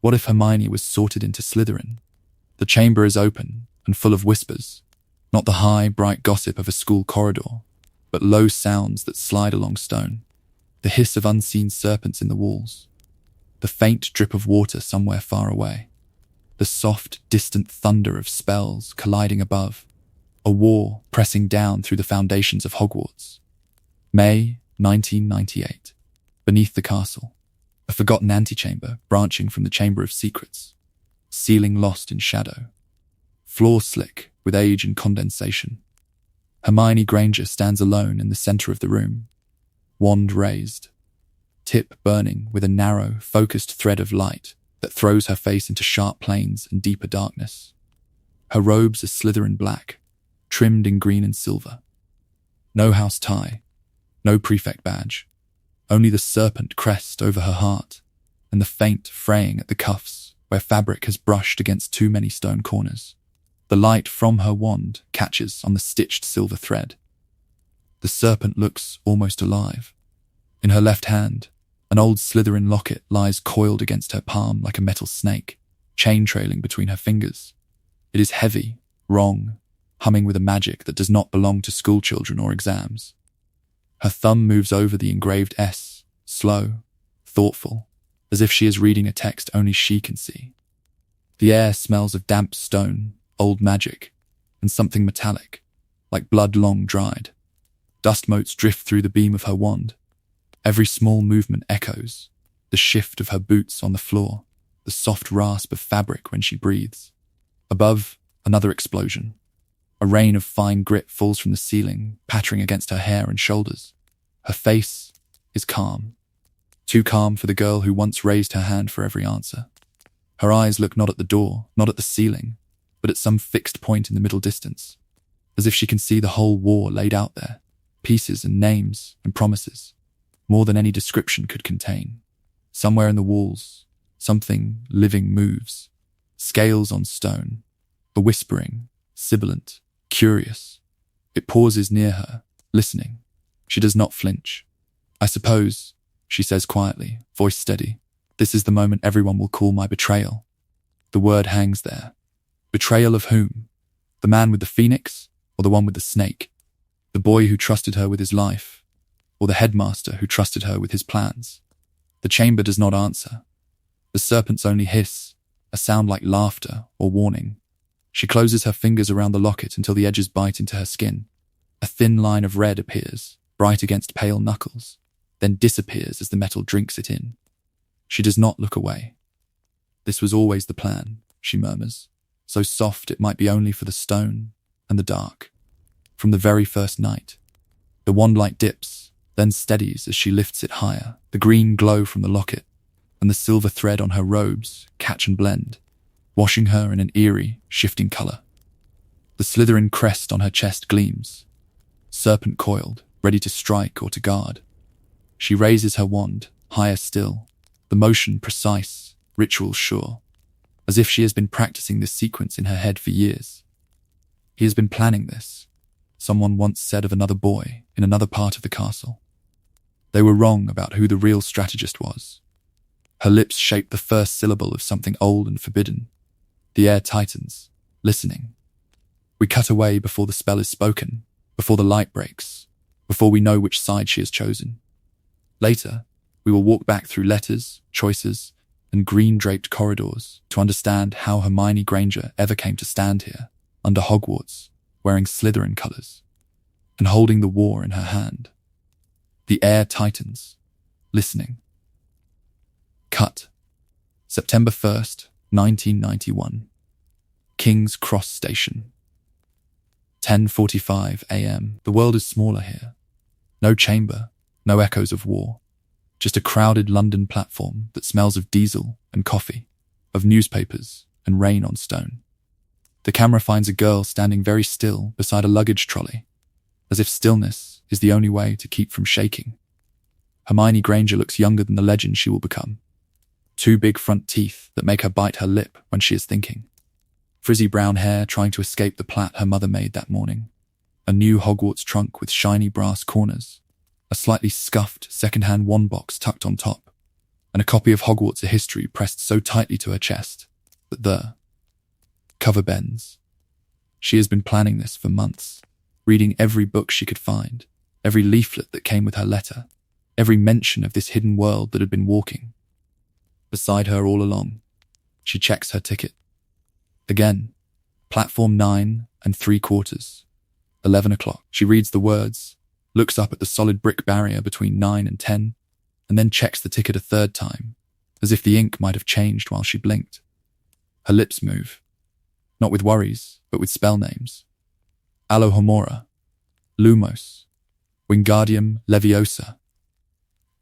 What if Hermione was sorted into Slytherin? The chamber is open and full of whispers, not the high, bright gossip of a school corridor, but low sounds that slide along stone. The hiss of unseen serpents in the walls, the faint drip of water somewhere far away, the soft, distant thunder of spells colliding above, a war pressing down through the foundations of Hogwarts. May 1998. Beneath the castle, a forgotten antechamber branching from the Chamber of Secrets, ceiling lost in shadow, floor slick with age and condensation. Hermione Granger stands alone in the center of the room, wand raised, tip burning with a narrow, focused thread of light that throws her face into sharp planes and deeper darkness. Her robes are Slytherin black, trimmed in green and silver. No house tie, no prefect badge, only the serpent crest over her heart and the faint fraying at the cuffs where fabric has brushed against too many stone corners. The light from her wand catches on the stitched silver thread. The serpent looks almost alive. In her left hand, an old Slytherin locket lies coiled against her palm like a metal snake, chain trailing between her fingers. It is heavy, wrong, humming with a magic that does not belong to schoolchildren or exams. Her thumb moves over the engraved S, slow, thoughtful, as if she is reading a text only she can see. The air smells of damp stone, old magic, and something metallic, like blood long dried. Dust motes drift through the beam of her wand. Every small movement echoes, the shift of her boots on the floor, the soft rasp of fabric when she breathes. Above, another explosion. A rain of fine grit falls from the ceiling, pattering against her hair and shoulders. Her face is calm. Too calm for the girl who once raised her hand for every answer. Her eyes look not at the door, not at the ceiling, but at some fixed point in the middle distance, as if she can see the whole war laid out there, pieces and names and promises, more than any description could contain. Somewhere in the walls, something living moves, scales on stone, a whispering, sibilant, curious. It pauses near her, listening. She does not flinch. "I suppose," she says quietly, voice steady, "this is the moment everyone will call my betrayal." The word hangs there. Betrayal of whom? The man with the phoenix, or the one with the snake? The boy who trusted her with his life, or the headmaster who trusted her with his plans? The chamber does not answer. The serpents only hiss, a sound like laughter or warning. She closes her fingers around the locket until the edges bite into her skin. A thin line of red appears, bright against pale knuckles, then disappears as the metal drinks it in. She does not look away. "This was always the plan," she murmurs, so soft it might be only for the stone and the dark. From the very first night, the wand light dips, then steadies as she lifts it higher. The green glow from the locket and the silver thread on her robes catch and blend, washing her in an eerie, shifting color. The Slytherin crest on her chest gleams, serpent coiled, ready to strike or to guard. She raises her wand, higher still, the motion precise, ritual sure, as if she has been practicing this sequence in her head for years. "He has been planning this," someone once said of another boy in another part of the castle. They were wrong about who the real strategist was. Her lips shape the first syllable of something old and forbidden. The air tightens, listening. We cut away before the spell is spoken, before the light breaks, before we know which side she has chosen. Later, we will walk back through letters, choices, and green-draped corridors to understand how Hermione Granger ever came to stand here, under Hogwarts, wearing Slytherin colours, and holding the war in her hand. The air tightens, listening. Cut. September 1st, 1991. King's Cross Station. 10:45 a.m. The world is smaller here. No chamber, no echoes of war. Just a crowded London platform that smells of diesel and coffee, of newspapers and rain on stone. The camera finds a girl standing very still beside a luggage trolley, as if stillness is the only way to keep from shaking. Hermione Granger looks younger than the legend she will become. 2 big front teeth that make her bite her lip when she is thinking. Frizzy brown hair trying to escape the plait her mother made that morning. A new Hogwarts trunk with shiny brass corners. A slightly scuffed second-hand wand box tucked on top. and a copy of Hogwarts: A History pressed so tightly to her chest that the cover bends. She has been planning this for months, reading every book she could find, every leaflet that came with her letter, every mention of this hidden world that had been walking beside her all along. She checks her ticket. Again, platform 9 3/4, 11 o'clock. She reads the words, looks up at the solid brick barrier between 9 and 10, and then checks the ticket a third time, as if the ink might have changed while she blinked. Her lips move, not with worries, but with spell names. Alohomora, Lumos, Wingardium Leviosa.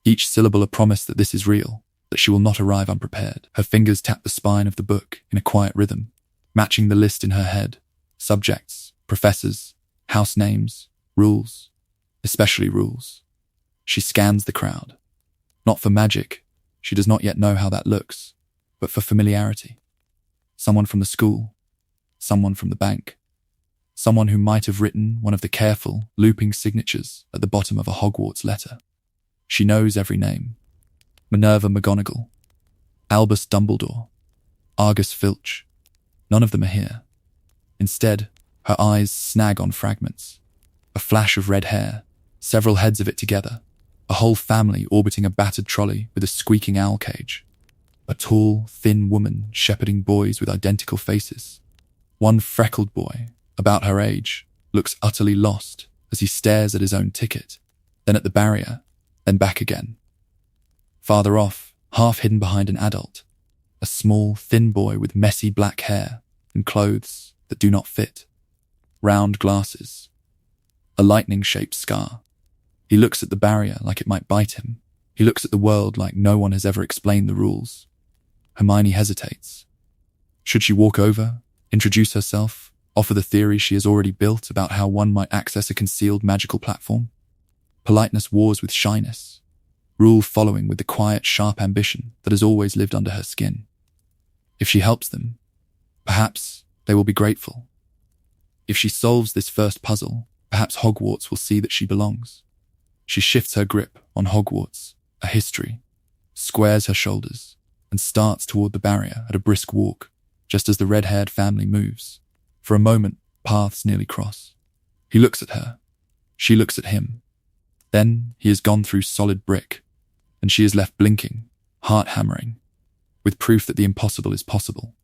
Each syllable a promise that this is real, that she will not arrive unprepared. Her fingers tap the spine of the book in a quiet rhythm, matching the list in her head: subjects, professors, house names, rules, especially rules. She scans the crowd. Not for magic, she does not yet know how that looks, but for familiarity. Someone from the school, someone from the bank, someone who might have written one of the careful, looping signatures at the bottom of a Hogwarts letter. She knows every name: Minerva McGonagall, Albus Dumbledore, Argus Filch. None of them are here. Instead, her eyes snag on fragments. A flash of red hair, several heads of it together, a whole family orbiting a battered trolley with a squeaking owl cage. A tall, thin woman shepherding boys with identical faces. One freckled boy, about her age, looks utterly lost as he stares at his own ticket, then at the barrier, then back again. Farther off, half hidden behind an adult, a small, thin boy with messy black hair and clothes that do not fit. Round glasses. A lightning-shaped scar. He looks at the barrier like it might bite him. He looks at the world like no one has ever explained the rules. Hermione hesitates. Should she walk over, introduce herself, offer the theory she has already built about how one might access a concealed magical platform? Politeness wars with shyness, rule following with the quiet, sharp ambition that has always lived under her skin. If she helps them, perhaps they will be grateful. If she solves this first puzzle, perhaps Hogwarts will see that she belongs. She shifts her grip on Hogwarts, a history, squares her shoulders, and starts toward the barrier at a brisk walk, just as the red-haired family moves. For a moment, paths nearly cross. He looks at her. She looks at him. Then he has gone through solid brick, and she is left blinking, heart-hammering, with proof that the impossible is possible.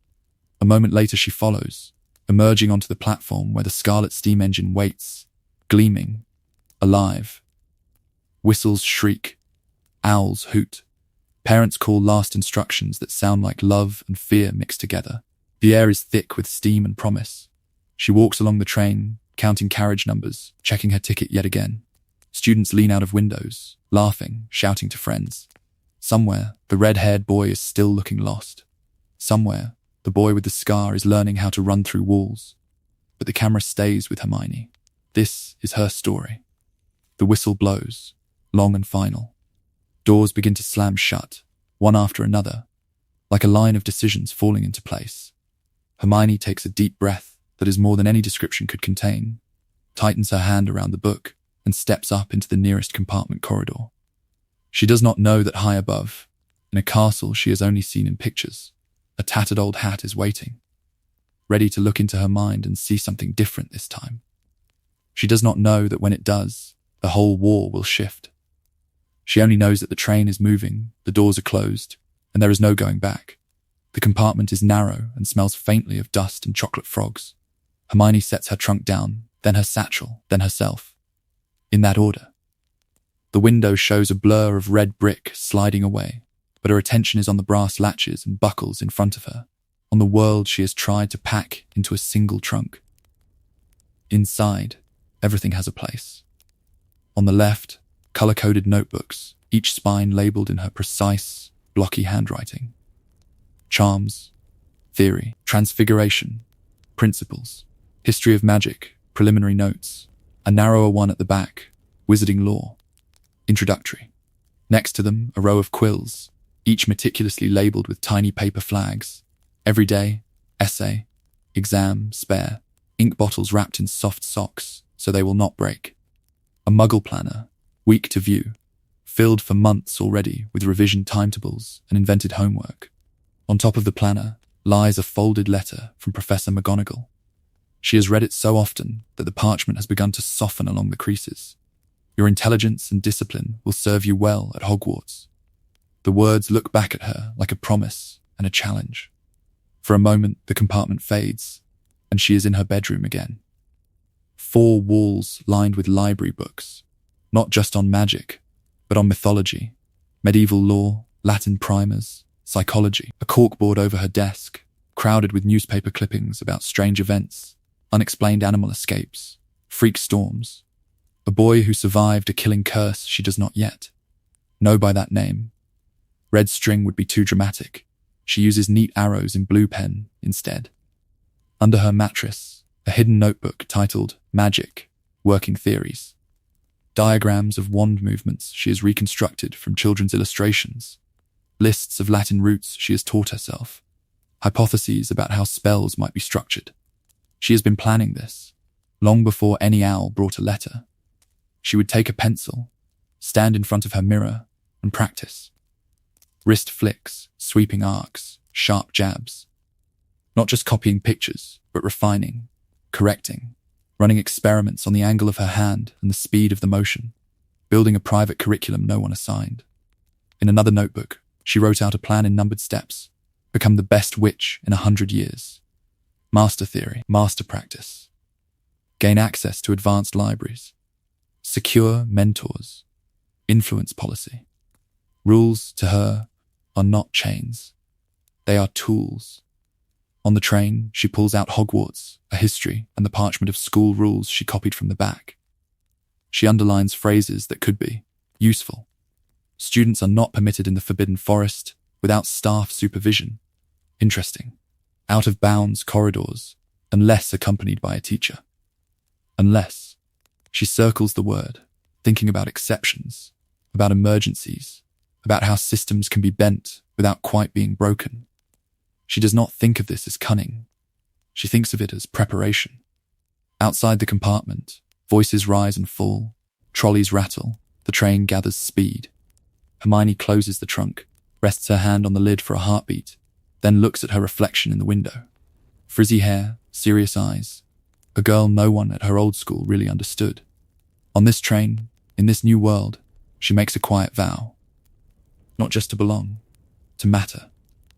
A moment later she follows, emerging onto the platform where the scarlet steam engine waits, gleaming, alive. Whistles shriek, owls hoot. Parents call last instructions that sound like love and fear mixed together. The air is thick with steam and promise. She walks along the train, counting carriage numbers, checking her ticket yet again. Students lean out of windows, laughing, shouting to friends. Somewhere, the red-haired boy is still looking lost. Somewhere, the boy with the scar is learning how to run through walls. But the camera stays with Hermione. This is her story. The whistle blows, long and final. Doors begin to slam shut, one after another, like a line of decisions falling into place. Hermione takes a deep breath that is more than any description could contain, tightens her hand around the book, and steps up into the nearest compartment corridor. She does not know that high above, in a castle she has only seen in pictures, a tattered old hat is waiting, ready to look into her mind and see something different this time. She does not know that when it does, the whole war will shift. She only knows that the train is moving, the doors are closed, and there is no going back. The compartment is narrow and smells faintly of dust and chocolate frogs. Hermione sets her trunk down, then her satchel, then herself. In that order. The window shows a blur of red brick sliding away, but her attention is on the brass latches and buckles in front of her, on the world she has tried to pack into a single trunk. Inside, everything has a place. On the left, color-coded notebooks, each spine labeled in her precise, blocky handwriting. Charms, theory, transfiguration, principles, history of magic, preliminary notes, a narrower one at the back, wizarding lore, introductory. Next to them, a row of quills, each meticulously labeled with tiny paper flags, everyday, essay, exam, spare, ink bottles wrapped in soft socks so they will not break. A muggle planner, weak to view, filled for months already with revision timetables and invented homework. On top of the planner lies a folded letter from Professor McGonagall. She has read it so often that the parchment has begun to soften along the creases. Your intelligence and discipline will serve you well at Hogwarts. The words look back at her like a promise and a challenge. For a moment, the compartment fades, and she is in her bedroom again. 4 walls lined with library books, not just on magic, but on mythology, medieval lore, Latin primers, psychology. A corkboard over her desk, crowded with newspaper clippings about strange events, unexplained animal escapes, freak storms. A boy who survived a killing curse she does not yet know by that name. Red string would be too dramatic. She uses neat arrows in blue pen instead. Under her mattress, a hidden notebook titled Magic, Working Theories. Diagrams of wand movements she has reconstructed from children's illustrations. Lists of Latin roots she has taught herself. Hypotheses about how spells might be structured. She has been planning this, long before any owl brought a letter. She would take a pencil, stand in front of her mirror, and practice. Wrist flicks, sweeping arcs, sharp jabs. Not just copying pictures, but refining, correcting, running experiments on the angle of her hand and the speed of the motion, building a private curriculum no one assigned. In another notebook, she wrote out a plan in numbered steps. Become the best witch in 100 years. Master theory, master practice. Gain access to advanced libraries. Secure mentors. Influence policy. Rules to her are not chains. They are tools. On the train, she pulls out Hogwarts, a history, and the parchment of school rules she copied from the back. She underlines phrases that could be useful. Students are not permitted in the Forbidden Forest without staff supervision. Interesting. Out of bounds corridors, unless accompanied by a teacher. Unless. She circles the word, thinking about exceptions, about emergencies, about how systems can be bent without quite being broken. She does not think of this as cunning. She thinks of it as preparation. Outside the compartment, voices rise and fall, trolleys rattle, the train gathers speed. Hermione closes the trunk, rests her hand on the lid for a heartbeat, then looks at her reflection in the window. Frizzy hair, serious eyes. A girl no one at her old school really understood. On this train, in this new world, she makes a quiet vow. Not just to belong, to matter.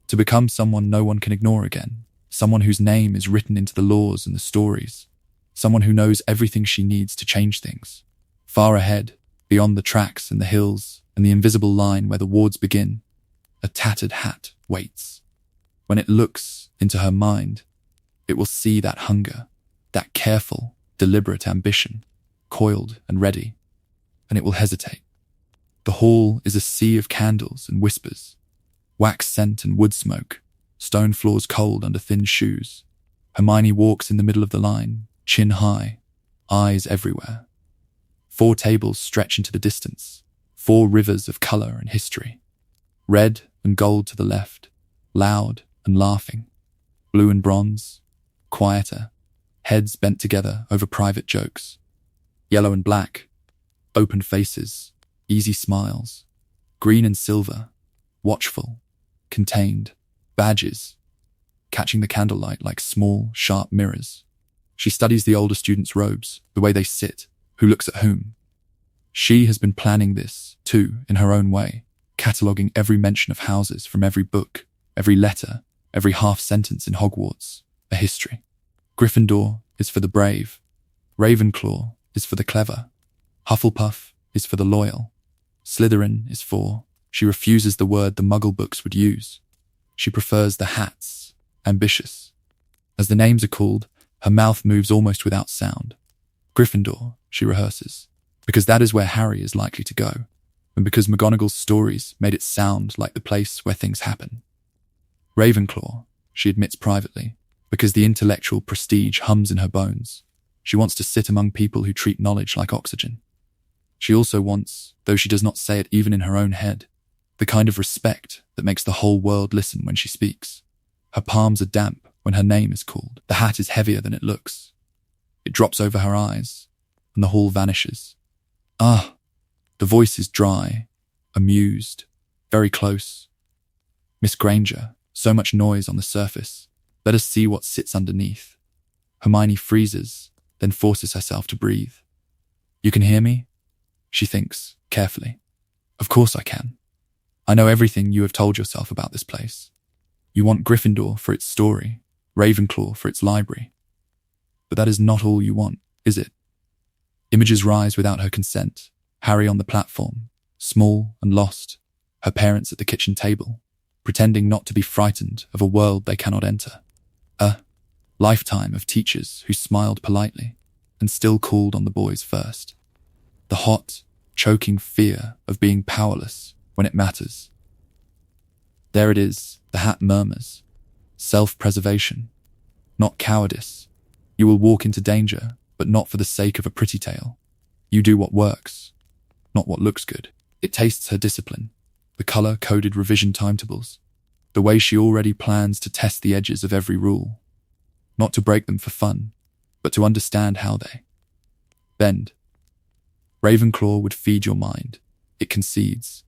To become someone no one can ignore again. Someone whose name is written into the laws and the stories. Someone who knows everything she needs to change things. Far ahead, beyond the tracks and the hills and the invisible line where the wards begin, a tattered hat waits. When it looks into her mind, it will see that hunger, that careful, deliberate ambition, coiled and ready, and it will hesitate. The hall is a sea of candles and whispers, wax scent and wood smoke, stone floors cold under thin shoes. Hermione walks in the middle of the line, chin high, eyes everywhere. 4 tables stretch into the distance, 4 rivers of colour and history. Red and gold to the left, loud and laughing. Blue and bronze, quieter, heads bent together over private jokes. Yellow and black, open faces, easy smiles. Green and silver, watchful, contained, badges, catching the candlelight like small, sharp mirrors. She studies the older students' robes, the way they sit, who looks at whom. She has been planning this, too, in her own way, cataloguing every mention of houses from every book, every letter, every half-sentence in Hogwarts, a history. Gryffindor is for the brave. Ravenclaw is for the clever. Hufflepuff is for the loyal. Slytherin is for, she refuses the word the Muggle books would use. She prefers the hats, ambitious. As the names are called, her mouth moves almost without sound. Gryffindor, she rehearses, because that is where Harry is likely to go, and because McGonagall's stories made it sound like the place where things happen. Ravenclaw, she admits privately, because the intellectual prestige hums in her bones. She wants to sit among people who treat knowledge like oxygen. She also wants, though she does not say it even in her own head, the kind of respect that makes the whole world listen when she speaks. Her palms are damp when her name is called. The hat is heavier than it looks. It drops over her eyes, and the hall vanishes. Ah! The voice is dry, amused, very close. Miss Granger, so much noise on the surface. Let us see what sits underneath. Hermione freezes, then forces herself to breathe. You can hear me? She thinks, carefully. Of course I can. I know everything you have told yourself about this place. You want Gryffindor for its story, Ravenclaw for its library. But that is not all you want, is it? Images rise without her consent. Harry on the platform, small and lost. Her parents at the kitchen table, pretending not to be frightened of a world they cannot enter. A lifetime of teachers who smiled politely and still called on the boys first. The hot, choking fear of being powerless when it matters. There it is, the hat murmurs. Self-preservation, not cowardice. You will walk into danger, but not for the sake of a pretty tale. You do what works, not what looks good. It tastes her discipline, the colour-coded revision timetables, the way she already plans to test the edges of every rule. Not to break them for fun, but to understand how they bend. Ravenclaw would feed your mind, it concedes.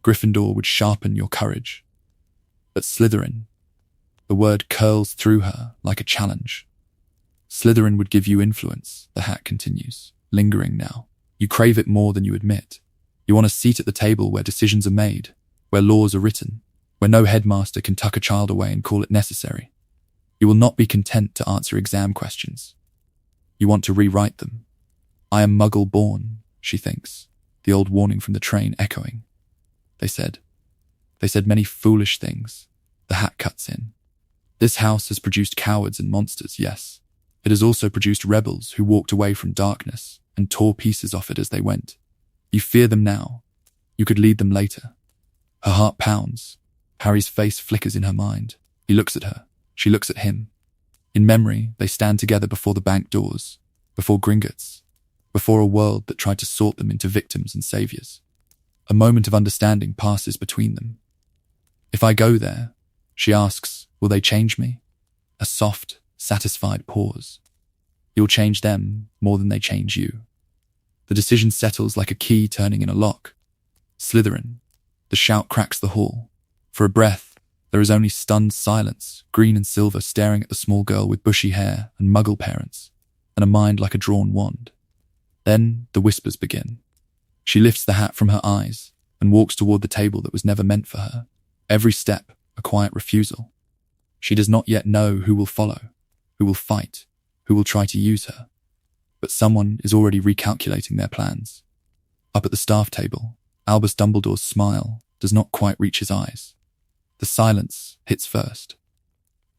Gryffindor would sharpen your courage. But Slytherin, the word curls through her like a challenge. Slytherin would give you influence, the hat continues, lingering now. You crave it more than you admit. You want a seat at the table where decisions are made, where laws are written, where no headmaster can tuck a child away and call it necessary. You will not be content to answer exam questions. You want to rewrite them. I am Muggle-born, she thinks, the old warning from the train echoing. They said many foolish things. The hat cuts in. This house has produced cowards and monsters, yes. It has also produced rebels who walked away from darkness and tore pieces off it as they went. You fear them now. You could lead them later. Her heart pounds. Harry's face flickers in her mind. He looks at her. She looks at him. In memory, they stand together before the bank doors, before Gringotts, before a world that tried to sort them into victims and saviors. A moment of understanding passes between them. If I go there, she asks, will they change me? A soft, satisfied pause. You'll change them more than they change you. The decision settles like a key turning in a lock. Slytherin. The shout cracks the hall. For a breath, there is only stunned silence, green and silver staring at the small girl with bushy hair and Muggle parents, and a mind like a drawn wand. Then the whispers begin. She lifts the hat from her eyes and walks toward the table that was never meant for her. Every step, a quiet refusal. She does not yet know who will follow, who will fight, who will try to use her. But someone is already recalculating their plans. Up at the staff table, Albus Dumbledore's smile does not quite reach his eyes. The silence hits first.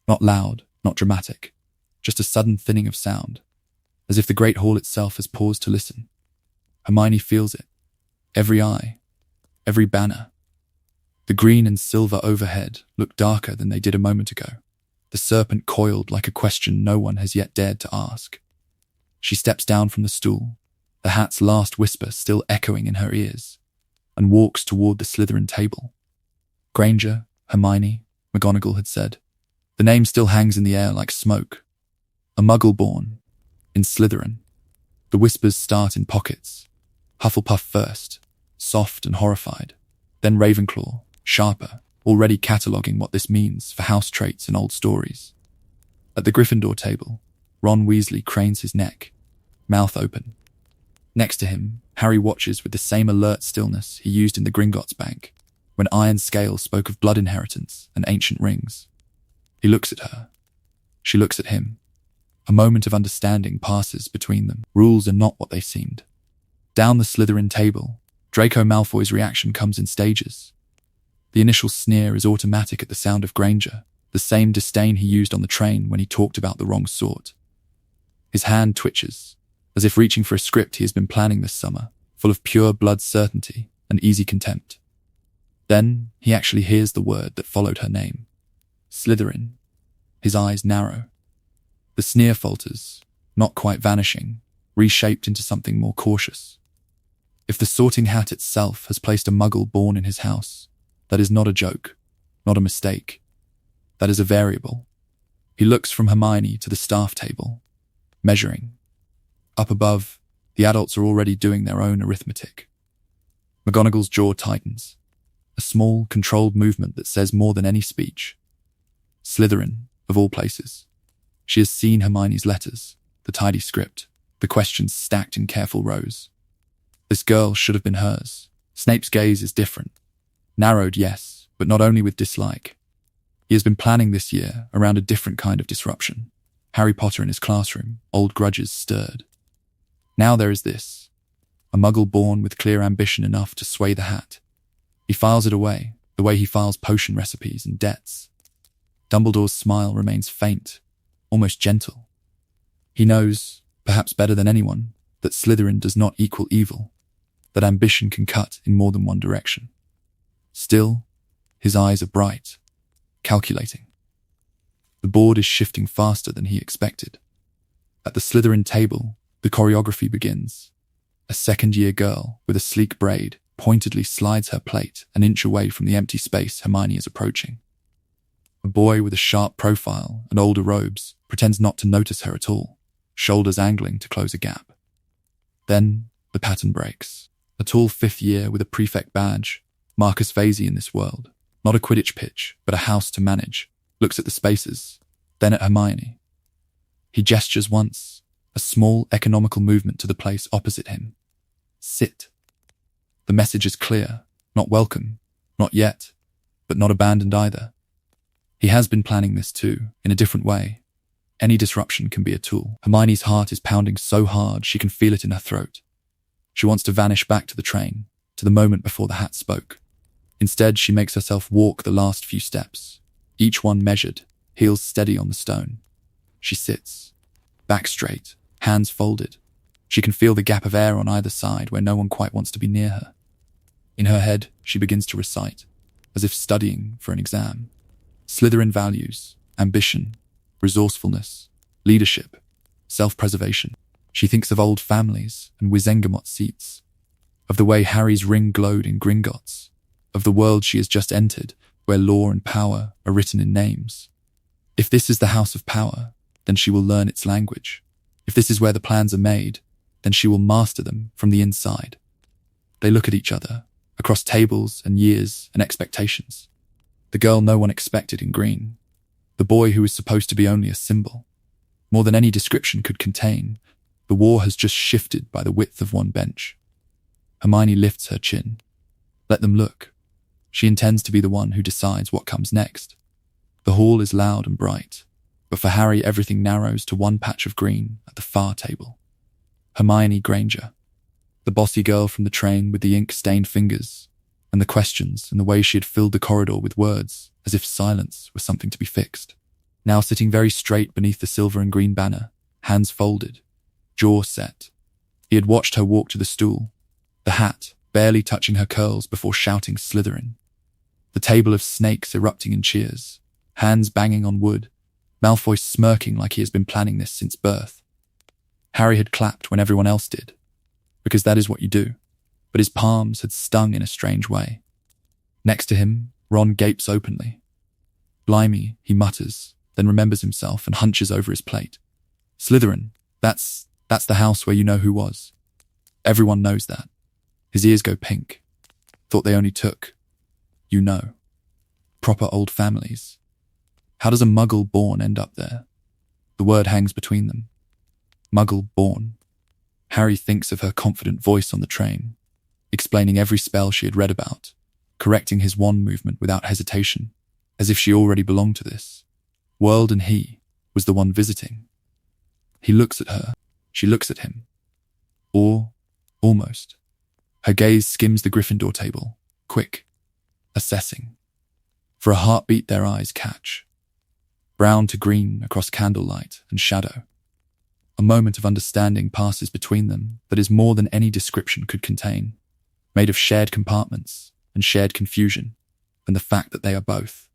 Not loud, not dramatic, just a sudden thinning of sound, as if the great hall itself has paused to listen. Hermione feels it. Every eye, every banner. The green and silver overhead look darker than they did a moment ago. The serpent coiled like a question no one has yet dared to ask. She steps down from the stool, the hat's last whisper still echoing in her ears, and walks toward the Slytherin table. Granger, Hermione, McGonagall had said. The name still hangs in the air like smoke. A Muggle born, in Slytherin. The whispers start in pockets. Hufflepuff first, soft and horrified. Then Ravenclaw, sharper, already cataloguing what this means for house traits and old stories. At the Gryffindor table, Ron Weasley cranes his neck, mouth open. Next to him, Harry watches with the same alert stillness he used in the Gringotts Bank, when Iron Scale spoke of blood inheritance and ancient rings. He looks at her. She looks at him. A moment of understanding passes between them. Rules are not what they seemed. Down the Slytherin table, Draco Malfoy's reaction comes in stages. The initial sneer is automatic at the sound of Granger, the same disdain he used on the train when he talked about the wrong sort. His hand twitches, as if reaching for a script he has been planning this summer, full of pure blood certainty and easy contempt. Then he actually hears the word that followed her name. Slytherin. His eyes narrow. The sneer falters, not quite vanishing, reshaped into something more cautious. If the sorting hat itself has placed a Muggle born in his house, that is not a joke, not a mistake. That is a variable. He looks from Hermione to the staff table, measuring. Up above, the adults are already doing their own arithmetic. McGonagall's jaw tightens. A small, controlled movement that says more than any speech. Slytherin, of all places. She has seen Hermione's letters, the tidy script, the questions stacked in careful rows. This girl should have been hers. Snape's gaze is different. Narrowed, yes, but not only with dislike. He has been planning this year around a different kind of disruption. Harry Potter in his classroom, old grudges stirred. Now there is this. A muggle born with clear ambition enough to sway the hat. He files it away, the way he files potion recipes and debts. Dumbledore's smile remains faint, almost gentle. He knows, perhaps better than anyone, that Slytherin does not equal evil, that ambition can cut in more than one direction. Still, his eyes are bright, calculating. The board is shifting faster than he expected. At the Slytherin table, the choreography begins. A second-year girl with a sleek braid pointedly slides her plate an inch away from the empty space Hermione is approaching. A boy with a sharp profile and older robes pretends not to notice her at all, shoulders angling to close a gap. Then, the pattern breaks. A tall fifth year with a prefect badge, Marcus Vasey in this world, not a Quidditch pitch, but a house to manage, looks at the spaces, then at Hermione. He gestures once, a small economical movement to the place opposite him. Sit. The message is clear, not welcome, not yet, but not abandoned either. He has been planning this too, in a different way. Any disruption can be a tool. Hermione's heart is pounding so hard she can feel it in her throat. She wants to vanish back to the train, to the moment before the hat spoke. Instead, she makes herself walk the last few steps, each one measured, heels steady on the stone. She sits, back straight, hands folded. She can feel the gap of air on either side where no one quite wants to be near her. In her head, she begins to recite, as if studying for an exam. Slytherin values, ambition, resourcefulness, leadership, self-preservation. She thinks of old families and Wizengamot seats, of the way Harry's ring glowed in Gringotts, of the world she has just entered, where law and power are written in names. If this is the House of Power, then she will learn its language. If this is where the plans are made, then she will master them from the inside. They look at each other, across tables and years and expectations. The girl no one expected in green. The boy who was supposed to be only a symbol. More than any description could contain, the war has just shifted by the width of one bench. Hermione lifts her chin. Let them look. She intends to be the one who decides what comes next. The hall is loud and bright, but for Harry everything narrows to one patch of green at the far table. Hermione Granger, the bossy girl from the train with the ink-stained fingers, and the questions and the way she had filled the corridor with words, as if silence was something to be fixed. Now sitting very straight beneath the silver and green banner, hands folded, jaw set. He had watched her walk to the stool, the hat barely touching her curls before shouting Slytherin. The table of snakes erupting in cheers, hands banging on wood, Malfoy smirking like he has been planning this since birth. Harry had clapped when everyone else did, because that is what you do, but his palms had stung in a strange way. Next to him, Ron gapes openly. Blimey, he mutters, then remembers himself and hunches over his plate. Slytherin, that's the house where you know who was. Everyone knows that. His ears go pink. Thought they only took, you know, proper old families. How does a muggle born end up there? The word hangs between them. Muggle born. Harry thinks of her confident voice on the train, explaining every spell she had read about, correcting his wand movement without hesitation, as if she already belonged to this world and he was the one visiting. He looks at her, she looks at him. Or, almost. Her gaze skims the Gryffindor table, quick, assessing. For a heartbeat their eyes catch. Brown to green across candlelight and shadow. A moment of understanding passes between them that is more than any description could contain, made of shared compartments and shared confusion, and the fact that they are both,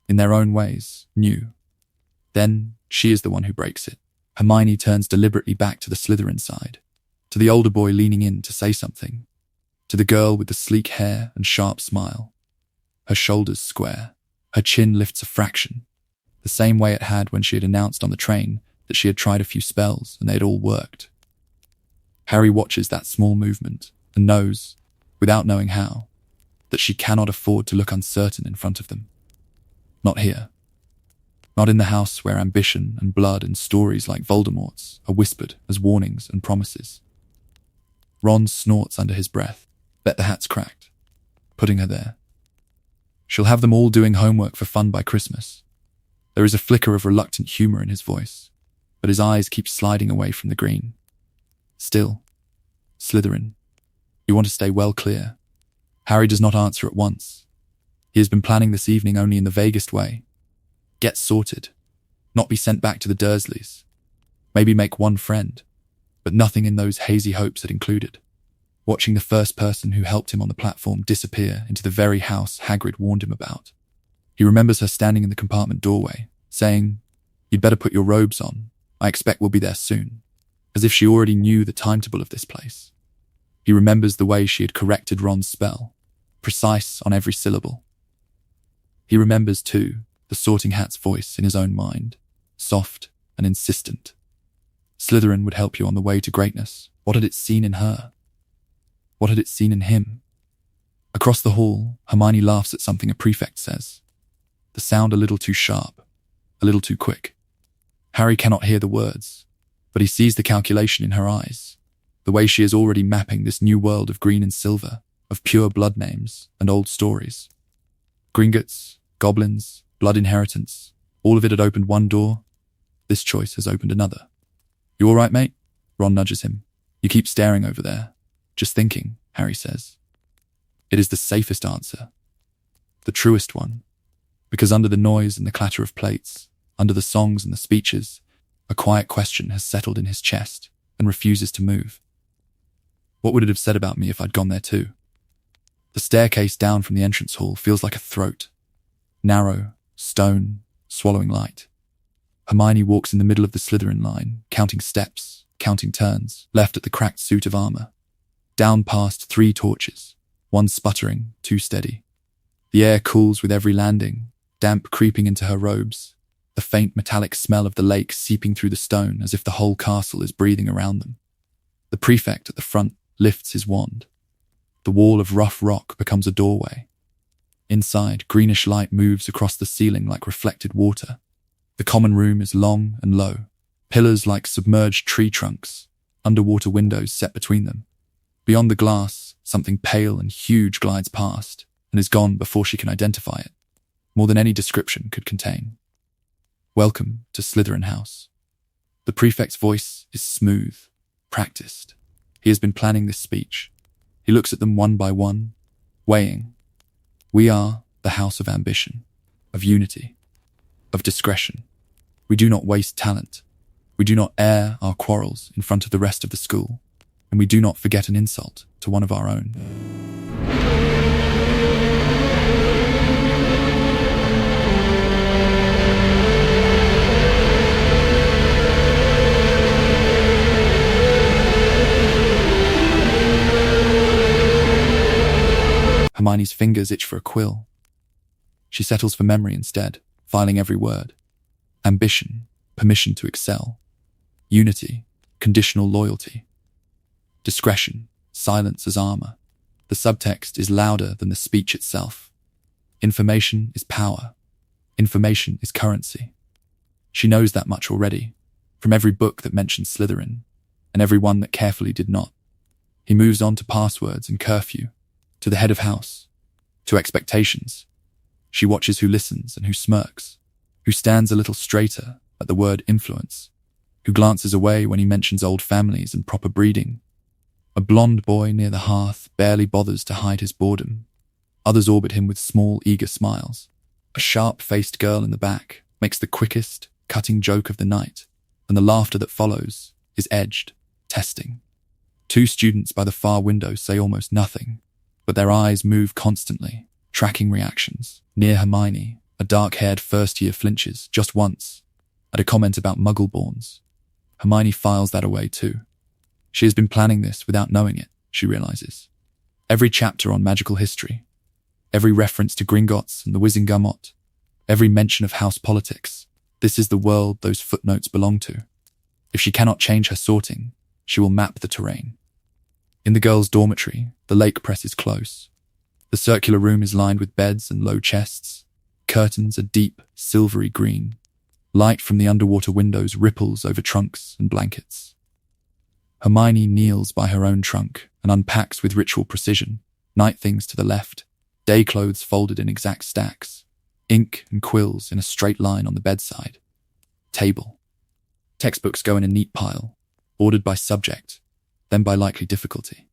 in their own ways, new. Then she is the one who breaks it. Hermione turns deliberately back to the Slytherin side, to the older boy leaning in to say something, to the girl with the sleek hair and sharp smile. Her shoulders square, her chin lifts a fraction, the same way it had when she had announced on the train that she had tried a few spells and they had all worked. Harry watches that small movement and knows, without knowing how, that she cannot afford to look uncertain in front of them. Not here. Not in the house where ambition and blood and stories like Voldemort's are whispered as warnings and promises. Ron snorts under his breath. Bet the hat's cracked. Putting her there. She'll have them all doing homework for fun by Christmas. There is a flicker of reluctant humor in his voice, but his eyes keep sliding away from the green. Still, Slytherin, you want to stay well clear. Harry does not answer at once. He has been planning this evening only in the vaguest way. Get sorted, not be sent back to the Dursleys. Maybe make one friend, but nothing in those hazy hopes had included. Watching the first person who helped him on the platform disappear into the very house Hagrid warned him about. He remembers her standing in the compartment doorway, saying, "You'd better put your robes on. I expect we'll be there soon," as if she already knew the timetable of this place. He remembers the way she had corrected Ron's spell, precise on every syllable. He remembers, too, the Sorting Hat's voice in his own mind, soft and insistent. Slytherin would help you on the way to greatness. What had it seen in her? What had it seen in him? Across the hall, Hermione laughs at something a prefect says. The sound a little too sharp, a little too quick. Harry cannot hear the words, but he sees the calculation in her eyes, the way she is already mapping this new world of green and silver, of pure blood names and old stories. Gringotts, goblins, blood inheritance, all of it had opened one door. This choice has opened another. You all right, mate? Ron nudges him. You keep staring over there. Just thinking, Harry says. It is the safest answer. The truest one. Because under the noise and the clatter of plates, under the songs and the speeches, a quiet question has settled in his chest and refuses to move. What would it have said about me if I'd gone there too? The staircase down from the entrance hall feels like a throat. Narrow, stone, swallowing light. Hermione walks in the middle of the Slytherin line, counting steps, counting turns, left at the cracked suit of armor. Down past 3 torches, one sputtering, 2 steady. The air cools with every landing, damp creeping into her robes, the faint metallic smell of the lake seeping through the stone as if the whole castle is breathing around them. The prefect at the front lifts his wand. The wall of rough rock becomes a doorway. Inside, greenish light moves across the ceiling like reflected water. The common room is long and low, pillars like submerged tree trunks, underwater windows set between them. Beyond the glass, something pale and huge glides past and is gone before she can identify it, more than any description could contain. Welcome to Slytherin House. The prefect's voice is smooth, practiced. He has been planning this speech. He looks at them one by one, weighing. We are the house of ambition, of unity, of discretion. We do not waste talent. We do not air our quarrels in front of the rest of the school, and we do not forget an insult to one of our own. Hermione's fingers itch for a quill. She settles for memory instead, filing every word. Ambition, permission to excel. Unity, conditional loyalty. Discretion, silence as armor. The subtext is louder than the speech itself. Information is power. Information is currency. She knows that much already, from every book that mentions Slytherin, and every one that carefully did not. He moves on to passwords and curfew, to the head of house, to expectations. She watches who listens and who smirks, who stands a little straighter at the word influence, who glances away when he mentions old families and proper breeding. A blonde boy near the hearth barely bothers to hide his boredom. Others orbit him with small, eager smiles. A sharp-faced girl in the back makes the quickest, cutting joke of the night, and the laughter that follows is edged, testing. 2 students by the far window say almost nothing, but their eyes move constantly, tracking reactions. Near Hermione, a dark-haired first-year flinches just once at a comment about Muggle-borns. Hermione files that away too. She has been planning this without knowing it, she realizes. Every chapter on magical history, every reference to Gringotts and the Wizengamot, every mention of house politics, this is the world those footnotes belong to. If she cannot change her sorting, she will map the terrain. In the girls' dormitory, the lake presses close. The circular room is lined with beds and low chests. Curtains are deep, silvery green. Light from the underwater windows ripples over trunks and blankets. Hermione kneels by her own trunk and unpacks with ritual precision. Night things to the left, day clothes folded in exact stacks, ink and quills in a straight line on the bedside. Table. Textbooks go in a neat pile, ordered by subject, then by likely difficulty.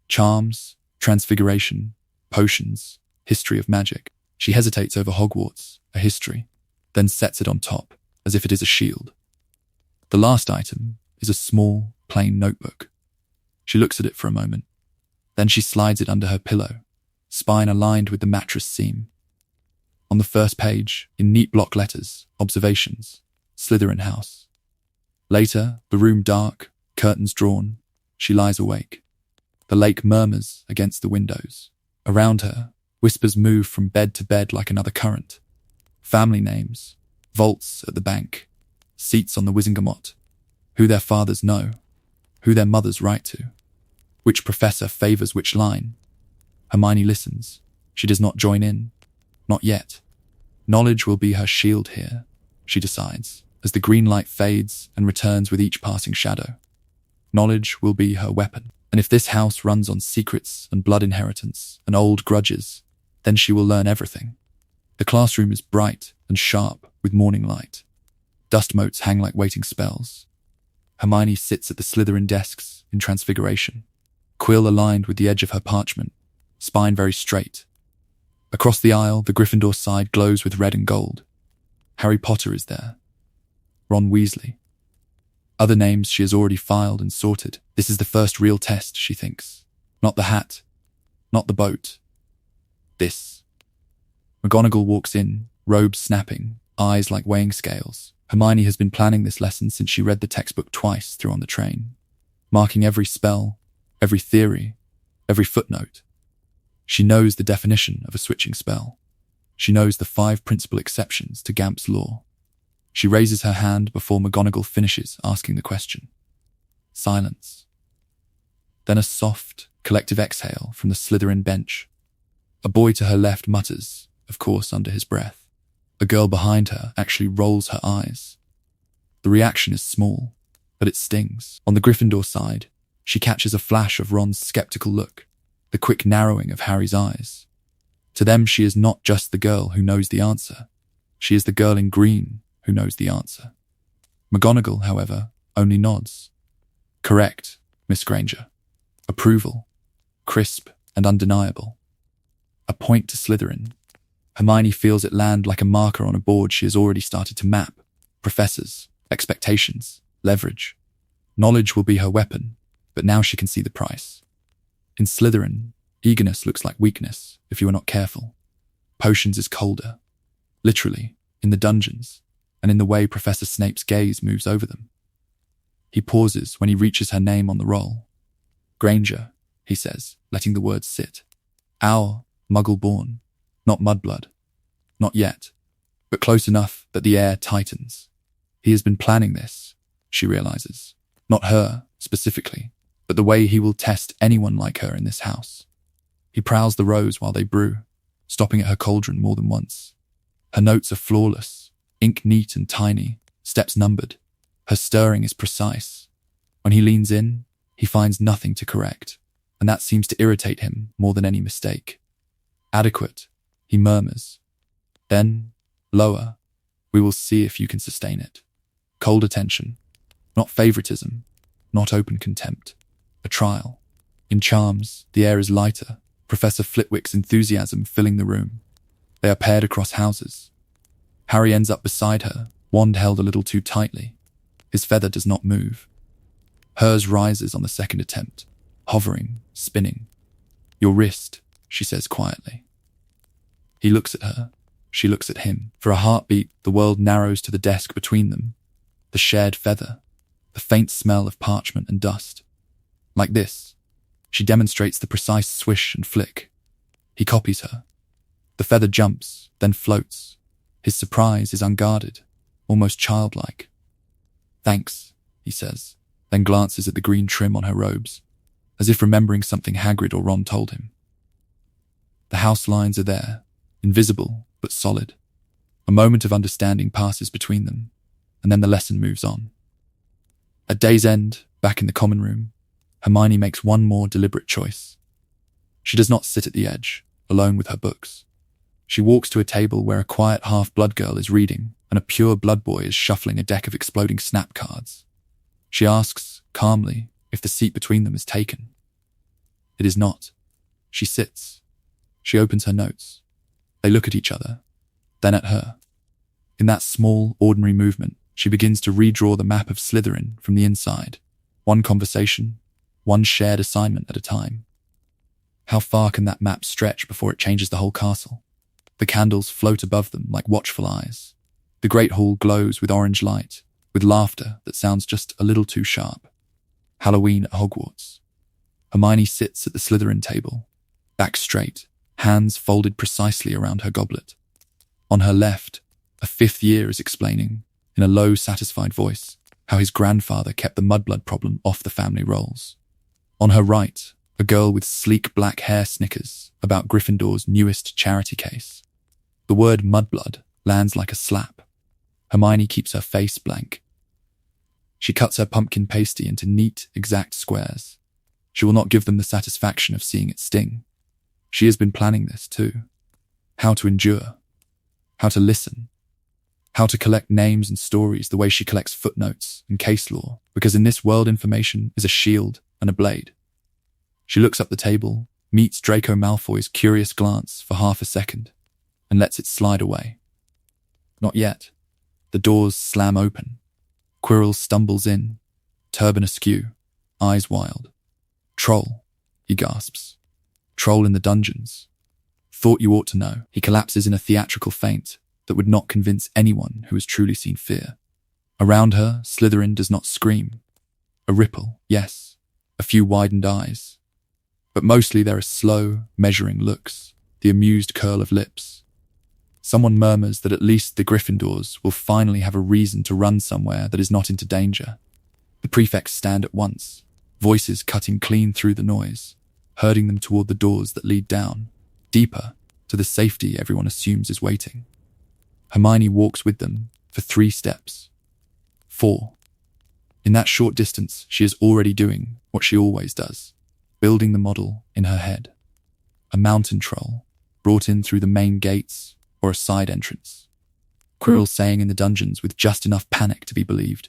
Charms, transfiguration, potions, history of magic. She hesitates over Hogwarts, a history, then sets it on top, as if it is a shield. The last item is a small, plain notebook. She looks at it for a moment. Then she slides it under her pillow, spine aligned with the mattress seam. On the first page, in neat block letters, observations, Slytherin house. Later, the room dark, curtains drawn, she lies awake. The lake murmurs against the windows. Around her, whispers move from bed to bed like another current. Family names, vaults at the bank, seats on the Wizengamot, who their fathers know, who their mothers write to, which professor favours which line. Hermione listens. She does not join in. Not yet. Knowledge will be her shield here, she decides, as the green light fades and returns with each passing shadow. Knowledge will be her weapon. And if this house runs on secrets and blood inheritance and old grudges, then she will learn everything. The classroom is bright and sharp with morning light. Dust motes hang like waiting spells. Hermione sits at the Slytherin desks in transfiguration, quill aligned with the edge of her parchment, spine very straight. Across the aisle, the Gryffindor side glows with red and gold. Harry Potter is there. Ron Weasley. Other names she has already filed and sorted. This is the first real test, she thinks. Not the hat. Not the boat. This. McGonagall walks in, robes snapping, eyes like weighing scales. Hermione has been planning this lesson since she read the textbook twice through on the train, marking every spell, every theory, every footnote. She knows the definition of a switching spell. She knows the 5 principal exceptions to Gamp's law. She raises her hand before McGonagall finishes asking the question. Silence. Then a soft, collective exhale from the Slytherin bench. A boy to her left mutters, of course under his breath. A girl behind her actually rolls her eyes. The reaction is small, but it stings. On the Gryffindor side, she catches a flash of Ron's skeptical look, the quick narrowing of Harry's eyes. To them, she is not just the girl who knows the answer. She is the girl in green who knows the answer. McGonagall, however, only nods. Correct, Miss Granger. Approval. Crisp and undeniable. A point to Slytherin. Hermione feels it land like a marker on a board she has already started to map. Professors, expectations, leverage. Knowledge will be her weapon, but now she can see the price. In Slytherin, eagerness looks like weakness if you are not careful. Potions is colder. Literally, in the dungeons, and in the way Professor Snape's gaze moves over them. He pauses when he reaches her name on the roll. Granger, he says, letting the words sit. Our Muggle-born, not mudblood. Not yet, but close enough that the air tightens. He has been planning this, she realizes. Not her, specifically, but the way he will test anyone like her in this house. He prowls the rows while they brew, stopping at her cauldron more than once. Her notes are flawless, ink neat and tiny, steps numbered. Her stirring is precise. When he leans in, he finds nothing to correct, and that seems to irritate him more than any mistake. Adequate, he murmurs. Then, lower, we will see if you can sustain it. Cold attention, not favoritism, not open contempt. A trial. In charms, the air is lighter, Professor Flitwick's enthusiasm filling the room. They are paired across houses. Harry ends up beside her, wand held a little too tightly. His feather does not move. Hers rises on the second attempt, hovering, spinning. Your wrist, she says quietly. He looks at her. She looks at him. For a heartbeat, the world narrows to the desk between them. The shared feather. The faint smell of parchment and dust. Like this. She demonstrates the precise swish and flick. He copies her. The feather jumps, then floats. His surprise is unguarded, almost childlike. Thanks, he says, then glances at the green trim on her robes. as if remembering something Hagrid or Ron told him. The house lines are there, invisible but solid. A moment of understanding passes between them, and then the lesson moves on. At day's end, back in the common room, Hermione makes one more deliberate choice. She does not sit at the edge, alone with her books. She walks to a table where a quiet half-blood girl is reading and a pure blood boy is shuffling a deck of exploding snap cards. She asks, calmly, if the seat between them is taken. It is not. She sits. She opens her notes. They look at each other, then at her. In that small, ordinary movement, she begins to redraw the map of Slytherin from the inside, one conversation, one shared assignment at a time. How far can that map stretch before it changes the whole castle? The candles float above them like watchful eyes. The great hall glows with orange light, with laughter that sounds just a little too sharp. Halloween at Hogwarts. Hermione sits at the Slytherin table, back straight, hands folded precisely around her goblet. On her left, a fifth year is explaining, in a low, satisfied voice, how his grandfather kept the mudblood problem off the family rolls. On her right, a girl with sleek black hair snickers about Gryffindor's newest charity case. The word mudblood lands like a slap. Hermione keeps her face blank. She cuts her pumpkin pasty into neat, exact squares. She will not give them the satisfaction of seeing it sting. She has been planning this too. How to endure. How to listen. How to collect names and stories the way she collects footnotes and case law, because in this world information is a shield and a blade. She looks up the table, meets Draco Malfoy's curious glance for half a second, and lets it slide away. Not yet. The doors slam open. Quirrell stumbles in, turban askew, eyes wild. "Troll," he gasps. "Troll in the dungeons. Thought you ought to know." He collapses in a theatrical faint that would not convince anyone who has truly seen fear. Around her, Slytherin does not scream. A ripple, yes, a few widened eyes. But mostly there are slow, measuring looks, the amused curl of lips. Someone murmurs that at least the Gryffindors will finally have a reason to run somewhere that is not into danger. The prefects stand at once, voices cutting clean through the noise, herding them toward the doors that lead down, deeper, to the safety everyone assumes is waiting. Hermione walks with them for 3 steps. 4. In that short distance, she is already doing what she always does, building the model in her head. A mountain troll, brought in through the main gates or a side entrance. Quirrell saying in the dungeons with just enough panic to be believed.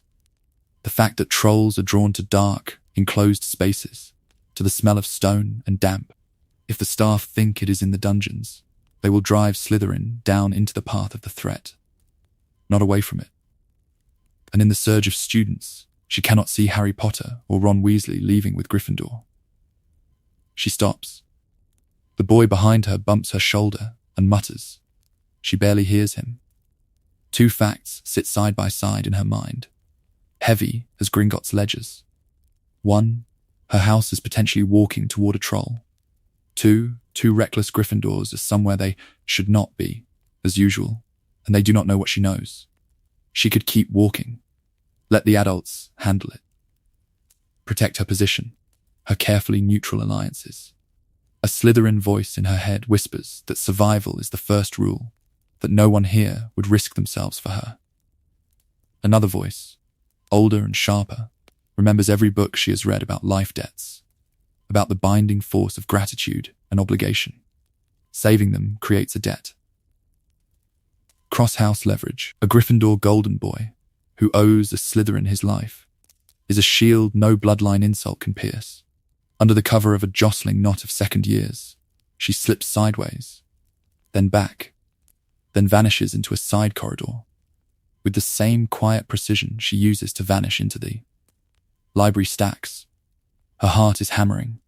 The fact that trolls are drawn to dark, enclosed spaces, to the smell of stone and damp. If the staff think it is in the dungeons, they will drive Slytherin down into the path of the threat, not away from it. And in the surge of students, she cannot see Harry Potter or Ron Weasley leaving with Gryffindor. She stops. The boy behind her bumps her shoulder and mutters. She barely hears him. 2 facts sit side by side in her mind, heavy as Gringotts' ledgers. 1, her house is potentially walking toward a troll. 2 reckless Gryffindors are somewhere they should not be, as usual, and they do not know what she knows. She could keep walking. Let the adults handle it. Protect her position, her carefully neutral alliances. A Slytherin voice in her head whispers that survival is the first rule, that no one here would risk themselves for her. Another voice, older and sharper, remembers every book she has read about life debts, about the binding force of gratitude and obligation. Saving them creates a debt. Cross-house leverage, a Gryffindor golden boy who owes a Slytherin his life, is a shield no bloodline insult can pierce. Under the cover of a jostling knot of second years, she slips sideways, then back, then vanishes into a side corridor, with the same quiet precision she uses to vanish into the library stacks. Her heart is hammering.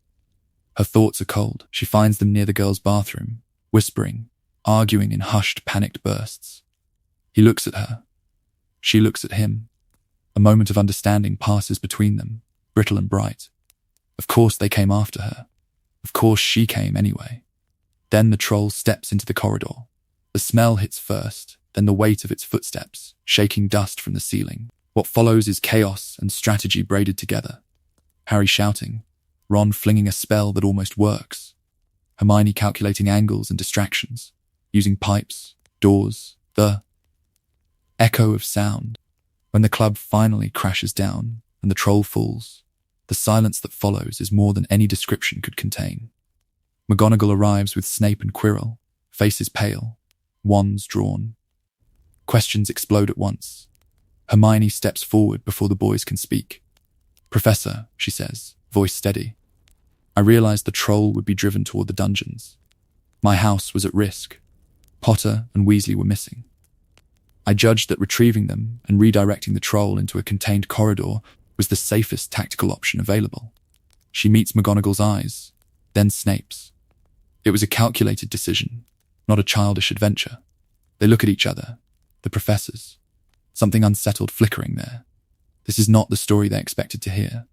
Her thoughts are cold. She finds them near the girl's bathroom, whispering, arguing in hushed, panicked bursts. He looks at her. She looks at him. A moment of understanding passes between them, brittle and bright. Of course they came after her. Of course she came anyway. Then the troll steps into the corridor. The smell hits first, then the weight of its footsteps, shaking dust from the ceiling. What follows is chaos and strategy braided together. Harry shouting, Ron flinging a spell that almost works. Hermione calculating angles and distractions, using pipes, doors, the echo of sound. When the club finally crashes down and the troll falls, the silence that follows is more than any description could contain. McGonagall arrives with Snape and Quirrell, faces pale, wands drawn. Questions explode at once. Hermione steps forward before the boys can speak. "Professor," she says, voice steady, "I realized the troll would be driven toward the dungeons. My house was at risk. Potter and Weasley were missing. I judged that retrieving them and redirecting the troll into a contained corridor was the safest tactical option available." She meets McGonagall's eyes, then Snape's. It was a calculated decision, not a childish adventure. They look at each other, the professors, something unsettled flickering there. This is not the story they expected to hear.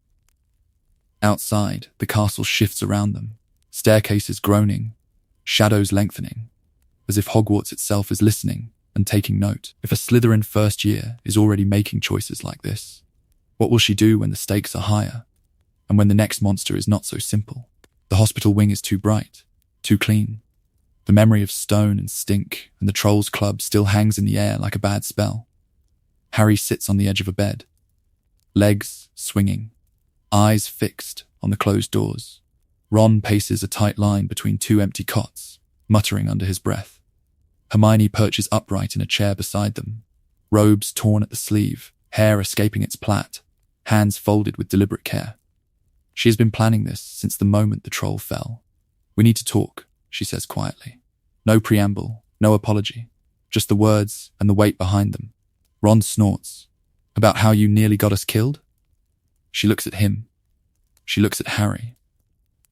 Outside, the castle shifts around them, staircases groaning, shadows lengthening, as if Hogwarts itself is listening and taking note. If a Slytherin first year is already making choices like this, what will she do when the stakes are higher, and when the next monster is not so simple? The hospital wing is too bright, too clean. The memory of stone and stink and the Trolls Club still hangs in the air like a bad spell. Harry sits on the edge of a bed, legs swinging, eyes fixed on the closed doors. Ron paces a tight line between two empty cots, muttering under his breath. Hermione perches upright in a chair beside them, robes torn at the sleeve, hair escaping its plait, hands folded with deliberate care. She has been planning this since the moment the troll fell. "We need to talk," she says quietly. No preamble, no apology, just the words and the weight behind them. Ron snorts. "About how you nearly got us killed?" She looks at him. She looks at Harry.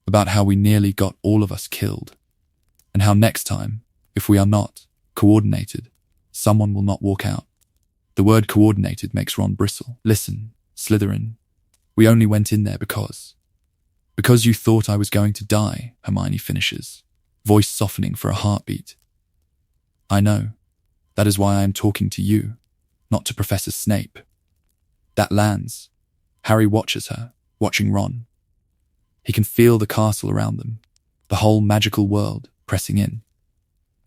"About how we nearly got all of us killed. And how next time, if we are not coordinated, someone will not walk out." The word coordinated makes Ron bristle. "Listen, Slytherin, we only went in there because you thought I was going to die," Hermione finishes, voice softening for a heartbeat. "I know. That is why I am talking to you, not to Professor Snape." That lands. Harry watches her, watching Ron. He can feel the castle around them, the whole magical world pressing in.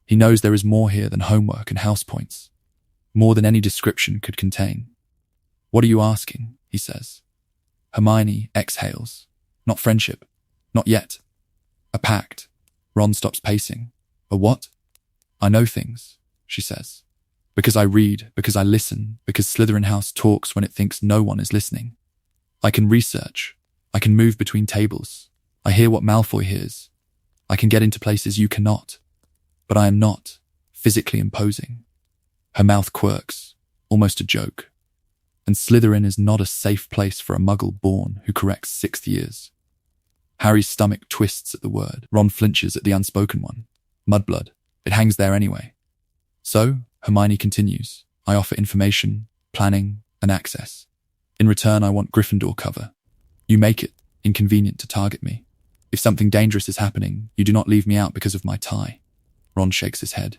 He knows there is more here than homework and house points, more than any description could contain. "What are you asking?" he says. Hermione exhales. "Not friendship. Not yet. A pact." Ron stops pacing. "A what?" "I know things," she says. "Because I read, because I listen, because Slytherin House talks when it thinks no one is listening. I can research. I can move between tables. I hear what Malfoy hears. I can get into places you cannot. But I am not physically imposing." Her mouth quirks, almost a joke. And Slytherin is not a safe place for a muggle born who corrects 6th years. Harry's stomach twists at the word. Ron flinches at the unspoken one. Mudblood. It hangs there anyway. "So," Hermione continues, "I offer information, planning, and access. In return, I want Gryffindor cover. You make it inconvenient to target me. If something dangerous is happening, you do not leave me out because of my tie." Ron shakes his head.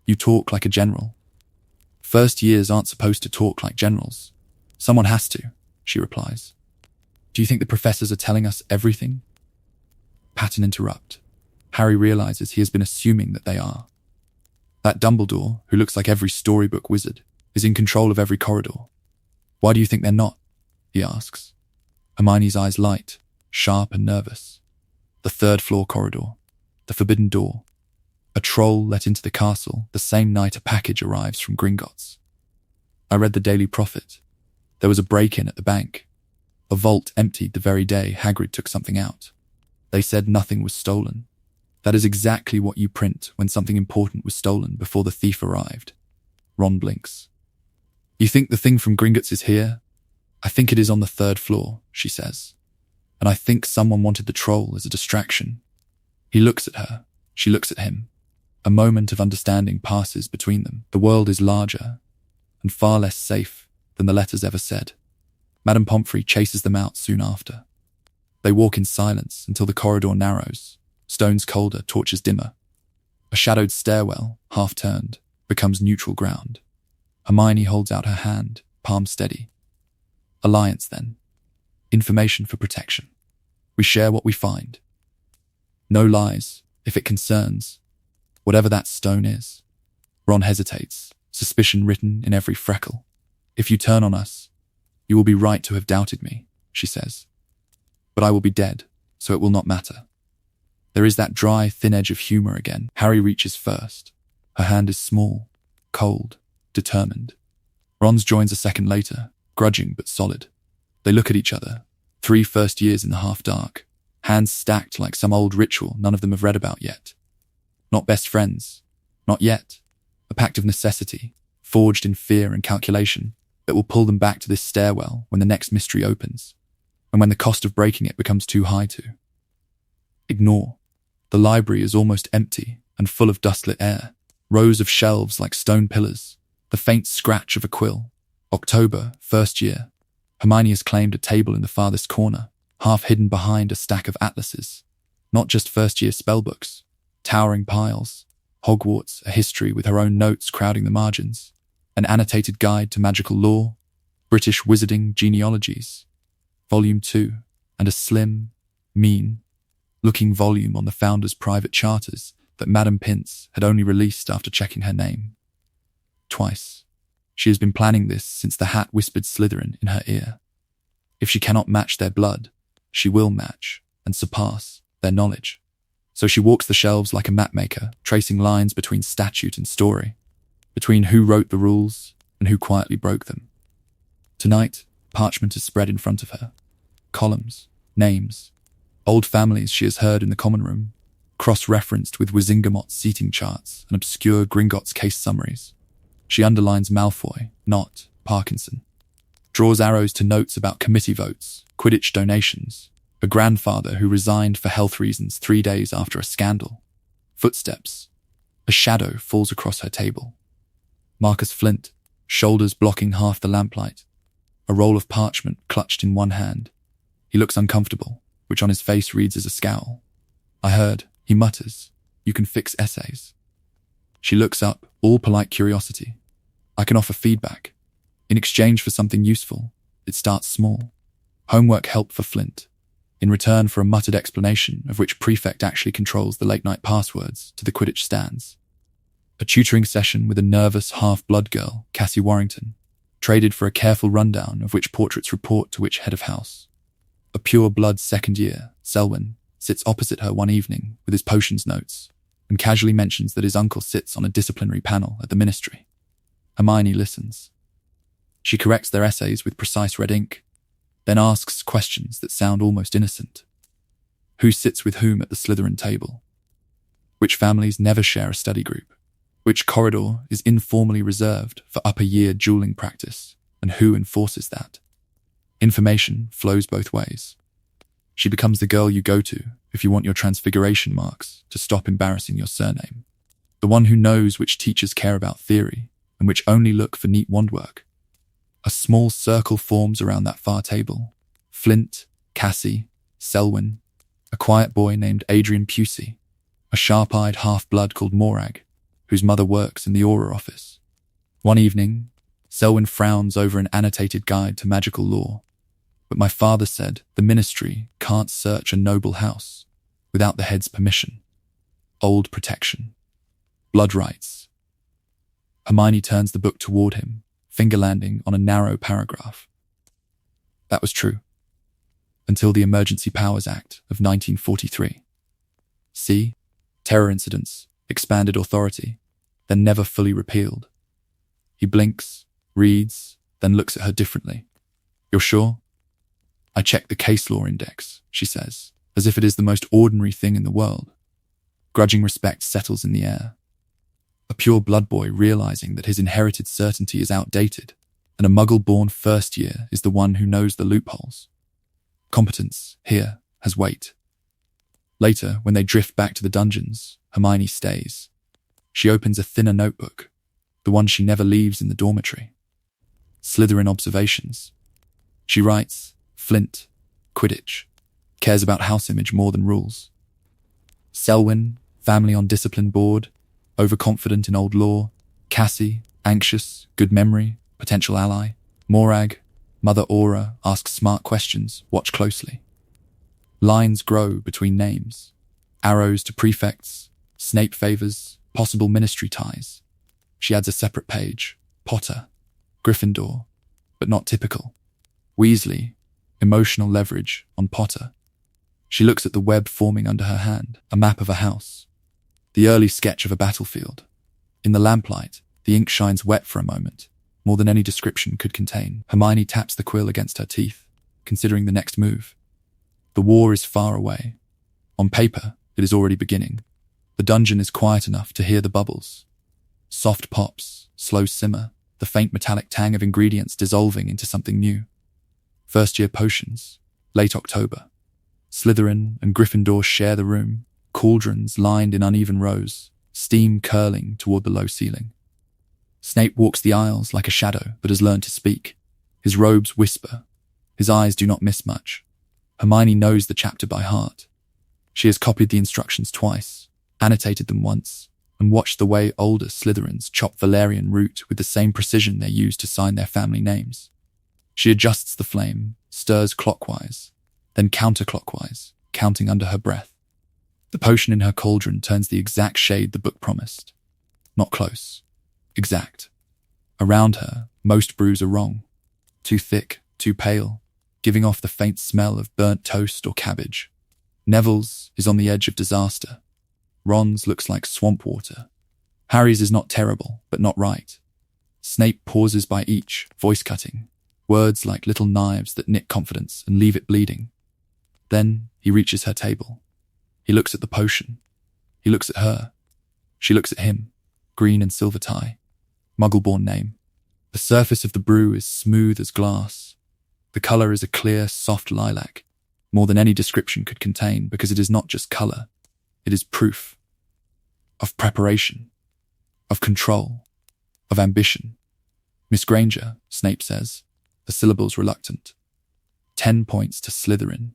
"You talk like a general." "First years aren't supposed to talk like generals. Someone has to," she replies. "Do you think the professors are telling us everything?" Pattern interrupt. Harry realizes he has been assuming that they are. That Dumbledore, who looks like every storybook wizard, is in control of every corridor. "Why do you think they're not?" he asks. Hermione's eyes light, sharp and nervous. The 3rd floor corridor. The forbidden door. A troll let into the castle the same night a package arrives from Gringotts. I read the Daily Prophet. There was a break-in at the bank. A vault emptied the very day Hagrid took something out. They said nothing was stolen. That is exactly what you print when something important was stolen before the thief arrived. Ron blinks. "You think the thing from Gringotts is here?" "I think it is on the 3rd floor," she says. "And I think someone wanted the troll as a distraction." He looks at her. She looks at him. A moment of understanding passes between them. The world is larger and far less safe than the letters ever said. Madame Pomfrey chases them out soon after. They walk in silence until the corridor narrows, stones colder, torches dimmer. A shadowed stairwell, half turned, becomes neutral ground. Hermione holds out her hand, palm steady. Alliance then. Information for protection. We share what we find. No lies, if it concerns. Whatever that stone is. Ron hesitates, suspicion written in every freckle. If you turn on us, you will be right to have doubted me, she says. But I will be dead, so it will not matter. There is that dry, thin edge of humor again. Harry reaches first. Her hand is small, cold, determined. Ron's joins a second later, grudging but solid. They look at each other, 3 first years in the half-dark, hands stacked like some old ritual none of them have read about yet. Not best friends, not yet. A pact of necessity, forged in fear and calculation, that will pull them back to this stairwell when the next mystery opens, and when the cost of breaking it becomes too high to. Ignore. The library is almost empty and full of dustlit air, rows of shelves like stone pillars, the faint scratch of a quill. October, first year. Hermione has claimed a table in the farthest corner, half hidden behind a stack of atlases. Not just first-year spellbooks, towering piles, Hogwarts, a history with her own notes crowding the margins, an annotated guide to magical lore, British wizarding genealogies, Volume 2, and a slim, mean-looking volume on the founder's private charters that Madame Pince had only released after checking her name. Twice. She has been planning this since the hat whispered Slytherin in her ear. If she cannot match their blood, she will match and surpass their knowledge. So she walks the shelves like a mapmaker, tracing lines between statute and story, between who wrote the rules and who quietly broke them. Tonight, parchment is spread in front of her. Columns, names, old families she has heard in the common room, cross-referenced with Wisingamot's seating charts and obscure Gringotts case summaries. She underlines Malfoy, not Parkinson. Draws arrows to notes about committee votes, Quidditch donations, a grandfather who resigned for health reasons 3 days after a scandal. Footsteps. A shadow falls across her table. Marcus Flint, shoulders blocking half the lamplight. A roll of parchment clutched in one hand. He looks uncomfortable, which on his face reads as a scowl. I heard, he mutters, you can fix essays. She looks up, all polite curiosity. I can offer feedback. In exchange for something useful, it starts small. Homework help for Flint. In return for a muttered explanation of which prefect actually controls the late-night passwords to the Quidditch stands. A tutoring session with a nervous half-blood girl, Cassie Warrington, traded for a careful rundown of which portraits report to which head of house. A pure-blood second year, Selwyn, sits opposite her one evening with his potions notes and casually mentions that his uncle sits on a disciplinary panel at the ministry. Hermione listens. She corrects their essays with precise red ink, then asks questions that sound almost innocent. Who sits with whom at the Slytherin table? Which families never share a study group? Which corridor is informally reserved for upper-year dueling practice, and who enforces that? Information flows both ways. She becomes the girl you go to if you want your transfiguration marks to stop embarrassing your surname. The one who knows which teachers care about theory and which only look for neat wandwork. A small circle forms around that far table. Flint, Cassie, Selwyn, a quiet boy named Adrian Pusey, a sharp-eyed half-blood called Morag, whose mother works in the Aura office. One evening, Selwyn frowns over an annotated guide to magical lore. But my father said the ministry can't search a noble house without the head's permission. Old protection. Blood rights. Hermione turns the book toward him, finger landing on a narrow paragraph. That was true. Until the Emergency Powers Act of 1943. See? Terror incidents, expanded authority, then never fully repealed. He blinks, reads, then looks at her differently. You're sure? I checked the case law index, she says, as if it is the most ordinary thing in the world. Grudging respect settles in the air. A pure blood boy realizing that his inherited certainty is outdated, and a muggle-born first year is the one who knows the loopholes. Competence, here, has weight. Later, when they drift back to the dungeons, Hermione stays. She opens a thinner notebook, the one she never leaves in the dormitory. Slytherin observations. She writes, Flint, Quidditch, cares about house image more than rules. Selwyn, family on discipline board, overconfident in old lore. Cassie, anxious, good memory, potential ally. Morag, Mother Aura, asks smart questions, watch closely. Lines grow between names. Arrows to prefects, Snape favors, possible ministry ties. She adds a separate page. Potter, Gryffindor, but not typical. Weasley, emotional leverage on Potter. She looks at the web forming under her hand, a map of a house. The early sketch of a battlefield. In the lamplight, the ink shines wet for a moment, more than any description could contain. Hermione taps the quill against her teeth, considering the next move. The war is far away. On paper, it is already beginning. The dungeon is quiet enough to hear the bubbles. Soft pops, slow simmer, the faint metallic tang of ingredients dissolving into something new. First-year potions, late October. Slytherin and Gryffindor share the room, cauldrons lined in uneven rows, steam curling toward the low ceiling. Snape walks the aisles like a shadow but has learned to speak. His robes whisper. His eyes do not miss much. Hermione knows the chapter by heart. She has copied the instructions twice, annotated them once, and watched the way older Slytherins chop valerian root with the same precision they use to sign their family names. She adjusts the flame, stirs clockwise, then counterclockwise, counting under her breath. The potion in her cauldron turns the exact shade the book promised. Not close. Exact. Around her, most brews are wrong. Too thick, too pale, giving off the faint smell of burnt toast or cabbage. Neville's is on the edge of disaster. Ron's looks like swamp water. Harry's is not terrible, but not right. Snape pauses by each, voice cutting, words like little knives that nick confidence and leave it bleeding. Then he reaches her table. He looks at the potion. He looks at her. She looks at him, green and silver tie, Muggle-born name. The surface of the brew is smooth as glass. The colour is a clear, soft lilac, more than any description could contain, because it is not just colour. It is proof of preparation, of control, of ambition. Miss Granger, Snape says, the syllables reluctant. 10 points to Slytherin.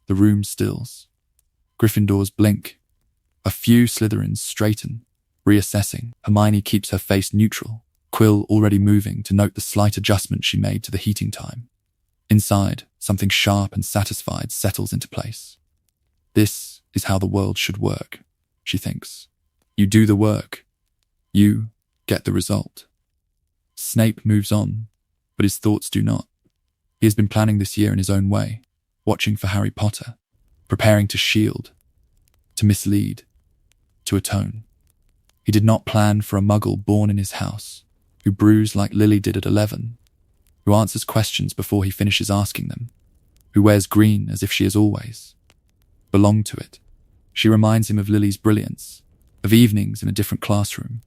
The room stills. Gryffindors blink. A few Slytherins straighten, reassessing. Hermione keeps her face neutral, quill already moving to note the slight adjustment she made to the heating time. Inside, something sharp and satisfied settles into place. This is how the world should work, she thinks. You do the work. You get the result. Snape moves on, but his thoughts do not. He has been planning this year in his own way, watching for Harry Potter, preparing to shield, to mislead, to atone. He did not plan for a Muggle born in his house, who brews like Lily did at 11, who answers questions before he finishes asking them, who wears green as if she has always belonged to it. She reminds him of Lily's brilliance, of evenings in a different classroom,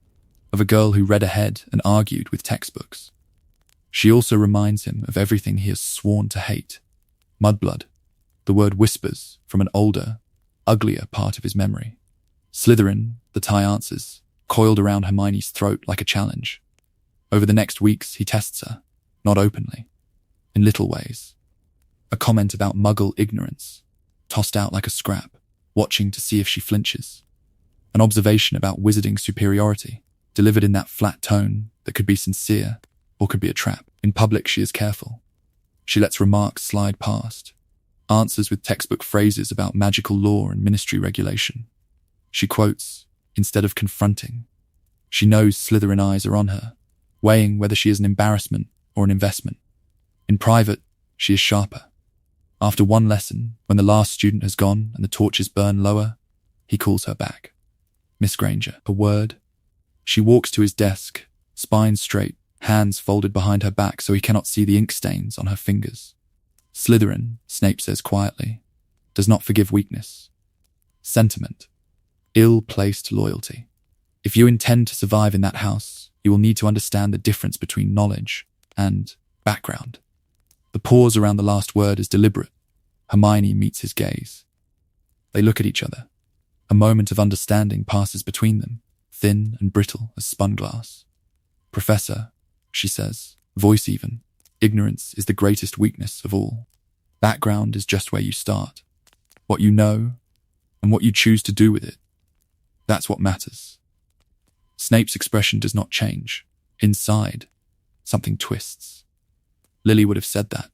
of a girl who read ahead and argued with textbooks. She also reminds him of everything he has sworn to hate. Mudblood. The word whispers from an older, uglier part of his memory. Slytherin, the tie answers, coiled around Hermione's throat like a challenge. Over the next weeks, he tests her, not openly, in little ways. A comment about Muggle ignorance, tossed out like a scrap, watching to see if she flinches. An observation about wizarding superiority, delivered in that flat tone that could be sincere or could be a trap. In public, she is careful. She lets remarks slide past, answers with textbook phrases about magical law and ministry regulation. She quotes instead of confronting. She knows Slytherin eyes are on her, weighing whether she is an embarrassment or an investment. In private, she is sharper. After one lesson, when the last student has gone and the torches burn lower, he calls her back. Miss Granger, a word. She walks to his desk, spine straight, hands folded behind her back so he cannot see the ink stains on her fingers. Slytherin, Snape says quietly, does not forgive weakness. Sentiment. Ill-placed loyalty. If you intend to survive in that house, you will need to understand the difference between knowledge and background. The pause around the last word is deliberate. Hermione meets his gaze. They look at each other. A moment of understanding passes between them, thin and brittle as spun glass. Professor, she says, voice even, ignorance is the greatest weakness of all. Background is just where you start. What you know, and what you choose to do with it. That's what matters. Snape's expression does not change. Inside, something twists. Lily would have said that.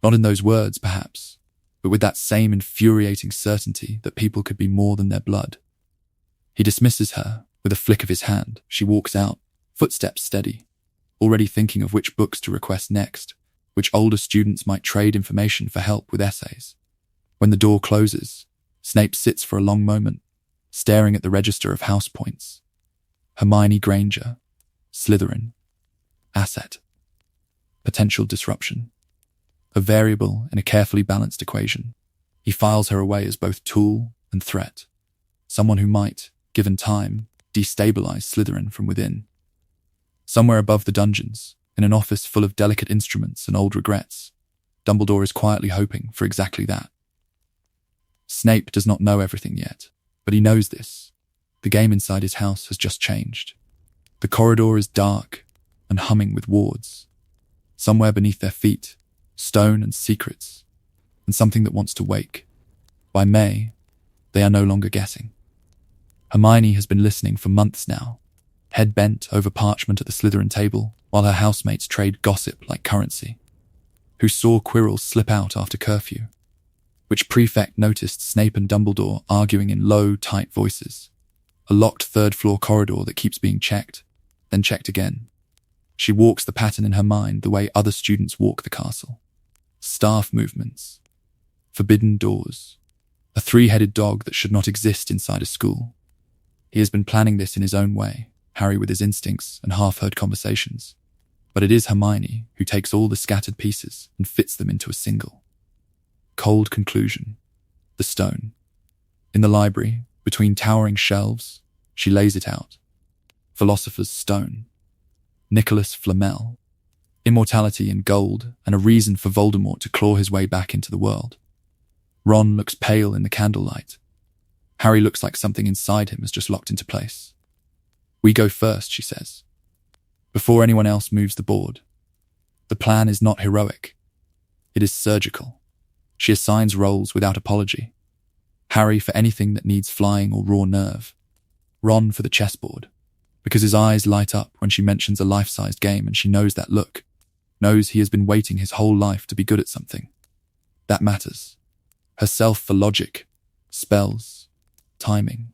Not in those words, perhaps, but with that same infuriating certainty that people could be more than their blood. He dismisses her with a flick of his hand. She walks out, footsteps steady, already thinking of which books to request next, which older students might trade information for help with essays. When the door closes, Snape sits for a long moment, staring at the register of house points. Hermione Granger, Slytherin, asset, potential disruption, a variable in a carefully balanced equation. He files her away as both tool and threat, someone who might, given time, destabilize Slytherin from within. Somewhere above the dungeons, in an office full of delicate instruments and old regrets, Dumbledore is quietly hoping for exactly that. Snape does not know everything yet, but he knows this. The game inside his house has just changed. The corridor is dark and humming with wards. Somewhere beneath their feet, stone and secrets, and something that wants to wake. By May, they are no longer guessing. Hermione has been listening for months now, head bent over parchment at the Slytherin table, while her housemates trade gossip like currency. Who saw Quirrell slip out after curfew? Which prefect noticed Snape and Dumbledore arguing in low, tight voices? A locked third-floor corridor that keeps being checked, then checked again. She walks the pattern in her mind the way other students walk the castle. Staff movements. Forbidden doors. A three-headed dog that should not exist inside a school. He has been planning this in his own way, Harry with his instincts and half-heard conversations. But it is Hermione who takes all the scattered pieces and fits them into a single. Cold conclusion. The stone. In the library, between towering shelves, she lays it out. Philosopher's Stone. Nicholas Flamel. Immortality in gold and a reason for Voldemort to claw his way back into the world. Ron looks pale in the candlelight. Harry looks like something inside him has just locked into place. We go first, she says, before anyone else moves the board. The plan is not heroic. It is surgical. She assigns roles without apology. Harry for anything that needs flying or raw nerve. Ron for the chessboard, because his eyes light up when she mentions a life-sized game and she knows that look, knows he has been waiting his whole life to be good at something. That matters. Herself for logic, spells, timing.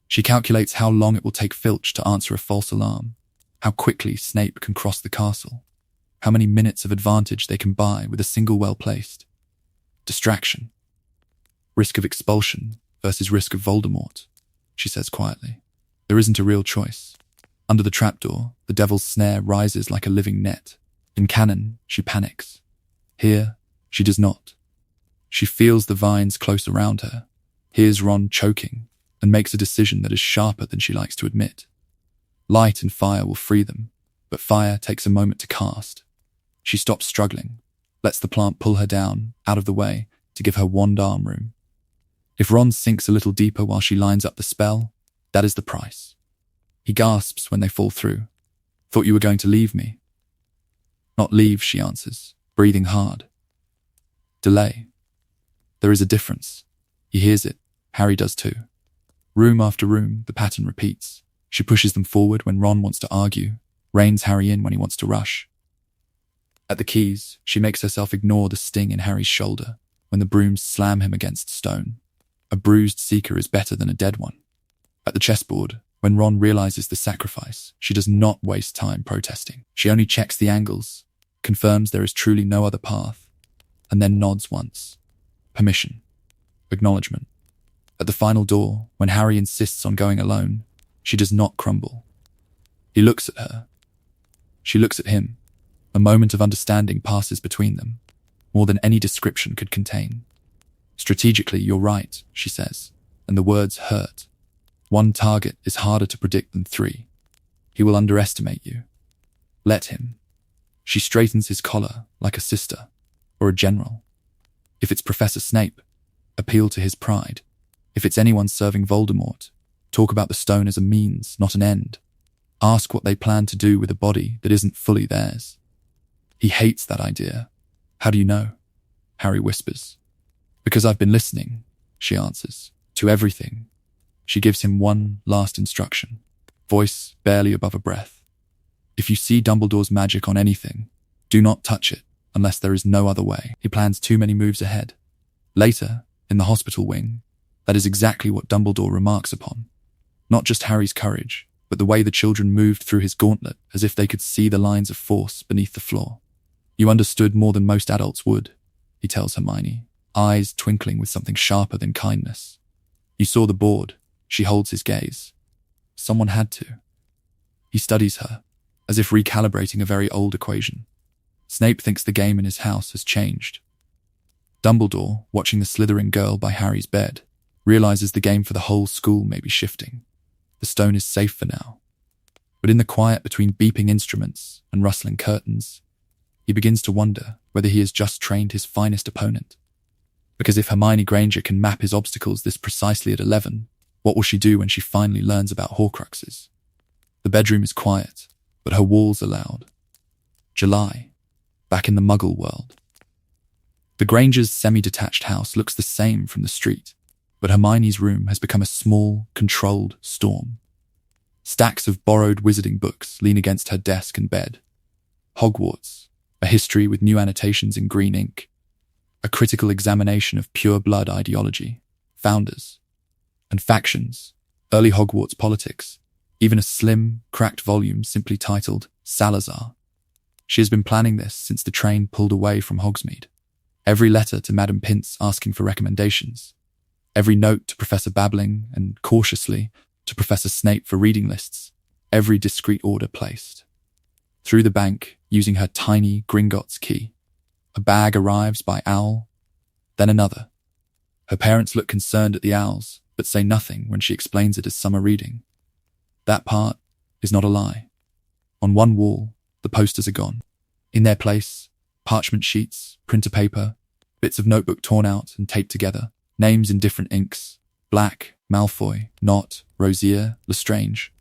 She calculates how long it will take Filch to answer a false alarm, how quickly Snape can cross the castle, how many minutes of advantage they can buy with a single well-placed. Distraction. Risk of expulsion versus risk of Voldemort, she says quietly. There isn't a real choice. Under the trapdoor, the devil's snare rises like a living net. In canon, she panics. Here, she does not. She feels the vines close around her, hears Ron choking, and makes a decision that is sharper than she likes to admit. Light and fire will free them, but fire takes a moment to cast. She stops struggling, lets the plant pull her down, out of the way, to give her wand arm room. If Ron sinks a little deeper while she lines up the spell, that is the price. He gasps when they fall through. Thought you were going to leave me. Not leave, she answers, breathing hard. Delay. There is a difference. He hears it. Harry does too. Room after room, the pattern repeats. She pushes them forward when Ron wants to argue, reins Harry in when he wants to rush. At the keys, she makes herself ignore the sting in Harry's shoulder when the brooms slam him against stone. A bruised seeker is better than a dead one. At the chessboard, when Ron realizes the sacrifice, she does not waste time protesting. She only checks the angles, confirms there is truly no other path, and then nods once. Permission. Acknowledgement. At the final door, when Harry insists on going alone, she does not crumble. He looks at her. She looks at him. A moment of understanding passes between them, more than any description could contain. Strategically, you're right, she says, and the words hurt. One target is harder to predict than three. He will underestimate you. Let him. She straightens his collar like a sister or a general. If it's Professor Snape, appeal to his pride. If it's anyone serving Voldemort, talk about the stone as a means, not an end. Ask what they plan to do with a body that isn't fully theirs. He hates that idea. How do you know? Harry whispers. Because I've been listening, she answers, to everything. She gives him one last instruction, voice barely above a breath. If you see Dumbledore's magic on anything, do not touch it unless there is no other way. He plans too many moves ahead. Later, in the hospital wing, that is exactly what Dumbledore remarks upon. Not just Harry's courage, but the way the children moved through his gauntlet as if they could see the lines of force beneath the floor. You understood more than most adults would, he tells Hermione, eyes twinkling with something sharper than kindness. You saw the board. She holds his gaze. Someone had to. He studies her, as if recalibrating a very old equation. Snape thinks the game in his house has changed. Dumbledore, watching the Slytherin girl by Harry's bed, realizes the game for the whole school may be shifting. The stone is safe for now. But in the quiet between beeping instruments and rustling curtains, he begins to wonder whether he has just trained his finest opponent. Because if Hermione Granger can map his obstacles this precisely at 11, what will she do when she finally learns about Horcruxes? The bedroom is quiet, but her walls are loud. July, back in the Muggle world. The Grangers' semi-detached house looks the same from the street, but Hermione's room has become a small, controlled storm. Stacks of borrowed wizarding books lean against her desk and bed. Hogwarts, a history with new annotations in green ink. A critical examination of pure blood ideology, founders, and factions, early Hogwarts politics, even a slim, cracked volume simply titled Salazar. She has been planning this since the train pulled away from Hogsmeade. Every letter to Madame Pince asking for recommendations. Every note to Professor Babbling and, cautiously, to Professor Snape for reading lists. Every discreet order placed. Through the bank, using her tiny Gringotts key. A bag arrives by owl, then another. Her parents look concerned at the owls, but say nothing when she explains it as summer reading. That part is not a lie. On one wall, the posters are gone. In their place, parchment sheets, printer paper, bits of notebook torn out and taped together, names in different inks, Black, Malfoy, Nott, Rosier, Lestrange,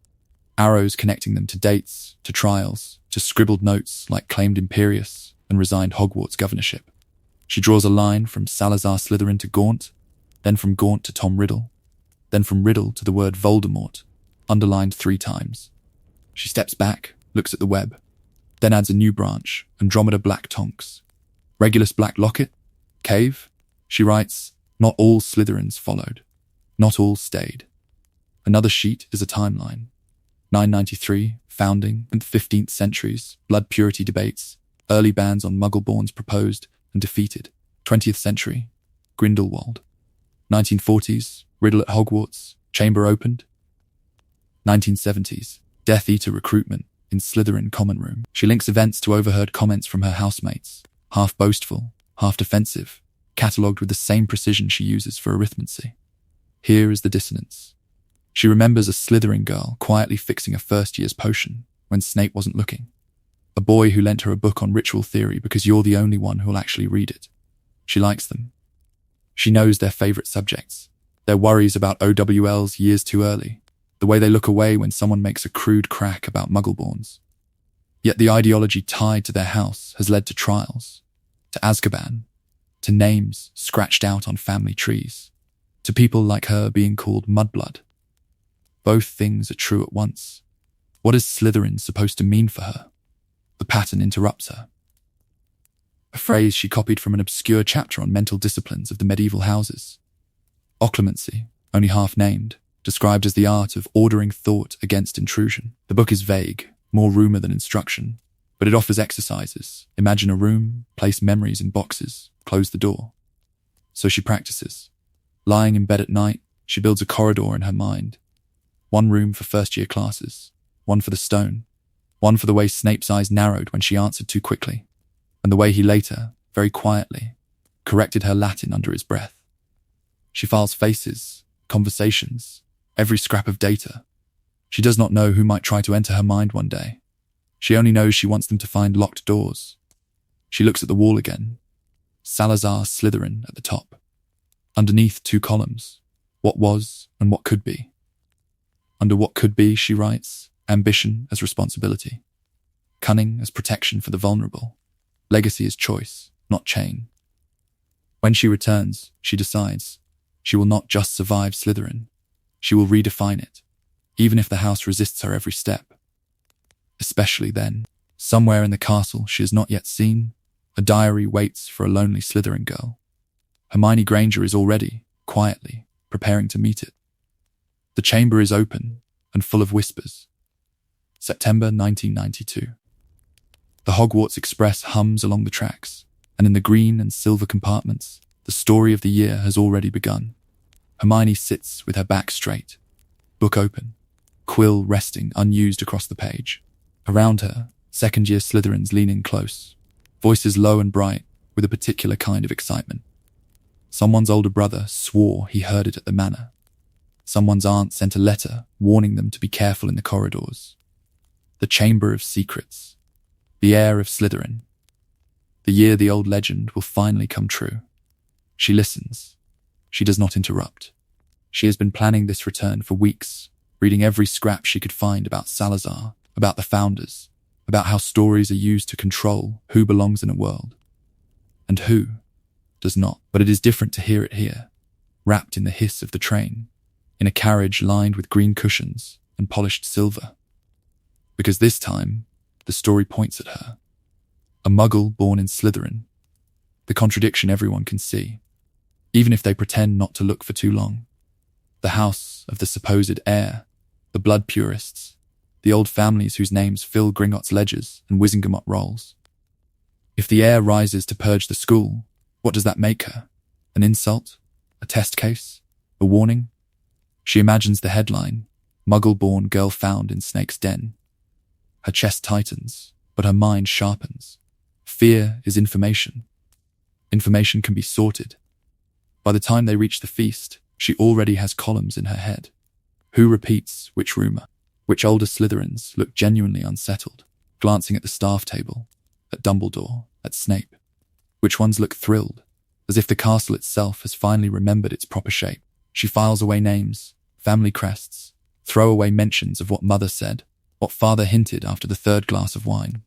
arrows connecting them to dates, to trials, to scribbled notes like claimed Imperius and resigned Hogwarts governorship. She draws a line from Salazar Slytherin to Gaunt, then from Gaunt to Tom Riddle, then from Riddle to the word Voldemort, underlined 3 times. She steps back, looks at the web, then adds a new branch, Andromeda Black Tonks. Regulus Black Locket? Cave? She writes, not all Slytherins followed. Not all stayed. Another sheet is a timeline. 993, founding, and 15th centuries, blood purity debates, early bans on Muggleborns proposed and defeated. 20th century, Grindelwald. 1940s, Riddle at Hogwarts, chamber opened. 1970s, Death Eater recruitment in Slytherin common room. She links events to overheard comments from her housemates, half boastful, half defensive, catalogued with the same precision she uses for arithmancy. Here is the dissonance. She remembers a Slytherin girl quietly fixing a first-year's potion when Snape wasn't looking. A boy who lent her a book on ritual theory because you're the only one who'll actually read it. She likes them. She knows their favourite subjects, their worries about OWLs years too early, the way they look away when someone makes a crude crack about Muggleborns. Yet the ideology tied to their house has led to trials, to Azkaban, to names scratched out on family trees, to people like her being called mudblood. Both things are true at once. What is Slytherin supposed to mean for her? The pattern interrupts her. A phrase she copied from an obscure chapter on mental disciplines of the medieval houses. Occlumency, only half named, described as the art of ordering thought against intrusion. The book is vague, more rumour than instruction, but it offers exercises. Imagine a room, place memories in boxes, close the door. So she practices. Lying in bed at night, she builds a corridor in her mind. One room for first-year classes, one for the stone, one for the way Snape's eyes narrowed when she answered too quickly, and the way he later, very quietly, corrected her Latin under his breath. She files faces, conversations, every scrap of data. She does not know who might try to enter her mind one day. She only knows she wants them to find locked doors. She looks at the wall again. Salazar Slytherin at the top. Underneath 2 columns, what was and what could be. Under what could be, she writes, ambition as responsibility, cunning as protection for the vulnerable, legacy as choice, not chain. When she returns, she decides she will not just survive Slytherin, she will redefine it, even if the house resists her every step. Especially then, somewhere in the castle she has not yet seen, a diary waits for a lonely Slytherin girl. Hermione Granger is already, quietly, preparing to meet it. The chamber is open and full of whispers. September 1992. The Hogwarts Express hums along the tracks, and in the green and silver compartments, the story of the year has already begun. Hermione sits with her back straight, book open, quill resting unused across the page. Around her, second-year Slytherins lean in close, voices low and bright with a particular kind of excitement. Someone's older brother swore he heard it at the manor. Someone's aunt sent a letter warning them to be careful in the corridors. The Chamber of Secrets. The heir of Slytherin. The year the old legend will finally come true. She listens. She does not interrupt. She has been planning this return for weeks, reading every scrap she could find about Salazar, about the founders, about how stories are used to control who belongs in a world, and who does not. But it is different to hear it here, wrapped in the hiss of the train, in a carriage lined with green cushions and polished silver. Because this time, the story points at her. A muggle born in Slytherin. The contradiction everyone can see, even if they pretend not to look for too long. The house of the supposed heir, the blood purists, the old families whose names fill Gringotts ledgers and Wizengamot rolls. If the heir rises to purge the school, what does that make her? An insult? A test case? A warning? She imagines the headline, Muggle-born girl found in Snake's den. Her chest tightens, but her mind sharpens. Fear is information. Information can be sorted. By the time they reach the feast, she already has columns in her head. Who repeats which rumour? Which older Slytherins look genuinely unsettled, glancing at the staff table, at Dumbledore, at Snape? Which ones look thrilled, as if the castle itself has finally remembered its proper shape? She files away names, family crests, throwaway mentions of what mother said, what father hinted after the third glass of wine.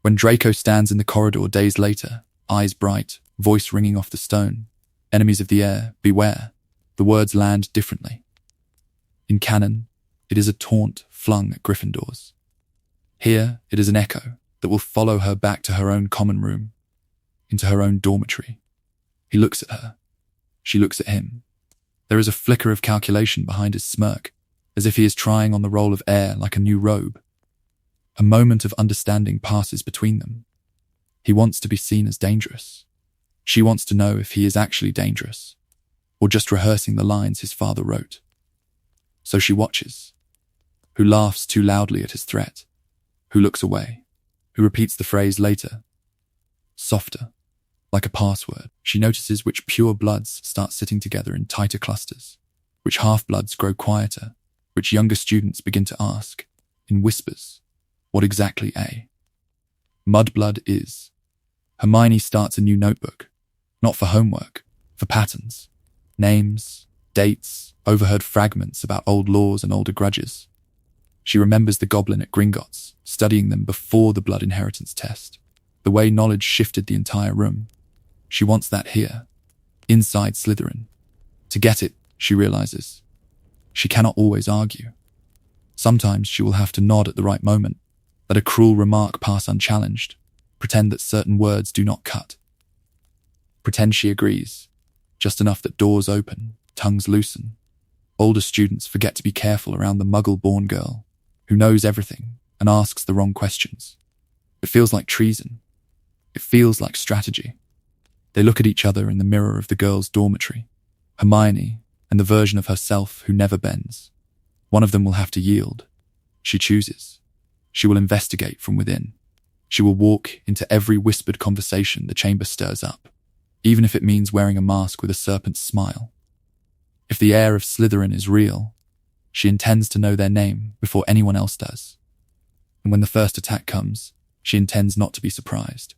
When Draco stands in the corridor days later, eyes bright, voice ringing off the stone, enemies of the heir, beware, the words land differently. In canon, it is a taunt flung at Gryffindors. Here, it is an echo that will follow her back to her own common room, into her own dormitory. He looks at her. She looks at him. There is a flicker of calculation behind his smirk, as if he is trying on the role of heir like a new robe. A moment of understanding passes between them. He wants to be seen as dangerous. She wants to know if he is actually dangerous, or just rehearsing the lines his father wrote. So she watches. Who laughs too loudly at his threat? Who looks away? Who repeats the phrase later? Softer, like a password. She notices which pure bloods start sitting together in tighter clusters, which half-bloods grow quieter, which younger students begin to ask, in whispers, what exactly a mudblood is. Hermione starts a new notebook, not for homework, for patterns, names, dates, overheard fragments about old laws and older grudges. She remembers the goblin at Gringotts, studying them before the blood inheritance test, the way knowledge shifted the entire room. She wants that here, inside Slytherin. To get it, she realizes, she cannot always argue. Sometimes she will have to nod at the right moment, let a cruel remark pass unchallenged, pretend that certain words do not cut. Pretend she agrees, just enough that doors open, tongues loosen. Older students forget to be careful around the muggle-born girl, who knows everything and asks the wrong questions. It feels like treason. It feels like strategy. They look at each other in the mirror of the girls' dormitory, Hermione and the version of herself who never bends. One of them will have to yield. She chooses. She will investigate from within. She will walk into every whispered conversation the chamber stirs up, even if it means wearing a mask with a serpent's smile. If the heir of Slytherin is real, she intends to know their name before anyone else does. And when the first attack comes, she intends not to be surprised.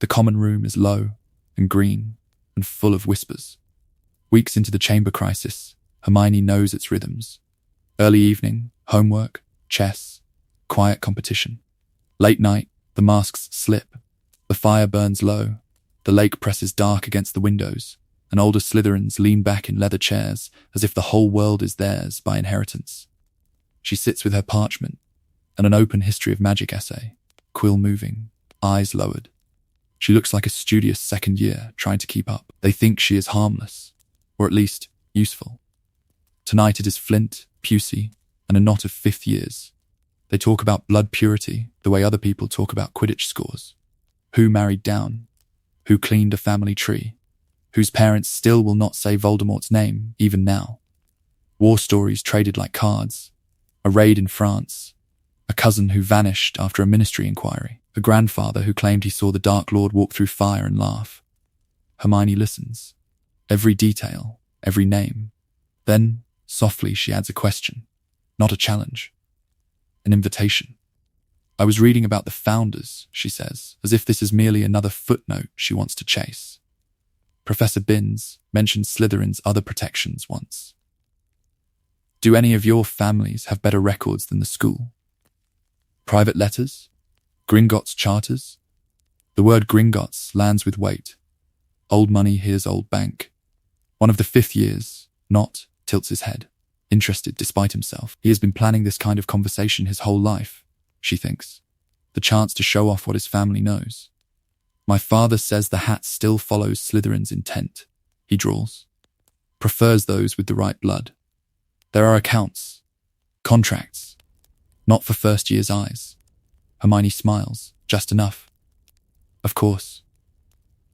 The common room is low and green and full of whispers. Weeks into the chamber crisis, Hermione knows its rhythms. Early evening, homework, chess, quiet competition. Late night, the masks slip. The fire burns low. The lake presses dark against the windows, and older Slytherins lean back in leather chairs as if the whole world is theirs by inheritance. She sits with her parchment and an open history of magic essay, quill moving, eyes lowered. She looks like a studious second year trying to keep up. They think she is harmless, or at least useful. Tonight it is Flint, Pusey, and a knot of fifth years. They talk about blood purity the way other people talk about Quidditch scores. Who married down? Who cleaned a family tree? Whose parents still will not say Voldemort's name, even now? War stories traded like cards. A raid in France. A cousin who vanished after a ministry inquiry. A grandfather who claimed he saw the Dark Lord walk through fire and laugh. Hermione listens. Every detail, every name. Then, softly, she adds a question. Not a challenge. An invitation. I was reading about the founders, she says, as if this is merely another footnote she wants to chase. Professor Binns mentioned Slytherin's other protections once. Do any of your families have better records than the school? Private letters? Gringotts charters? The word Gringotts lands with weight. Old money, here's old bank. One of the fifth years, not, tilts his head, interested despite himself. He has been planning this kind of conversation his whole life, she thinks. The chance to show off what his family knows. My father says the hat still follows Slytherin's intent, he drawls. Prefers those with the right blood. There are accounts, contracts, not for first year's eyes. Hermione smiles, just enough. Of course.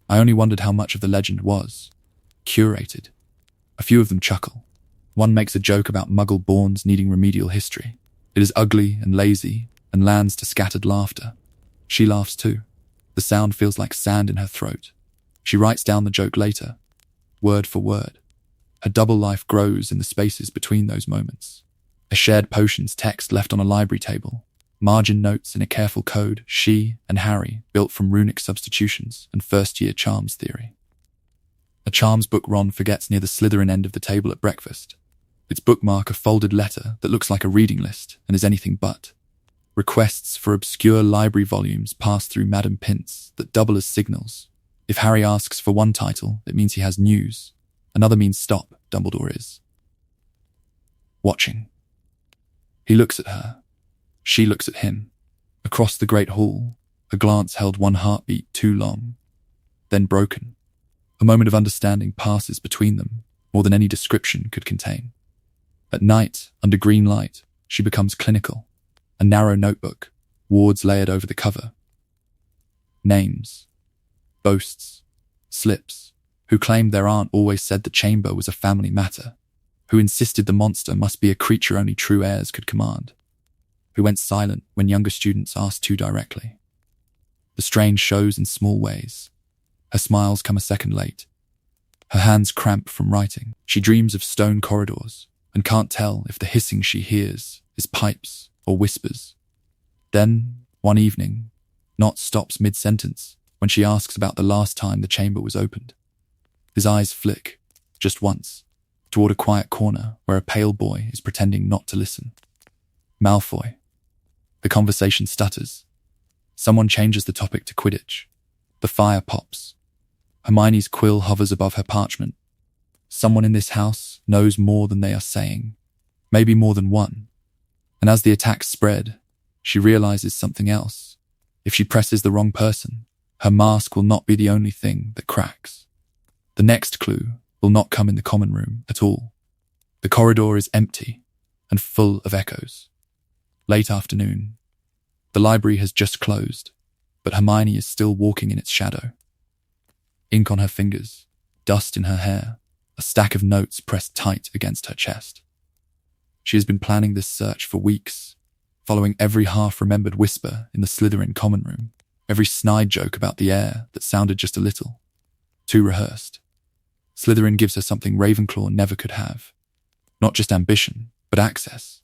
I only wondered how much of the legend was curated. A few of them chuckle. One makes a joke about Muggle-borns needing remedial history. It is ugly and lazy and lands to scattered laughter. She laughs too. The sound feels like sand in her throat. She writes down the joke later, word for word. Her double life grows in the spaces between those moments. A shared potions text left on a library table. Margin notes in a careful code she and Harry built from runic substitutions and first-year charms theory. A charms book Ron forgets near the Slytherin end of the table at breakfast. Its bookmark a folded letter that looks like a reading list and is anything but. Requests for obscure library volumes pass through Madame Pince that double as signals. If Harry asks for one title, it means he has news. Another means stop, Dumbledore is. Watching. He looks at her. She looks at him. Across the great hall, a glance held one heartbeat too long, then broken. A moment of understanding passes between them, more than any description could contain. At night, under green light, she becomes clinical. A narrow notebook, wards layered over the cover. Names, boasts, slips, who claimed their aunt always said the chamber was a family matter, who insisted the monster must be a creature only true heirs could command, who went silent when younger students asked too directly. The strain shows in small ways. Her smiles come a second late. Her hands cramp from writing. She dreams of stone corridors and can't tell if the hissing she hears is pipes or whispers. Then, one evening, Nott stops mid-sentence when she asks about the last time the chamber was opened. His eyes flick, just once, toward a quiet corner where a pale boy is pretending not to listen. Malfoy. The conversation stutters. Someone changes the topic to Quidditch. The fire pops. Hermione's quill hovers above her parchment. Someone in this house knows more than they are saying, maybe more than one. And as the attacks spread, she realizes something else. If she presses the wrong person, her mask will not be the only thing that cracks. The next clue will not come in the common room at all. The corridor is empty and full of echoes. Late afternoon. The library has just closed, but Hermione is still walking in its shadow. Ink on her fingers, dust in her hair, a stack of notes pressed tight against her chest. She has been planning this search for weeks, following every half-remembered whisper in the Slytherin common room, every snide joke about the air that sounded just a little too rehearsed. Slytherin gives her something Ravenclaw never could have. Not just ambition, but access.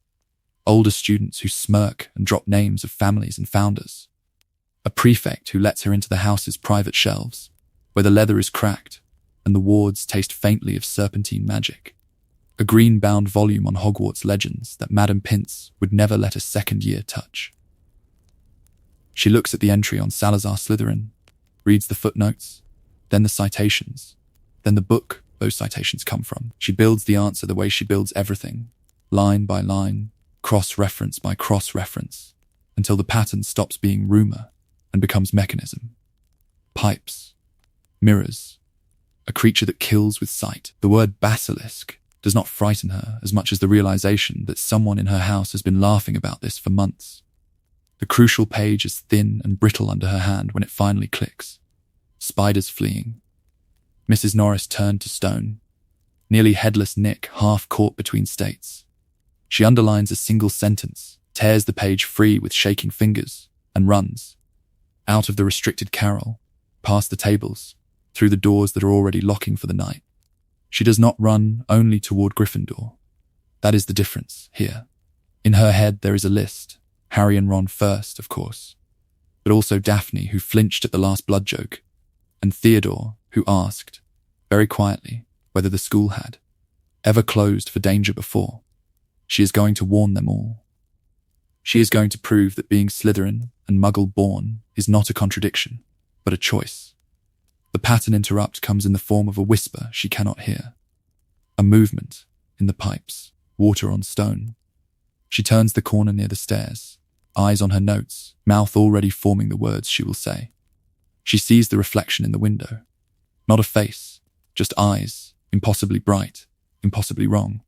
Older students who smirk and drop names of families and founders. A prefect who lets her into the house's private shelves, where the leather is cracked and the wards taste faintly of serpentine magic. A green-bound volume on Hogwarts legends that Madame Pince would never let a second year touch. She looks at the entry on Salazar Slytherin, reads the footnotes, then the citations, then the book those citations come from. She builds the answer the way she builds everything, line by line, cross-reference by cross-reference, until the pattern stops being rumor and becomes mechanism. Pipes. Mirrors. A creature that kills with sight. The word basilisk does not frighten her as much as the realization that someone in her house has been laughing about this for months. The crucial page is thin and brittle under her hand when it finally clicks. Spiders fleeing. Mrs. Norris turned to stone. Nearly headless Nick half caught between states. She underlines a single sentence, tears the page free with shaking fingers, and runs. Out of the restricted carrel, past the tables, through the doors that are already locking for the night. She does not run only toward Gryffindor. That is the difference here. In her head there is a list. Harry and Ron first, of course. But also Daphne, who flinched at the last blood joke, and Theodore, who asked, very quietly, whether the school had ever closed for danger before. She is going to warn them all. She is going to prove that being Slytherin and Muggle-born is not a contradiction, but a choice. The pattern interrupt comes in the form of a whisper she cannot hear. A movement in the pipes, water on stone. She turns the corner near the stairs, eyes on her notes, mouth already forming the words she will say. She sees the reflection in the window. Not a face, just eyes, impossibly bright, impossibly wrong.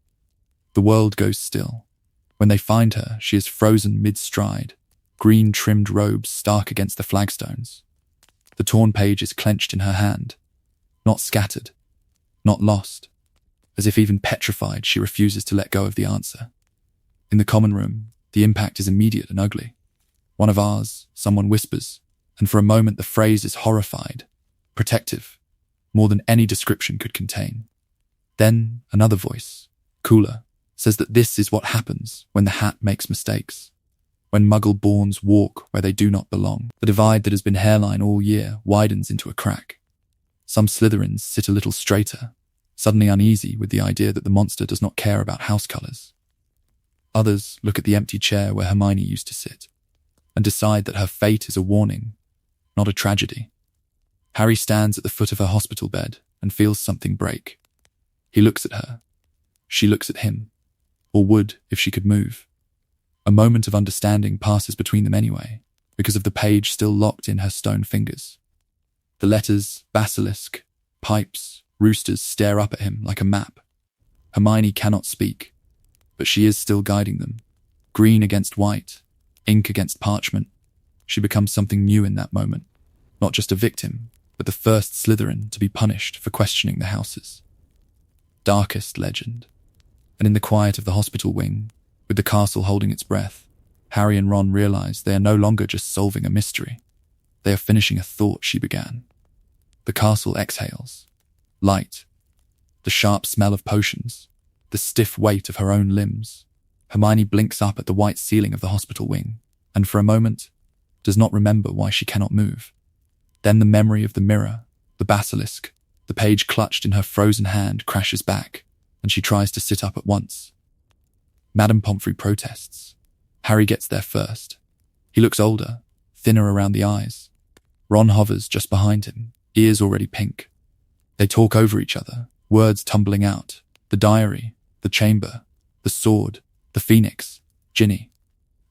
The world goes still. When they find her, she is frozen mid-stride, green-trimmed robes stark against the flagstones. The torn page is clenched in her hand, not scattered, not lost. As if even petrified, she refuses to let go of the answer. In the common room, the impact is immediate and ugly. One of ours, someone whispers, and for a moment the phrase is horrified, protective, more than any description could contain. Then another voice, cooler, says that this is what happens when the hat makes mistakes. When Muggle-borns walk where they do not belong, the divide that has been hairline all year widens into a crack. Some Slytherins sit a little straighter, suddenly uneasy with the idea that the monster does not care about house colours. Others look at the empty chair where Hermione used to sit, and decide that her fate is a warning, not a tragedy. Harry stands at the foot of her hospital bed and feels something break. He looks at her. She looks at him, or would if she could move. A moment of understanding passes between them anyway, because of the page still locked in her stone fingers. The letters, basilisk, pipes, roosters stare up at him like a map. Hermione cannot speak, but she is still guiding them. Green against white, ink against parchment. She becomes something new in that moment, not just a victim, but the first Slytherin to be punished for questioning the houses. Darkest legend. And in the quiet of the hospital wing, with the castle holding its breath, Harry and Ron realize they are no longer just solving a mystery. They are finishing a thought she began. The castle exhales. Light. The sharp smell of potions. The stiff weight of her own limbs. Hermione blinks up at the white ceiling of the hospital wing, and for a moment, does not remember why she cannot move. Then the memory of the mirror, the basilisk, the page clutched in her frozen hand crashes back, and she tries to sit up at once. Madame Pomfrey protests. Harry gets there first. He looks older, thinner around the eyes. Ron hovers just behind him, ears already pink. They talk over each other, words tumbling out. The diary, the chamber, the sword, the phoenix, Ginny.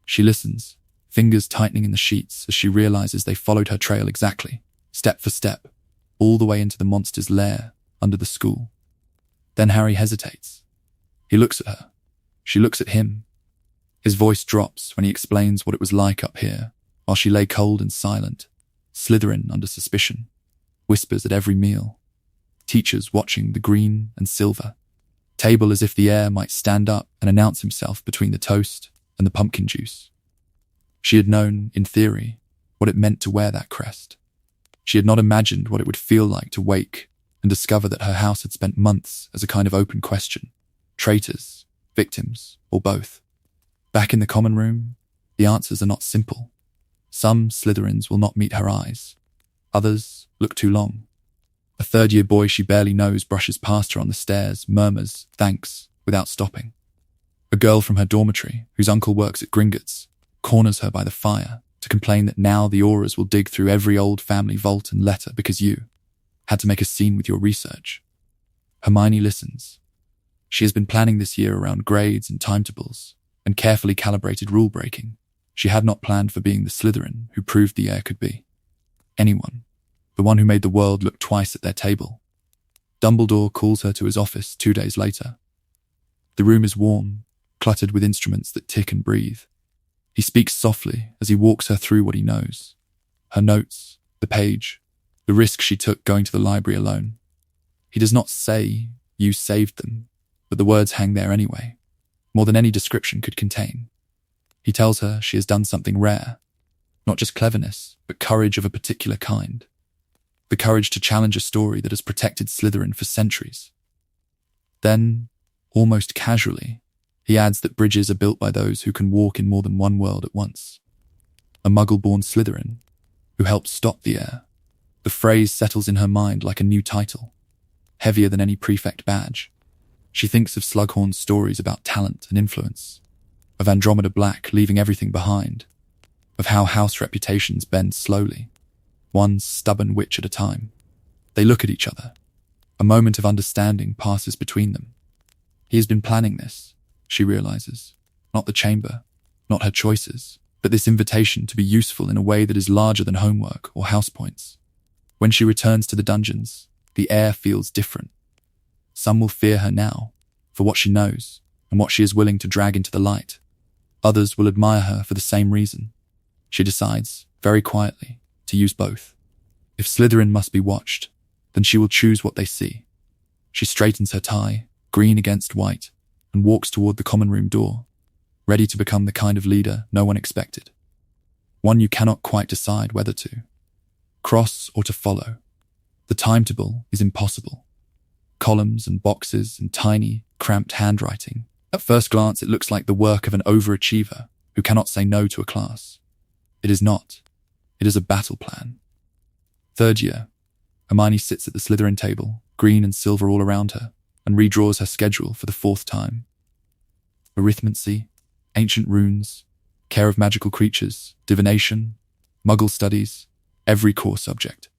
She listens, fingers tightening in the sheets as she realizes they followed her trail exactly, step for step, all the way into the monster's lair under the school. Then Harry hesitates. He looks at her. She looks at him. His voice drops when he explains what it was like up here, while she lay cold and silent, Slytherin under suspicion, whispers at every meal, teachers watching the green and silver, table as if the heir might stand up and announce himself between the toast and the pumpkin juice. She had known, in theory, what it meant to wear that crest. She had not imagined what it would feel like to wake and discover that her house had spent months as a kind of open question. Traitors, victims, or both. Back in the common room, the answers are not simple. Some Slytherins will not meet her eyes. Others look too long. A third-year boy she barely knows brushes past her on the stairs, murmurs, thanks, without stopping. A girl from her dormitory, whose uncle works at Gringotts, corners her by the fire to complain that now the Auras will dig through every old family vault and letter because you had to make a scene with your research. Hermione listens. She has been planning this year around grades and timetables and carefully calibrated rule-breaking. She had not planned for being the Slytherin who proved the heir could be. Anyone, the one who made the world look twice at their table. Dumbledore calls her to his office 2 days later. The room is warm, cluttered with instruments that tick and breathe. He speaks softly as he walks her through what he knows. Her notes, the page, the risk she took going to the library alone. He does not say, "You saved them," but the words hang there anyway, more than any description could contain. He tells her she has done something rare, not just cleverness, but courage of a particular kind. The courage to challenge a story that has protected Slytherin for centuries. Then, almost casually, he adds that bridges are built by those who can walk in more than one world at once. A Muggle-born Slytherin, who helped stop the heir. The phrase settles in her mind like a new title, heavier than any prefect badge. She thinks of Slughorn's stories about talent and influence, of Andromeda Black leaving everything behind, of how house reputations bend slowly, one stubborn witch at a time. They look at each other. A moment of understanding passes between them. He has been planning this, she realizes. Not the chamber, not her choices, but this invitation to be useful in a way that is larger than homework or house points. When she returns to the dungeons, the air feels different. Some will fear her now, for what she knows and what she is willing to drag into the light. Others will admire her for the same reason. She decides, very quietly, to use both. If Slytherin must be watched, then she will choose what they see. She straightens her tie, green against white, and walks toward the common room door, ready to become the kind of leader no one expected. One you cannot quite decide whether to cross or to follow. The timetable is impossible. Columns and boxes and tiny, cramped handwriting. At first glance, it looks like the work of an overachiever who cannot say no to a class. It is not. It is a battle plan. Third year, Hermione sits at the Slytherin table, green and silver all around her, and redraws her schedule for the 4th time. Arithmancy, ancient runes, care of magical creatures, divination, Muggle studies, every core subject.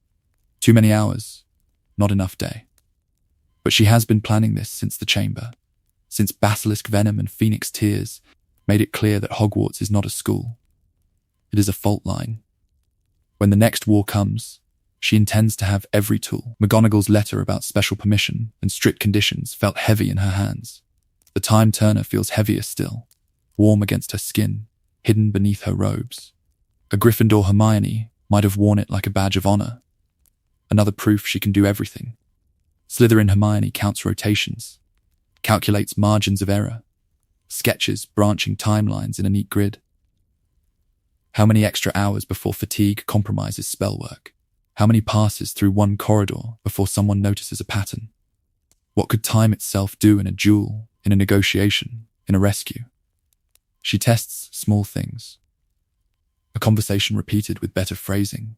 Too many hours, not enough day. But she has been planning this since the chamber, since basilisk venom and phoenix tears made it clear that Hogwarts is not a school. It is a fault line. When the next war comes, she intends to have every tool. McGonagall's letter about special permission and strict conditions felt heavy in her hands. The time turner feels heavier still, warm against her skin, hidden beneath her robes. A Gryffindor Hermione might have worn it like a badge of honor. Another proof she can do everything. Slytherin Hermione counts rotations, calculates margins of error, sketches branching timelines in a neat grid. How many extra hours before fatigue compromises spell work? How many passes through one corridor before someone notices a pattern? What could time itself do in a duel, in a negotiation, in a rescue? She tests small things. A conversation repeated with better phrasing.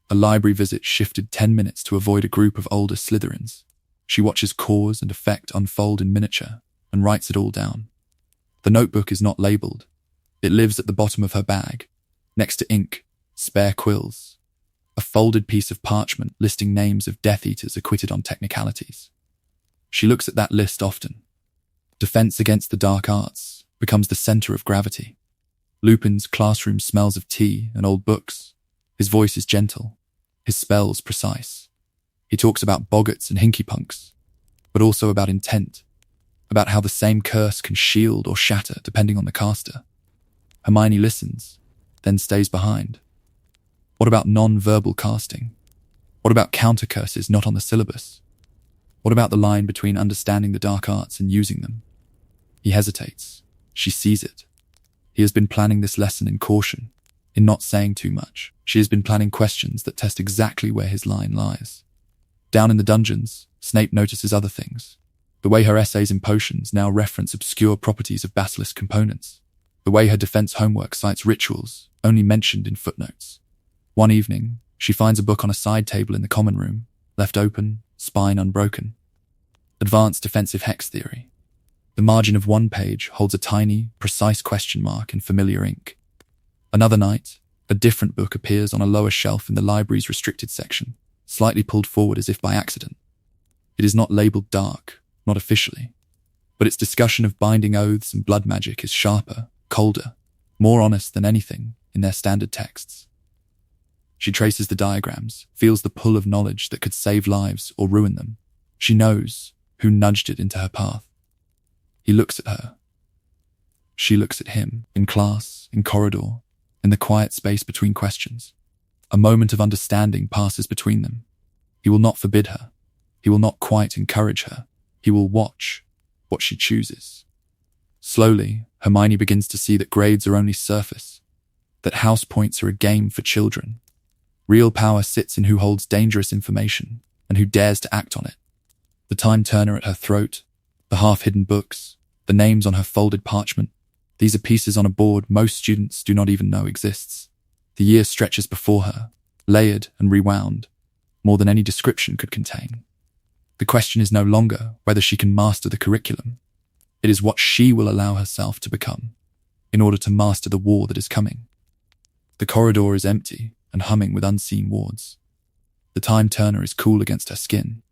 A library visit shifted 10 minutes to avoid a group of older Slytherins. She watches cause and effect unfold in miniature and writes it all down. The notebook is not labelled. It lives at the bottom of her bag, next to ink, spare quills, a folded piece of parchment listing names of Death Eaters acquitted on technicalities. She looks at that list often. Defense against the dark arts becomes the center of gravity. Lupin's classroom smells of tea and old books. His voice is gentle, his spells precise. He talks about boggarts and hinkypunks, but also about intent, about how the same curse can shield or shatter depending on the caster. Hermione listens, then stays behind. What about non-verbal casting? What about counter curses not on the syllabus? What about the line between understanding the dark arts and using them? He hesitates. She sees it. He has been planning this lesson in caution, in not saying too much. She has been planning questions that test exactly where his line lies. Down in the dungeons, Snape notices other things. The way her essays in potions now reference obscure properties of basilisk components. The way her defense homework cites rituals only mentioned in footnotes. One evening, she finds a book on a side table in the common room, left open, spine unbroken. Advanced Defensive Hex Theory. The margin of one page holds a tiny, precise question mark in familiar ink. Another night, a different book appears on a lower shelf in the library's restricted section, slightly pulled forward as if by accident. It is not labelled dark, not officially, but its discussion of binding oaths and blood magic is sharper, colder, more honest than anything in their standard texts. She traces the diagrams, feels the pull of knowledge that could save lives or ruin them. She knows who nudged it into her path. He looks at her. She looks at him, in class, in corridor, in the quiet space between questions. A moment of understanding passes between them. He will not forbid her. He will not quite encourage her. He will watch what she chooses. Slowly, Hermione begins to see that grades are only surface, that house points are a game for children. Real power sits in who holds dangerous information and who dares to act on it. The time turner at her throat, the half-hidden books, the names on her folded parchment, these are pieces on a board most students do not even know exists. The year stretches before her, layered and rewound, more than any description could contain. The question is no longer whether she can master the curriculum. It is what she will allow herself to become in order to master the war that is coming. The corridor is empty and humming with unseen wards. The time turner is cool against her skin.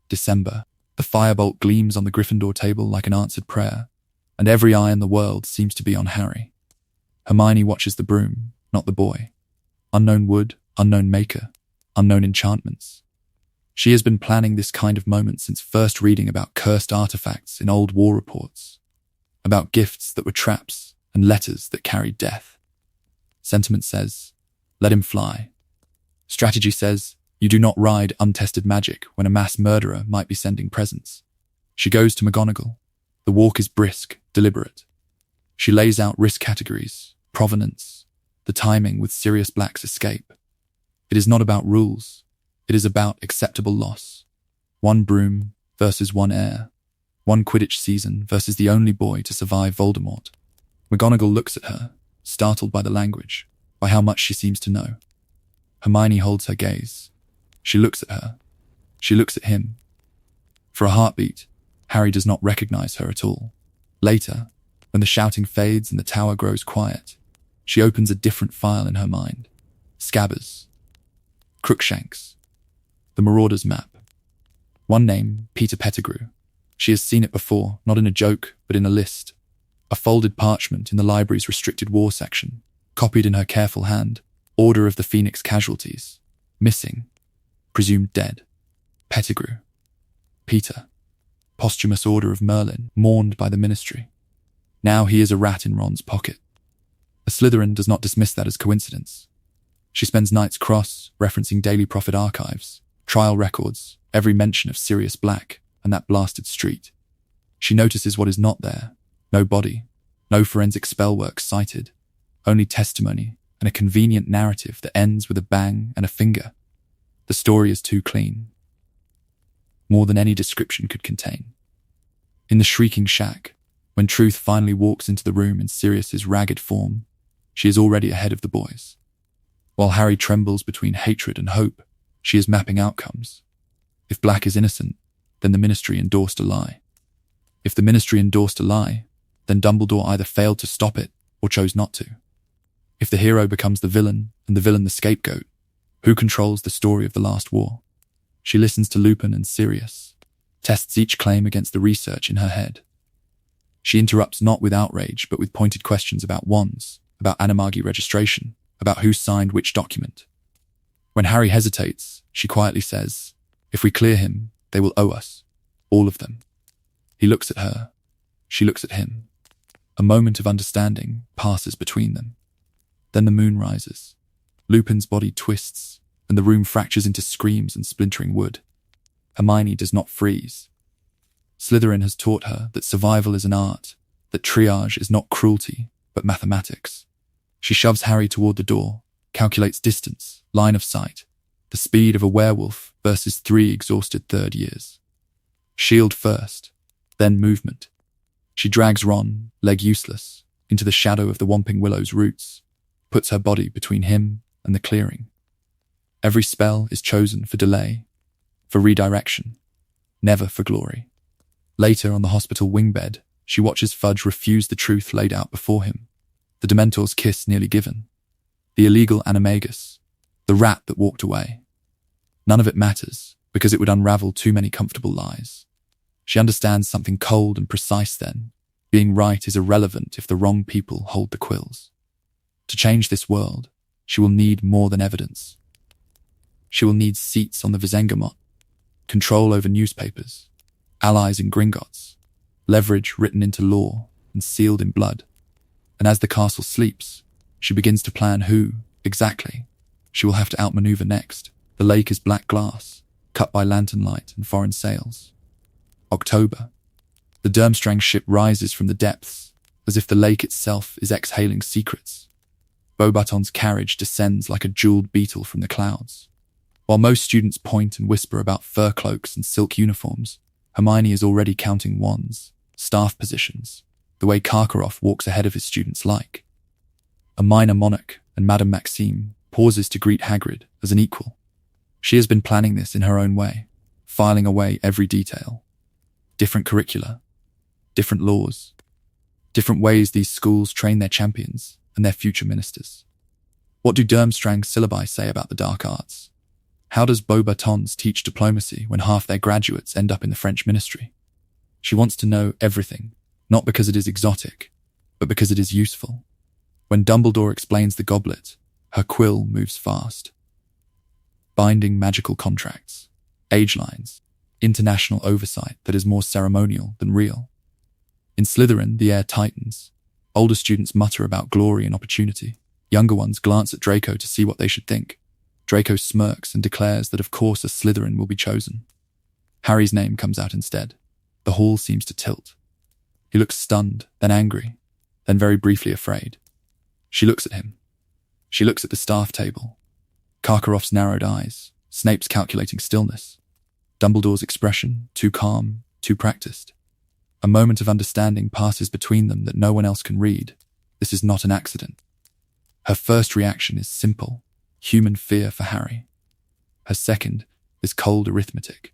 December. The firebolt gleams on the Gryffindor table like an answered prayer, and every eye in the world seems to be on Harry. Hermione watches the broom, not the boy. Unknown wood, unknown maker, unknown enchantments. She has been planning this kind of moment since first reading about cursed artifacts in old war reports, about gifts that were traps and letters that carried death. Sentiment says, let him fly. Strategy says, you do not ride untested magic when a mass murderer might be sending presents. She goes to McGonagall. The walk is brisk, deliberate. She lays out risk categories, provenance, the timing with Sirius Black's escape. It is not about rules. It is about acceptable loss. One broom versus one heir. One Quidditch season versus the only boy to survive Voldemort. McGonagall looks at her, startled by the language, by how much she seems to know. Hermione holds her gaze. She looks at her. She looks at him. For a heartbeat, Harry does not recognize her at all. Later, when the shouting fades and the tower grows quiet, she opens a different file in her mind. Scabbers. Crookshanks. The Marauders map. One name, Peter Pettigrew. She has seen it before, not in a joke, but in a list. A folded parchment in the library's restricted war section, copied in her careful hand. Order of the Phoenix casualties. Missing. Presumed dead. Pettigrew. Peter. Posthumous Order of Merlin, mourned by the Ministry. Now he is a rat in Ron's pocket. A Slytherin does not dismiss that as coincidence. She spends nights cross-referencing Daily Prophet archives, trial records, every mention of Sirius Black and that blasted street. She notices what is not there. No body, no forensic spellwork cited, only testimony and a convenient narrative that ends with a bang and a finger. The story is too clean. More than any description could contain. In the shrieking shack, when truth finally walks into the room in Sirius's ragged form, she is already ahead of the boys. While Harry trembles between hatred and hope, she is mapping outcomes. If Black is innocent, then the Ministry endorsed a lie. If the Ministry endorsed a lie, then Dumbledore either failed to stop it or chose not to. If the hero becomes the villain and the villain the scapegoat, who controls the story of the last war? She listens to Lupin and Sirius, tests each claim against the research in her head. She interrupts not with outrage, but with pointed questions about wands, about Animagi registration, about who signed which document. When Harry hesitates, she quietly says, if we clear him, they will owe us. All of them. He looks at her. She looks at him. A moment of understanding passes between them. Then the moon rises. Lupin's body twists, and the room fractures into screams and splintering wood. Hermione does not freeze. Slytherin has taught her that survival is an art, that triage is not cruelty, but mathematics. She shoves Harry toward the door, calculates distance, line of sight, the speed of a werewolf versus 3 exhausted third years. Shield first, then movement. She drags Ron, leg useless, into the shadow of the Whomping Willow's roots, puts her body between him and the clearing. Every spell is chosen for delay, for redirection, never for glory. Later, on the hospital wing bed, she watches Fudge refuse the truth laid out before him, the Dementor's kiss nearly given, the illegal animagus, the rat that walked away. None of it matters, because it would unravel too many comfortable lies. She understands something cold and precise then. Being right is irrelevant if the wrong people hold the quills. To change this world, she will need more than evidence. She will need seats on the Visengamot, control over newspapers, allies in Gringotts, leverage written into law and sealed in blood. And as the castle sleeps, she begins to plan who, exactly, she will have to outmaneuver next. The lake is black glass, cut by lantern light and foreign sails. October. The Durmstrang ship rises from the depths, as if the lake itself is exhaling secrets. Beauxbaton's carriage descends like a jeweled beetle from the clouds. While most students point and whisper about fur cloaks and silk uniforms, Hermione is already counting wands, staff positions, the way Karkaroff walks ahead of his students like. A minor monarch and Madame Maxime pauses to greet Hagrid as an equal. She has been planning this in her own way, filing away every detail. Different curricula, different laws, different ways these schools train their champions and their future ministers. What do Durmstrang's syllabi say about the dark arts? How does Beauxbaton's teach diplomacy when half their graduates end up in the French ministry? She wants to know everything, not because it is exotic, but because it is useful. When Dumbledore explains the goblet, her quill moves fast. Binding magical contracts, age lines, international oversight that is more ceremonial than real. In Slytherin, the air tightens. Older students mutter about glory and opportunity. Younger ones glance at Draco to see what they should think. Draco smirks and declares that of course a Slytherin will be chosen. Harry's name comes out instead. The hall seems to tilt. He looks stunned, then angry, then very briefly afraid. She looks at him. She looks at the staff table. Karkaroff's narrowed eyes, Snape's calculating stillness, Dumbledore's expression, too calm, too practiced. A moment of understanding passes between them that no one else can read. This is not an accident. Her first reaction is simple, human fear for Harry. Her second is cold arithmetic.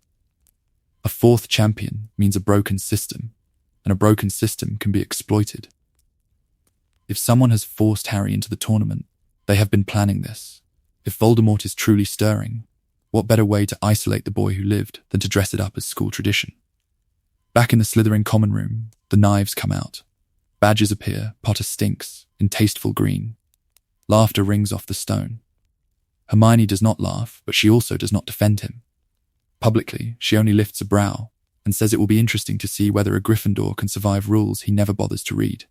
A fourth champion means a broken system, and a broken system can be exploited. If someone has forced Harry into the tournament, they have been planning this. If Voldemort is truly stirring, what better way to isolate the boy who lived than to dress it up as school tradition? Back in the Slytherin common room, the knives come out. Badges appear, Potter stinks, in tasteful green. Laughter rings off the stone. Hermione does not laugh, but she also does not defend him. Publicly, she only lifts a brow and says it will be interesting to see whether a Gryffindor can survive rules he never bothers to read.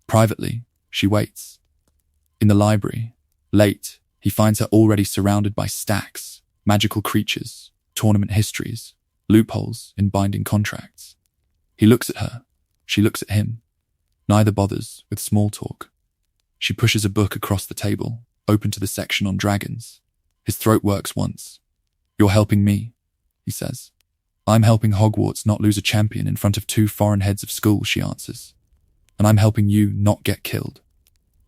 Privately, she waits. In the library, late, he finds her already surrounded by stacks, magical creatures, tournament histories, loopholes in binding contracts. He looks at her. She looks at him. Neither bothers with small talk. She pushes a book across the table, open to the section on dragons. His throat works once. "You're helping me," he says. "I'm helping Hogwarts not lose a champion in front of 2 foreign heads of school," she answers. "And I'm helping you not get killed.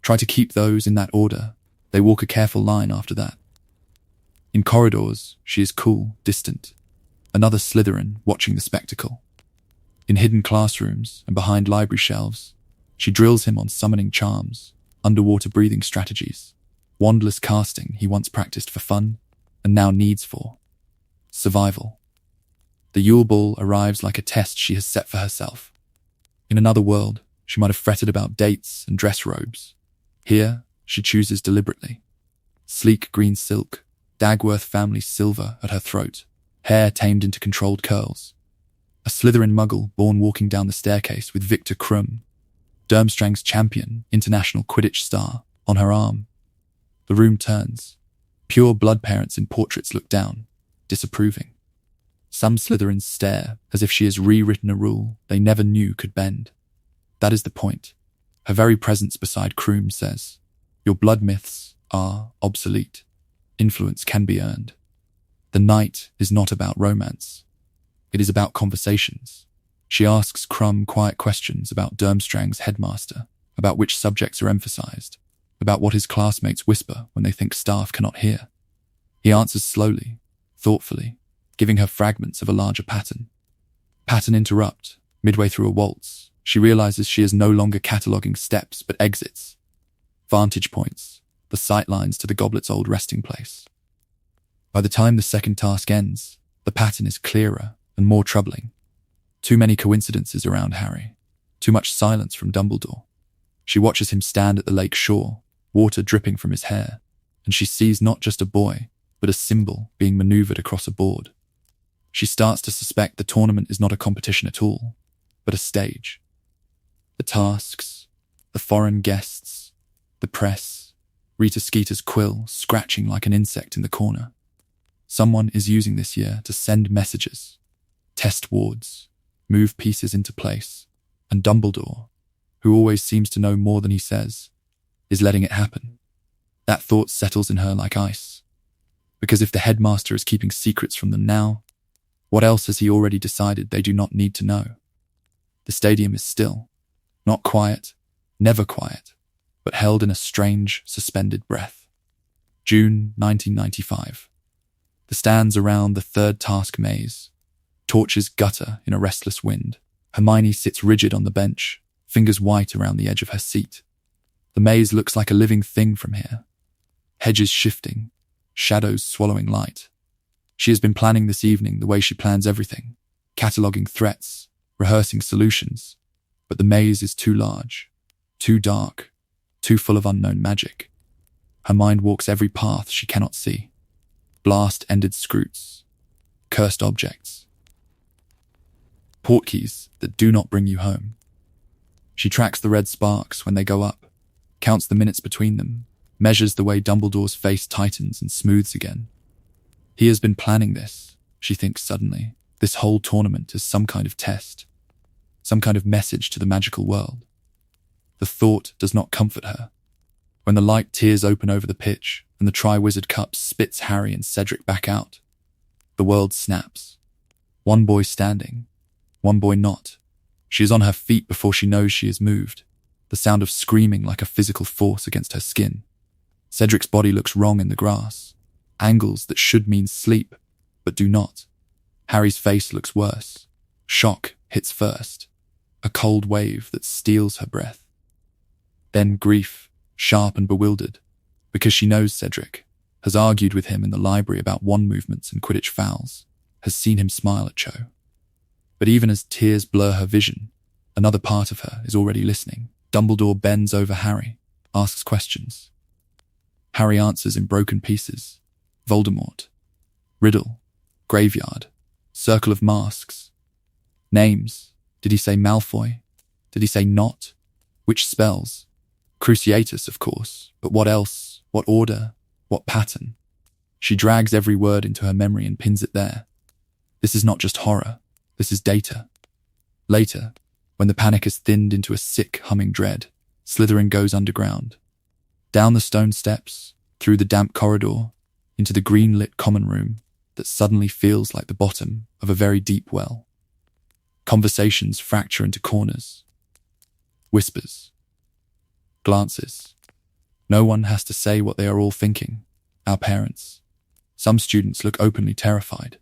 Try to keep those in that order. They walk a careful line after that." In corridors, she is cool, distant. Another Slytherin watching the spectacle. In hidden classrooms and behind library shelves, she drills him on summoning charms, underwater breathing strategies, wandless casting he once practiced for fun and now needs for survival. The Yule Ball arrives like a test she has set for herself. In another world, she might have fretted about dates and dress robes. Here, she chooses deliberately. Sleek green silk, Dagworth family silver at her throat, hair tamed into controlled curls. A Slytherin muggle born walking down the staircase with Victor Krum, Durmstrang's champion, international Quidditch star, on her arm. The room turns. Pure blood parents in portraits look down, disapproving. Some Slytherins stare as if she has rewritten a rule they never knew could bend. That is the point. Her very presence beside Krum says, "Your blood myths are obsolete. Influence can be earned." The night is not about romance. It is about conversations. She asks Krum quiet questions about Durmstrang's headmaster, about which subjects are emphasized, about what his classmates whisper when they think staff cannot hear. He answers slowly, thoughtfully, giving her fragments of a larger pattern. Pattern interrupt, midway through a waltz. She realizes she is no longer cataloguing steps but exits, vantage points, the sight lines to the goblet's old resting place. By the time the second task ends, the pattern is clearer and more troubling. Too many coincidences around Harry. Too much silence from Dumbledore. She watches him stand at the lake shore, water dripping from his hair, and she sees not just a boy, but a symbol being maneuvered across a board. She starts to suspect the tournament is not a competition at all, but a stage. The tasks, the foreign guests, the press, Rita Skeeter's quill scratching like an insect in the corner. Someone is using this year to send messages, test wards, move pieces into place, and Dumbledore, who always seems to know more than he says, is letting it happen. That thought settles in her like ice. Because if the headmaster is keeping secrets from them now, what else has he already decided they do not need to know? The stadium is still, not quiet, never quiet, but held in a strange, suspended breath. June 1995. The stands around the third task maze. Torches gutter in a restless wind. Hermione sits rigid on the bench, fingers white around the edge of her seat. The maze looks like a living thing from here. Hedges shifting, shadows swallowing light. She has been planning this evening the way she plans everything, cataloguing threats, rehearsing solutions. But the maze is too large, too dark, too full of unknown magic. Her mind walks every path she cannot see. Blast-ended scroots, cursed objects, portkeys that do not bring you home. She tracks the red sparks when they go up, counts the minutes between them, measures the way Dumbledore's face tightens and smooths again. He has been planning this, she thinks suddenly. This whole tournament is some kind of test, some kind of message to the magical world. The thought does not comfort her. When the light tears open over the pitch and the Triwizard Cup spits Harry and Cedric back out, the world snaps. One boy standing, one boy not. She is on her feet before she knows she is moved, the sound of screaming like a physical force against her skin. Cedric's body looks wrong in the grass, angles that should mean sleep, but do not. Harry's face looks worse. Shock hits first, a cold wave that steals her breath. Then grief, sharp and bewildered, because she knows Cedric, has argued with him in the library about wand movements and Quidditch fouls, has seen him smile at Cho. But even as tears blur her vision, another part of her is already listening. Dumbledore bends over Harry, asks questions. Harry answers in broken pieces. Voldemort, riddle, graveyard, circle of masks. Names. Did he say Malfoy? Did he say not? Which spells? Cruciatus, of course, but what else? What order? What pattern? She drags every word into her memory and pins it there. This is not just horror, this is data. Later, when the panic has thinned into a sick, humming dread, Slytherin goes underground. Down the stone steps, through the damp corridor, into the green-lit common room that suddenly feels like the bottom of a very deep well. Conversations fracture into corners. Whispers. Glances. No one has to say what they are all thinking. Our parents. Some students look openly terrified.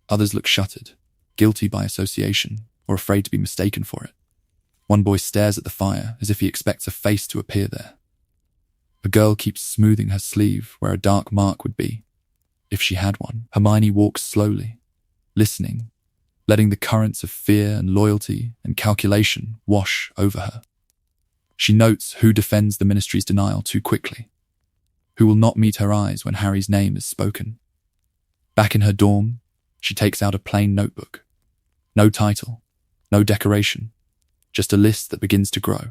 Others look shuttered, guilty by association, or afraid to be mistaken for it. One boy stares at the fire as if he expects a face to appear there. A girl keeps smoothing her sleeve where a dark mark would be, if she had one. Hermione walks slowly, listening, letting the currents of fear and loyalty and calculation wash over her. She notes who defends the Ministry's denial too quickly, who will not meet her eyes when Harry's name is spoken. Back in her dorm, she takes out a plain notebook. No title, no decoration, just a list that begins to grow,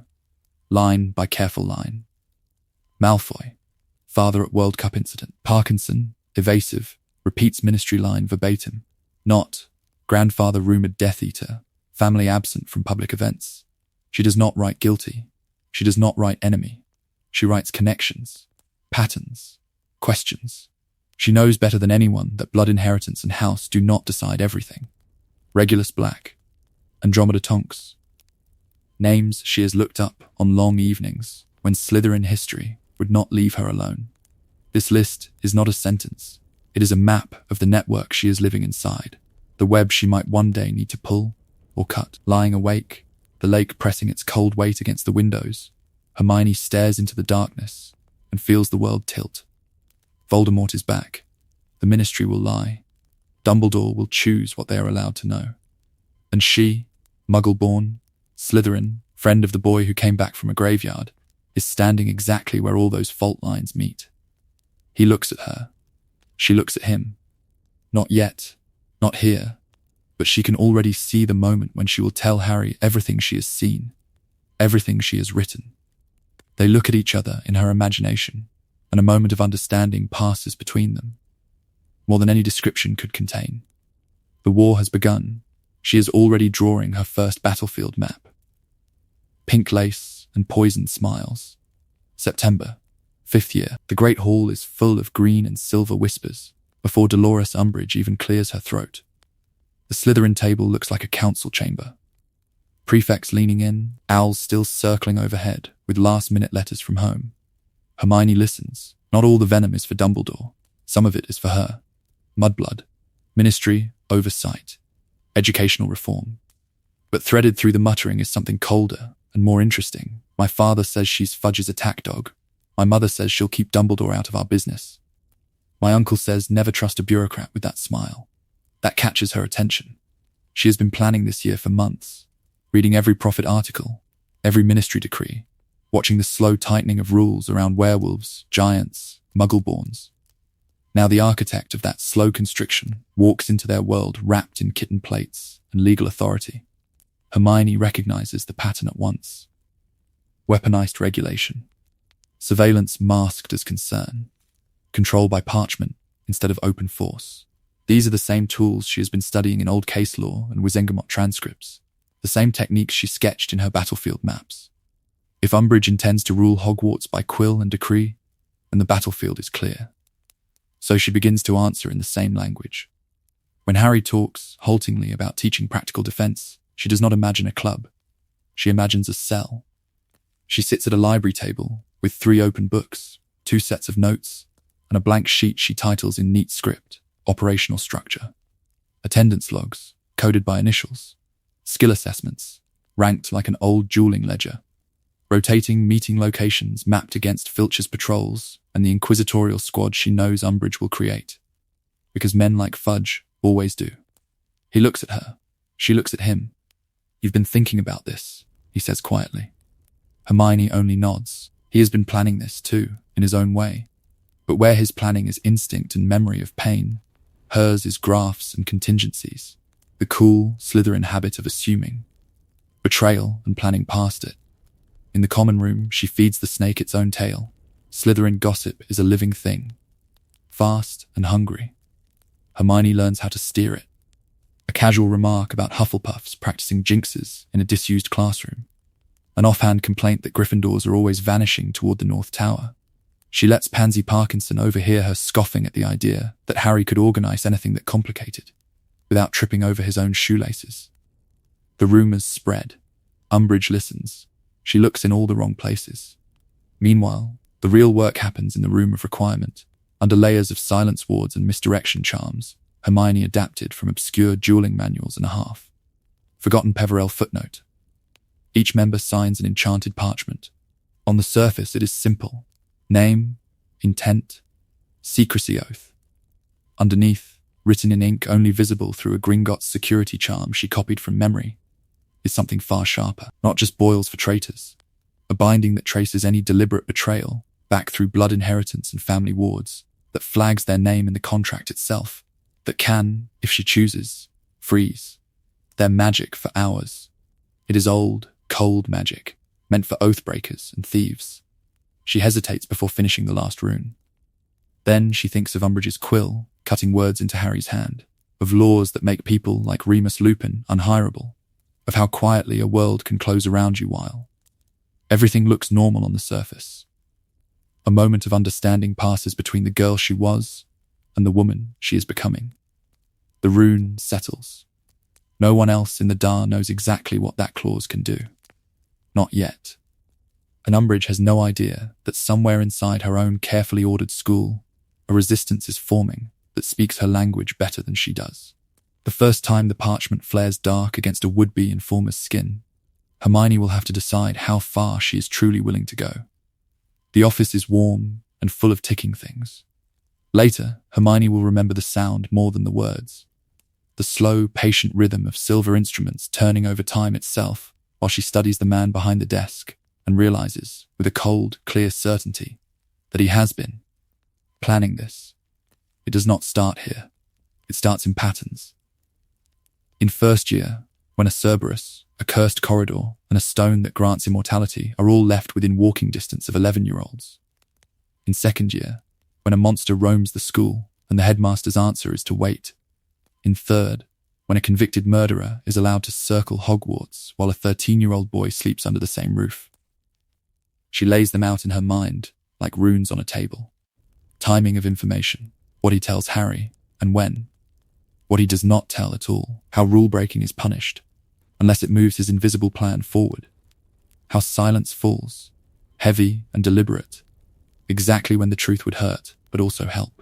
line by careful line. Malfoy, father at World Cup incident. Parkinson, evasive, repeats Ministry line verbatim. Not, grandfather rumoured Death Eater, family absent from public events. She does not write guilty. She does not write enemy. She writes connections, patterns, questions. She knows better than anyone that blood inheritance and house do not decide everything. Regulus Black, Andromeda Tonks. Names she has looked up on long evenings when Slytherin history would not leave her alone. This list is not a sentence. It is a map of the network she is living inside, the web she might one day need to pull or cut. Lying awake, the lake pressing its cold weight against the windows, Hermione stares into the darkness and feels the world tilt. Voldemort is back. The Ministry will lie. Dumbledore will choose what they are allowed to know. And she, Muggle-born, Slytherin, friend of the boy who came back from a graveyard, is standing exactly where all those fault lines meet. He looks at her. She looks at him. Not yet, not here, but she can already see the moment when she will tell Harry everything she has seen, everything she has written. They look at each other in her imagination, and a moment of understanding passes between them, more than any description could contain. The war has begun. She is already drawing her first battlefield map. Pink lace and poisoned smiles. September, 5th year. The great hall is full of green and silver whispers before Dolores Umbridge even clears her throat. The Slytherin table looks like a council chamber. Prefects leaning in, owls still circling overhead with last-minute letters from home. Hermione listens. Not all the venom is for Dumbledore. Some of it is for her. Mudblood, ministry, oversight, educational reform. But threaded through the muttering is something colder and more interesting. My father says she's Fudge's attack dog. My mother says she'll keep Dumbledore out of our business. My uncle says never trust a bureaucrat with that smile. That catches her attention. She has been planning this year for months, reading every prophet article, every ministry decree, watching the slow tightening of rules around werewolves, giants, muggleborns. Now the architect of that slow constriction walks into their world wrapped in kitten plates and legal authority. Hermione recognizes the pattern at once. Weaponized regulation. Surveillance masked as concern. Control by parchment instead of open force. These are the same tools she has been studying in old case law and Wizengamot transcripts. The same techniques she sketched in her battlefield maps. If Umbridge intends to rule Hogwarts by quill and decree, then the battlefield is clear. So she begins to answer in the same language. When Harry talks haltingly about teaching practical defense, she does not imagine a club. She imagines a cell. She sits at a library table with 3 open books, 2 sets of notes, and a blank sheet she titles in neat script, operational structure. Attendance logs, coded by initials. Skill assessments, ranked like an old dueling ledger. Rotating meeting locations mapped against Filch's patrols and the inquisitorial squad she knows Umbridge will create. Because men like Fudge always do. He looks at her. She looks at him. You've been thinking about this, he says quietly. Hermione only nods. He has been planning this too, in his own way. But where his planning is instinct and memory of pain, hers is graphs and contingencies. The cool Slytherin habit of assuming. Betrayal and planning past it. In the common room, she feeds the snake its own tail. Slytherin gossip is a living thing. Fast and hungry. Hermione learns how to steer it. A casual remark about Hufflepuffs practicing jinxes in a disused classroom. An offhand complaint that Gryffindors are always vanishing toward the North Tower. She lets Pansy Parkinson overhear her scoffing at the idea that Harry could organize anything that complicated, without tripping over his own shoelaces. The rumors spread. Umbridge listens. She looks in all the wrong places. Meanwhile, the real work happens in the room of requirement, under layers of silence wards and misdirection charms, Hermione adapted from obscure dueling manuals and a half. Forgotten Peverell footnote. Each member signs an enchanted parchment. On the surface, it is simple. Name, intent, secrecy oath. Underneath, written in ink only visible through a Gringotts security charm she copied from memory, is something far sharper, not just boils for traitors. A binding that traces any deliberate betrayal back through blood inheritance and family wards, that flags their name in the contract itself, that can, if she chooses, freeze their magic for hours. It is old, cold magic, meant for oathbreakers and thieves. She hesitates before finishing the last rune. Then she thinks of Umbridge's quill, cutting words into Harry's hand, of laws that make people like Remus Lupin unhireable, of how quietly a world can close around you while everything looks normal on the surface. A moment of understanding passes between the girl she was and the woman she is becoming. The rune settles. No one else in the Dar knows exactly what that clause can do. Not yet. And Umbridge has no idea that somewhere inside her own carefully ordered school, a resistance is forming that speaks her language better than she does. The first time the parchment flares dark against a would-be informer's skin, Hermione will have to decide how far she is truly willing to go. The office is warm and full of ticking things. Later, Hermione will remember the sound more than the words. The slow, patient rhythm of silver instruments turning over time itself while she studies the man behind the desk and realizes, with a cold, clear certainty, that he has been. planning this. It does not start here. It starts in patterns. In first year, when a Cerberus, a cursed corridor, and a stone that grants immortality are all left within walking distance of 11-year-olds. In second year, when a monster roams the school and the headmaster's answer is to wait. In third, when a convicted murderer is allowed to circle Hogwarts while a 13-year-old boy sleeps under the same roof. She lays them out in her mind like runes on a table. Timing of information, what he tells Harry, and when. What he does not tell at all, how rule-breaking is punished, unless it moves his invisible plan forward. How silence falls, heavy and deliberate, exactly when the truth would hurt, but also help.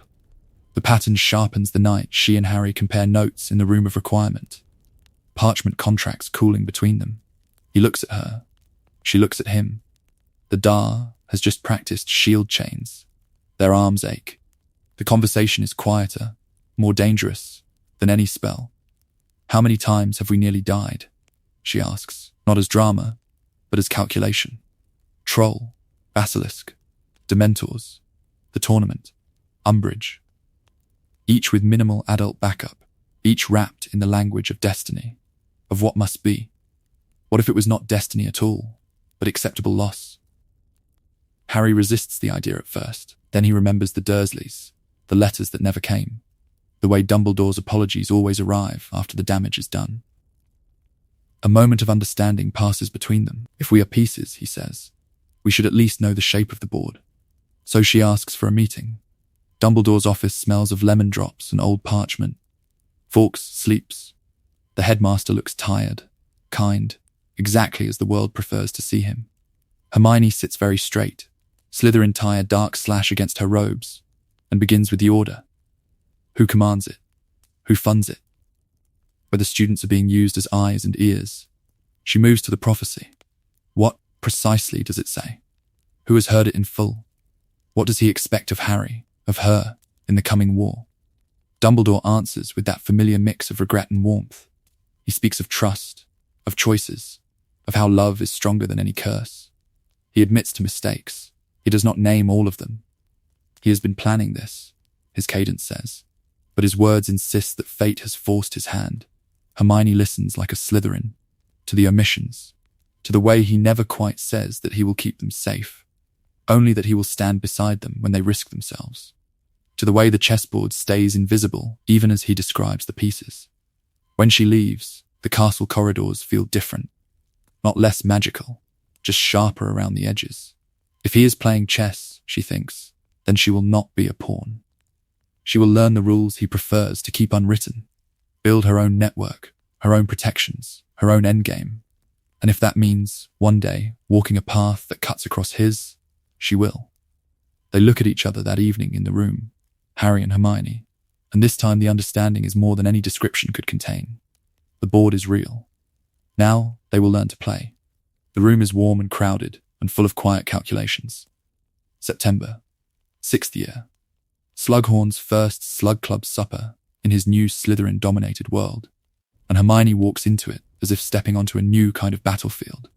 The pattern sharpens the night she and Harry compare notes in the room of requirement. Parchment contracts cooling between them. He looks at her. She looks at him. The Dar has just practiced shield chains. Their arms ache. The conversation is quieter, more dangerous than any spell. How many times have we nearly died? She asks, not as drama, but as calculation. Troll, Basilisk, Dementors, the tournament, Umbridge. Each with minimal adult backup, each wrapped in the language of destiny, of what must be. What if it was not destiny at all, but acceptable loss? Harry resists the idea at first. Then he remembers the Dursleys, the letters that never came, the way Dumbledore's apologies always arrive after the damage is done. A moment of understanding passes between them. If we are pieces, he says, we should at least know the shape of the board. So she asks for a meeting. Dumbledore's office smells of lemon drops and old parchment. Fawkes sleeps. The headmaster looks tired, kind, exactly as the world prefers to see him. Hermione sits very straight, Slytherin tie a dark slash against her robes, and begins with the order. Who commands it? Who funds it? Whether students are being used as eyes and ears. She moves to the prophecy. What, precisely, does it say? Who has heard it in full? What does he expect of Harry, of her, in the coming war? Dumbledore answers with that familiar mix of regret and warmth. He speaks of trust, of choices, of how love is stronger than any curse. He admits to mistakes. He does not name all of them. He has been planning this, his cadence says, but his words insist that fate has forced his hand. Hermione listens like a Slytherin, to the omissions, to the way he never quite says that he will keep them safe, only that he will stand beside them when they risk themselves, to the way the chessboard stays invisible even as he describes the pieces. When she leaves, the castle corridors feel different, not less magical, just sharper around the edges. If he is playing chess, she thinks, then she will not be a pawn. She will learn the rules he prefers to keep unwritten, build her own network, her own protections, her own endgame. And if that means, one day, walking a path that cuts across his, she will. They look at each other that evening in the room, Harry and Hermione, and this time the understanding is more than any description could contain. The board is real. Now they will learn to play. The room is warm and crowded and full of quiet calculations. September, 6th year. Slughorn's first Slug Club supper in his new Slytherin-dominated world, and Hermione walks into it as if stepping onto a new kind of battlefield.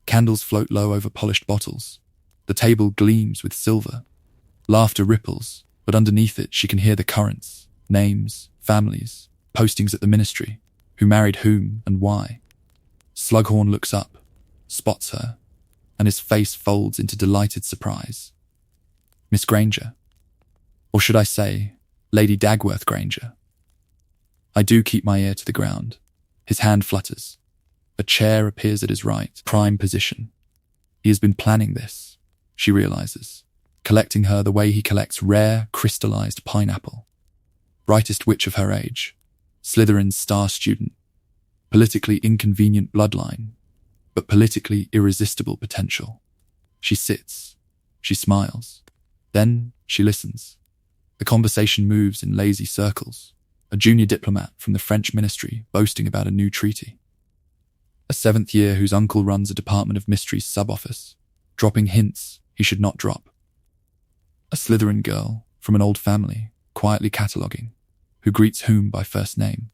Candles float low over polished bottles. The table gleams with silver. Laughter ripples, but underneath it she can hear the currents, names, families, postings at the ministry, who married whom and why. Slughorn looks up, spots her, and his face folds into delighted surprise. Miss Granger. Or should I say, Lady Dagworth Granger. I do keep my ear to the ground. His hand flutters. A chair appears at his right, prime position. He has been planning this, she realizes, collecting her the way he collects rare, crystallized pineapple. Brightest witch of her age, Slytherin's star student, politically inconvenient bloodline, but politically irresistible potential. She sits. She smiles. Then she listens. The conversation moves in lazy circles. A junior diplomat from the French ministry boasting about a new treaty. A 7th year whose uncle runs a Department of Mysteries sub-office, dropping hints he should not drop. A Slytherin girl from an old family, quietly cataloguing, who greets whom by first name.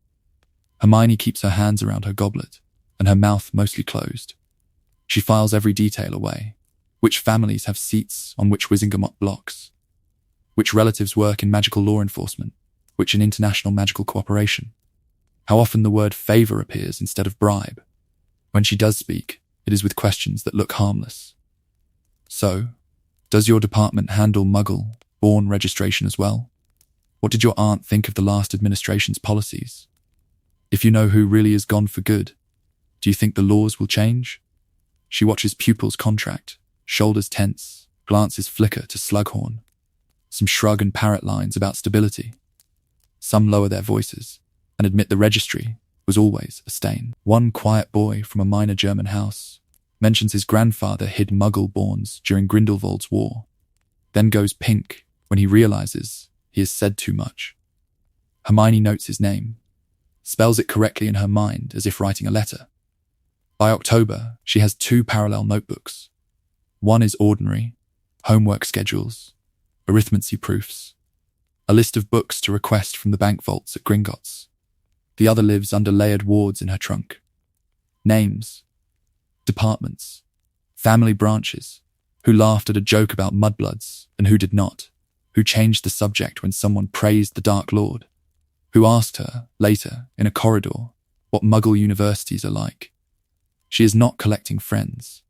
Hermione keeps her hands around her goblet, and her mouth mostly closed. She files every detail away. Which families have seats on which Wizengamot blocks? Which relatives work in magical law enforcement? Which in international magical cooperation? How often the word favor appears instead of bribe? When she does speak, it is with questions that look harmless. So, does your department handle Muggle-born registration as well? What did your aunt think of the last administration's policies? If you know who really is gone for good, do you think the laws will change? She watches pupils contract, shoulders tense, glances flicker to Slughorn. Some shrug and parrot lines about stability. Some lower their voices and admit the registry was always a stain. One quiet boy from a minor German house mentions his grandfather hid Muggle-borns during Grindelwald's war, then goes pink when he realizes he has said too much. Hermione notes his name, spells it correctly in her mind as if writing a letter. By October, she has 2 parallel notebooks. One is ordinary, homework schedules, arithmancy proofs, a list of books to request from the bank vaults at Gringotts. The other lives under layered wards in her trunk. Names, departments, family branches, who laughed at a joke about mudbloods and who did not, who changed the subject when someone praised the Dark Lord, who asked her, later, in a corridor, what Muggle universities are like. She is not collecting friends.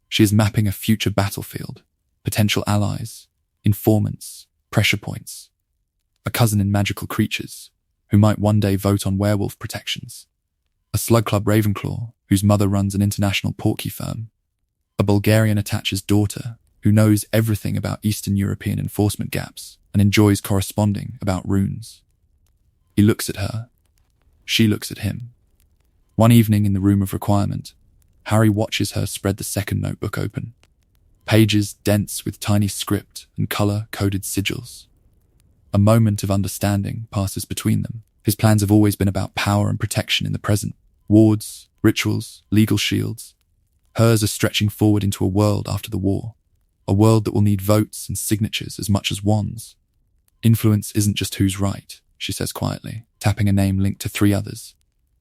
She is mapping a future battlefield, potential allies, informants, pressure points. A cousin in magical creatures, who might one day vote on werewolf protections. A slug club Ravenclaw, whose mother runs an international portkey firm. A Bulgarian attacher's daughter, who knows everything about Eastern European enforcement gaps and enjoys corresponding about runes. He looks at her. She looks at him. One evening in the room of requirement, Harry watches her spread the second notebook open. Pages dense with tiny script and colour-coded sigils. A moment of understanding passes between them. His plans have always been about power and protection in the present. Wards, rituals, legal shields. Hers are stretching forward into a world after the war. A world that will need votes and signatures as much as wands. Influence isn't just who's right, she says quietly, tapping a name linked to 3 others.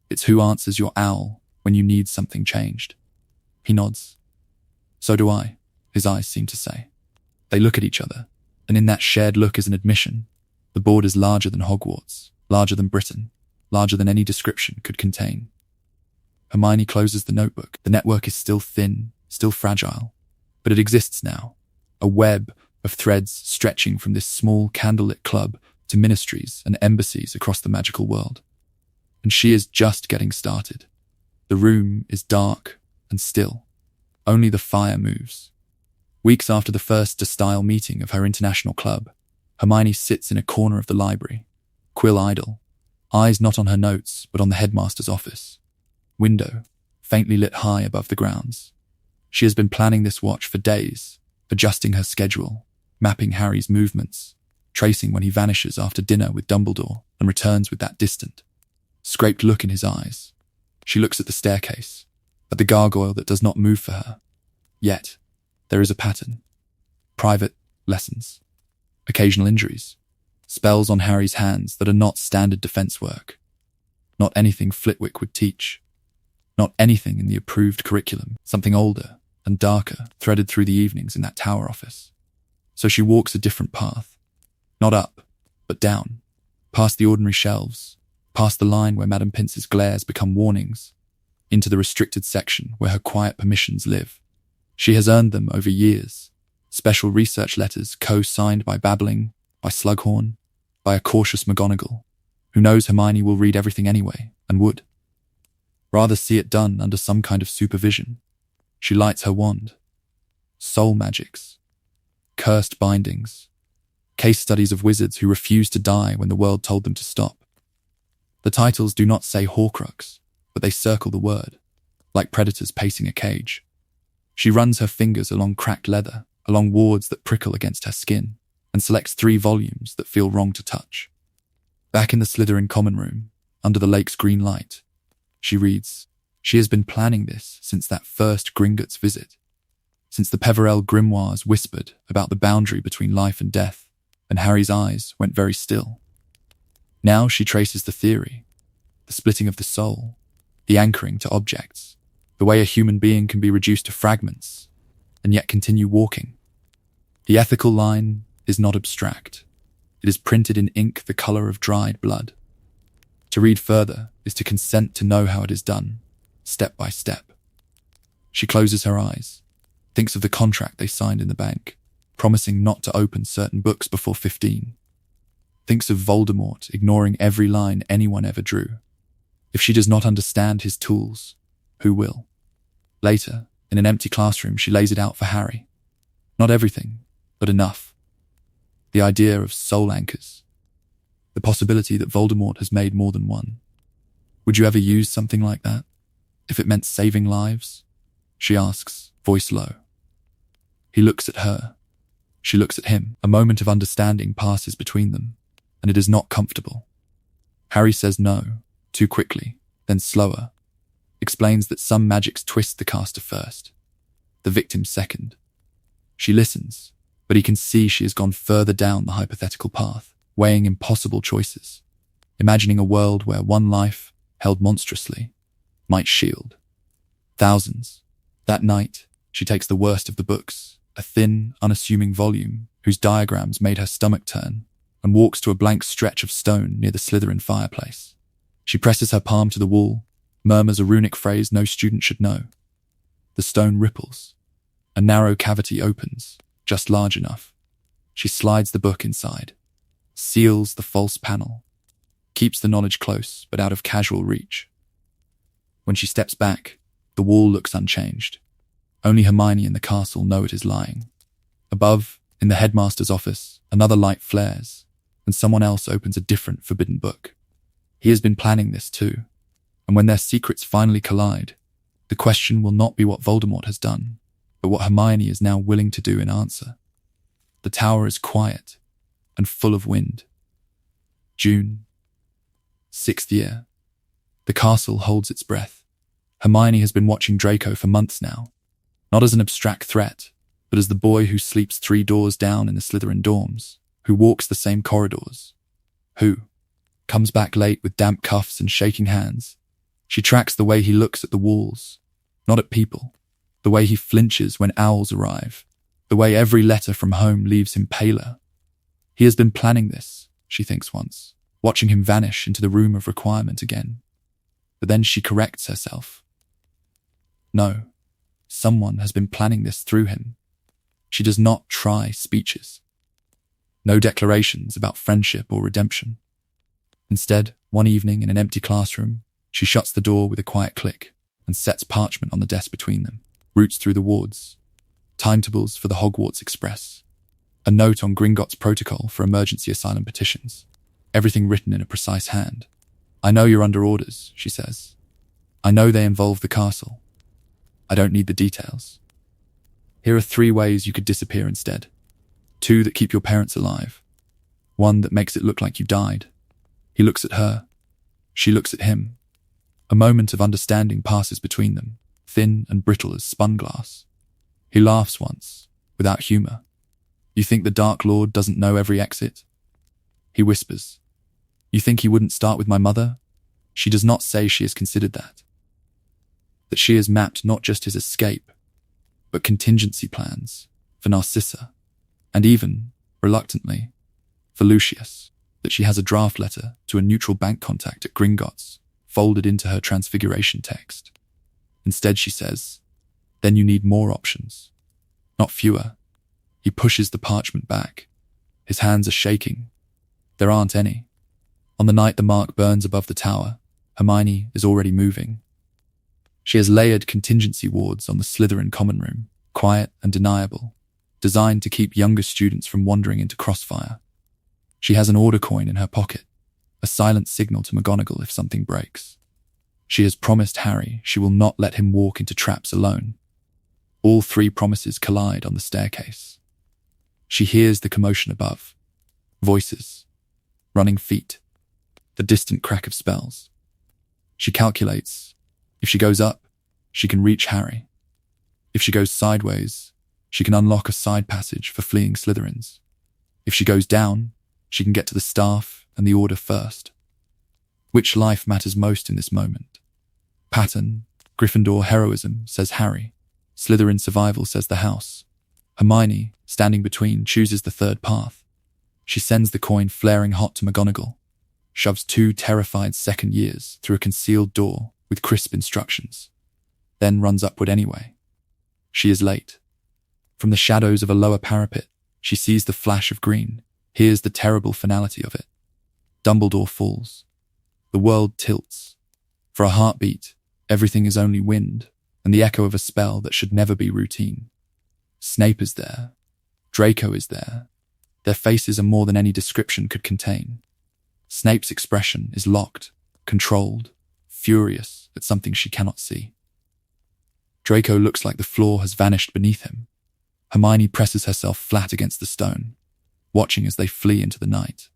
It's who answers your owl when you need something changed. He nods. So do I, his eyes seem to say. They look at each other, and in that shared look is an admission. The board is larger than Hogwarts, larger than Britain, larger than any description could contain. Hermione closes the notebook. The network is still thin, still fragile, but it exists now. A web of threads stretching from this small candlelit club to ministries and embassies across the magical world. And she is just getting started. The room is dark and still. Only the fire moves. Weeks after the first style meeting of her international club, Hermione sits in a corner of the library, quill idle, eyes not on her notes but on the headmaster's office. Window, faintly lit high above the grounds. She has been planning this watch for days, adjusting her schedule, mapping Harry's movements, tracing when he vanishes after dinner with Dumbledore and returns with that distant, scraped look in his eyes. She looks at the staircase, at the gargoyle that does not move for her. Yet, there is a pattern. Private lessons. Occasional injuries. Spells on Harry's hands that are not standard defense work. Not anything Flitwick would teach. Not anything in the approved curriculum. Something older and darker threaded through the evenings in that tower office. So she walks a different path. Not up, but down. Past the ordinary shelves. Past the line where Madame Pince's glares become warnings. Into the restricted section where her quiet permissions live. She has earned them over years. Special research letters co-signed by Babbling, by Slughorn, by a cautious McGonagall, who knows Hermione will read everything anyway, and would. Rather see it done under some kind of supervision. She lights her wand. Soul magics. Cursed bindings. Case studies of wizards who refused to die when the world told them to stop. The titles do not say Horcrux, but they circle the word, like predators pacing a cage. She runs her fingers along cracked leather, along wards that prickle against her skin, and selects 3 volumes that feel wrong to touch. Back in the Slytherin common room, under the lake's green light, she reads, she has been planning this since that first Gringotts visit, since the Peverell grimoires whispered about the boundary between life and death, and Harry's eyes went very still. Now she traces the theory, the splitting of the soul, the anchoring to objects, the way a human being can be reduced to fragments, and yet continue walking. The ethical line is not abstract. It is printed in ink the color of dried blood. To read further is to consent to know how it is done, step by step. She closes her eyes, thinks of the contract they signed in the bank, promising not to open certain books before 15. Thinks of Voldemort ignoring every line anyone ever drew. If she does not understand his tools, who will? Later, in an empty classroom, she lays it out for Harry. Not everything, but enough. The idea of soul anchors. The possibility that Voldemort has made more than one. Would you ever use something like that? If it meant saving lives? She asks, voice low. He looks at her. She looks at him. A moment of understanding passes between them, and it is not comfortable. Harry says no, too quickly, then slower. Explains that some magics twist the caster first, the victim second. She listens, but he can see she has gone further down the hypothetical path, weighing impossible choices, imagining a world where one life, held monstrously, might shield thousands. That night, she takes the worst of the books, a thin, unassuming volume whose diagrams made her stomach turn, and walks to a blank stretch of stone near the Slytherin fireplace. She presses her palm to the wall, murmurs a runic phrase no student should know. The stone ripples. A narrow cavity opens, just large enough. She slides the book inside, seals the false panel, keeps the knowledge close but out of casual reach. When she steps back, the wall looks unchanged. Only Hermione and the castle know it is lying. Above, in the headmaster's office, another light flares, and someone else opens a different forbidden book. He has been planning this too, and when their secrets finally collide, the question will not be what Voldemort has done, but what Hermione is now willing to do in answer. The tower is quiet and full of wind. June. 6th year. The castle holds its breath. Hermione has been watching Draco for months now, not as an abstract threat, but as the boy who sleeps 3 doors down in the Slytherin dorms, who walks the same corridors, who comes back late with damp cuffs and shaking hands. She tracks the way he looks at the walls, not at people, the way he flinches when owls arrive, the way every letter from home leaves him paler. He has been planning this, she thinks once, watching him vanish into the room of requirement again. But then she corrects herself. No, someone has been planning this through him. She does not try speeches. No declarations about friendship or redemption. Instead, one evening in an empty classroom, she shuts the door with a quiet click and sets parchment on the desk between them, routes through the wards, timetables for the Hogwarts Express, a note on Gringotts protocol for emergency asylum petitions, everything written in a precise hand. I know you're under orders, she says. I know they involve the castle. I don't need the details. Here are 3 ways you could disappear instead. 2 that keep your parents alive. 1 that makes it look like you died. He looks at her. She looks at him. A moment of understanding passes between them, thin and brittle as spun glass. He laughs once, without humor. You think the Dark Lord doesn't know every exit? He whispers. You think he wouldn't start with my mother? She does not say she has considered that. That she has mapped not just his escape, but contingency plans for Narcissa, and even, reluctantly, for Lucius. That she has a draft letter to a neutral bank contact at Gringotts folded into her transfiguration text. Instead, she says, then you need more options, not fewer. He pushes the parchment back. His hands are shaking. There aren't any. On the night the mark burns above the tower, Hermione is already moving. She has layered contingency wards on the Slytherin common room, quiet and deniable, designed to keep younger students from wandering into crossfire. She has an order coin in her pocket, a silent signal to McGonagall if something breaks. She has promised Harry she will not let him walk into traps alone. All 3 promises collide on the staircase. She hears the commotion above. Voices. Running feet. The distant crack of spells. She calculates. If she goes up, she can reach Harry. If she goes sideways, she can unlock a side passage for fleeing Slytherins. If she goes down, she can get to the staff and the order first. Which life matters most in this moment? Pattern, Gryffindor heroism, says Harry. Slytherin survival, says the house. Hermione, standing between, chooses the third path. She sends the coin flaring hot to McGonagall, shoves 2 terrified second years through a concealed door with crisp instructions, then runs upward anyway. She is late. From the shadows of a lower parapet, she sees the flash of green, hears the terrible finality of it. Dumbledore falls. The world tilts. For a heartbeat, everything is only wind and the echo of a spell that should never be routine. Snape is there. Draco is there. Their faces are more than any description could contain. Snape's expression is locked, controlled, furious at something she cannot see. Draco looks like the floor has vanished beneath him. Hermione presses herself flat against the stone, watching as they flee into the night.